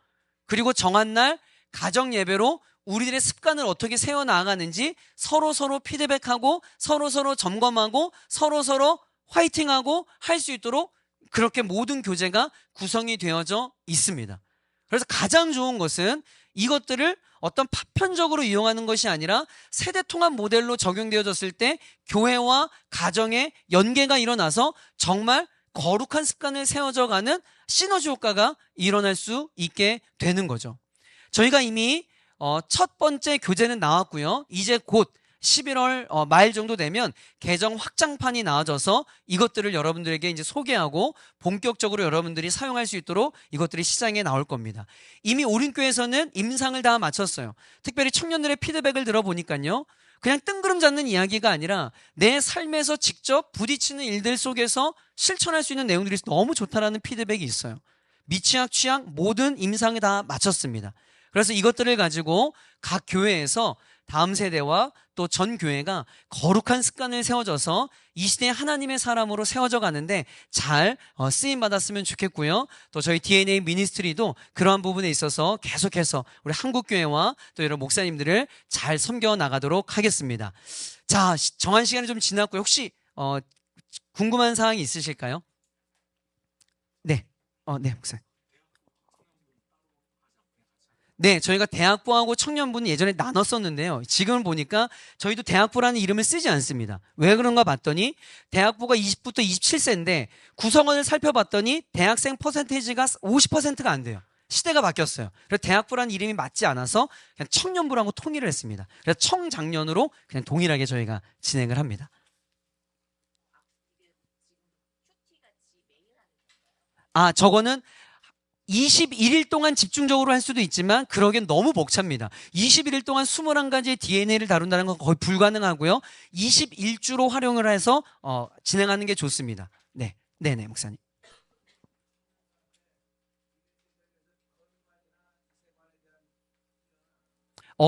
[SPEAKER 2] 그리고 정한 날 가정 예배로 우리들의 습관을 어떻게 세워나가는지 서로 피드백하고 서로 점검하고 서로 화이팅하고 할 수 있도록 그렇게 모든 교재가 구성이 되어져 있습니다. 그래서 가장 좋은 것은 이것들을 어떤 파편적으로 이용하는 것이 아니라 세대 통합 모델로 적용되어졌을 때 교회와 가정의 연계가 일어나서 정말 거룩한 습관을 세워져가는 시너지 효과가 일어날 수 있게 되는 거죠. 저희가 이미 첫 번째 교재는 나왔고요. 이제 곧 11월 말 정도 되면 개정 확장판이 나와져서 이것들을 여러분들에게 이제 소개하고 본격적으로 여러분들이 사용할 수 있도록 이것들이 시장에 나올 겁니다. 이미 오륜교에서는 임상을 다 마쳤어요. 특별히 청년들의 피드백을 들어보니까요. 그냥 뜬구름 잡는 이야기가 아니라 내 삶에서 직접 부딪히는 일들 속에서 실천할 수 있는 내용들이 너무 좋다라는 피드백이 있어요. 미취학, 취학 모든 임상에 다 마쳤습니다. 그래서 이것들을 가지고 각 교회에서 다음 세대와 또 전 교회가 거룩한 습관을 세워져서 이 시대에 하나님의 사람으로 세워져 가는데 잘 쓰임 받았으면 좋겠고요. 또 저희 DNA 미니스트리도 그러한 부분에 있어서 계속해서 우리 한국교회와 또 여러 목사님들을 잘 섬겨 나가도록 하겠습니다. 자, 정한 시간이 좀 지났고 혹시 궁금한 사항이 있으실까요? 네, 네, 목사님. 네, 저희가 대학부하고 청년부는 예전에 나눴었는데요. 지금은 보니까 저희도 대학부라는 이름을 쓰지 않습니다. 왜 그런가 봤더니 대학부가 20부터 27세인데 구성원을 살펴봤더니 대학생 퍼센테이지가 50%가 안 돼요. 시대가 바뀌었어요. 그래서 대학부라는 이름이 맞지 않아서 그냥 청년부라고 통일을 했습니다. 그래서 청장년으로 그냥 동일하게 저희가 진행을 합니다. 저거는 21일 동안 집중적으로 할 수도 있지만 그러기엔 너무 벅찹니다. 21일 동안 21가지의 DNA를 다룬다는 건 거의 불가능하고요. 21주로 활용을 해서 진행하는 게 좋습니다. 네, 네네 목사님.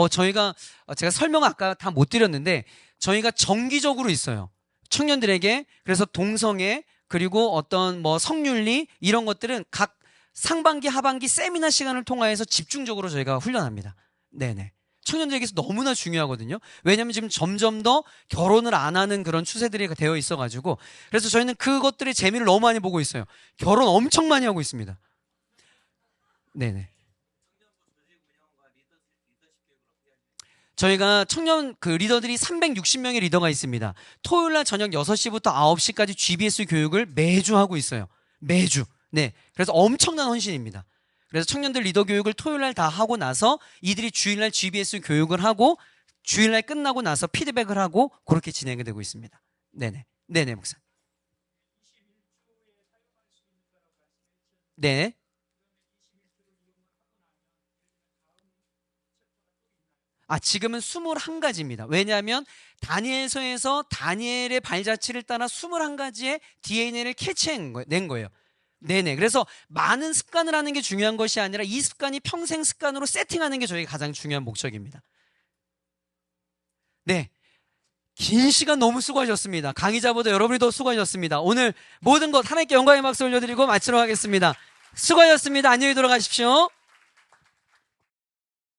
[SPEAKER 2] 제가 설명 아까 다 못 드렸는데 저희가 정기적으로 있어요. 청년들에게. 그래서 동성애 그리고 어떤 뭐 성윤리 이런 것들은 각 상반기, 하반기 세미나 시간을 통하여서 집중적으로 저희가 훈련합니다. 네네. 청년들에게서 너무나 중요하거든요. 왜냐하면 지금 점점 더 결혼을 안 하는 그런 추세들이 되어 있어가지고 그래서 저희는 그것들의 재미를 너무 많이 보고 있어요. 결혼 엄청 많이 하고 있습니다. 네네. 저희가 청년 리더들이 360명의 리더가 있습니다. 토요일날 저녁 6시부터 9시까지 GBS 교육을 매주 하고 있어요. 매주. 네. 그래서 엄청난 헌신입니다. 그래서 청년들 리더 교육을 토요일날 다 하고 나서 이들이 주일날 GBS 교육을 하고 주일날 끝나고 나서 피드백을 하고 그렇게 진행이 되고 있습니다. 네네. 네네, 목사. 네. 지금은 21가지입니다. 왜냐하면 다니엘서에서 다니엘의 발자취를 따라 21가지의 DNA를 낸 거예요. 네네. 그래서 많은 습관을 하는 게 중요한 것이 아니라 이 습관이 평생 습관으로 세팅하는 게 저희가 가장 중요한 목적입니다. 네. 긴 시간 너무 수고하셨습니다. 강의자보다 여러분이 더 수고하셨습니다. 오늘 모든 것 하나님께 영광의 박수 올려드리고 마치도록 하겠습니다. 수고하셨습니다. 안녕히 돌아가십시오.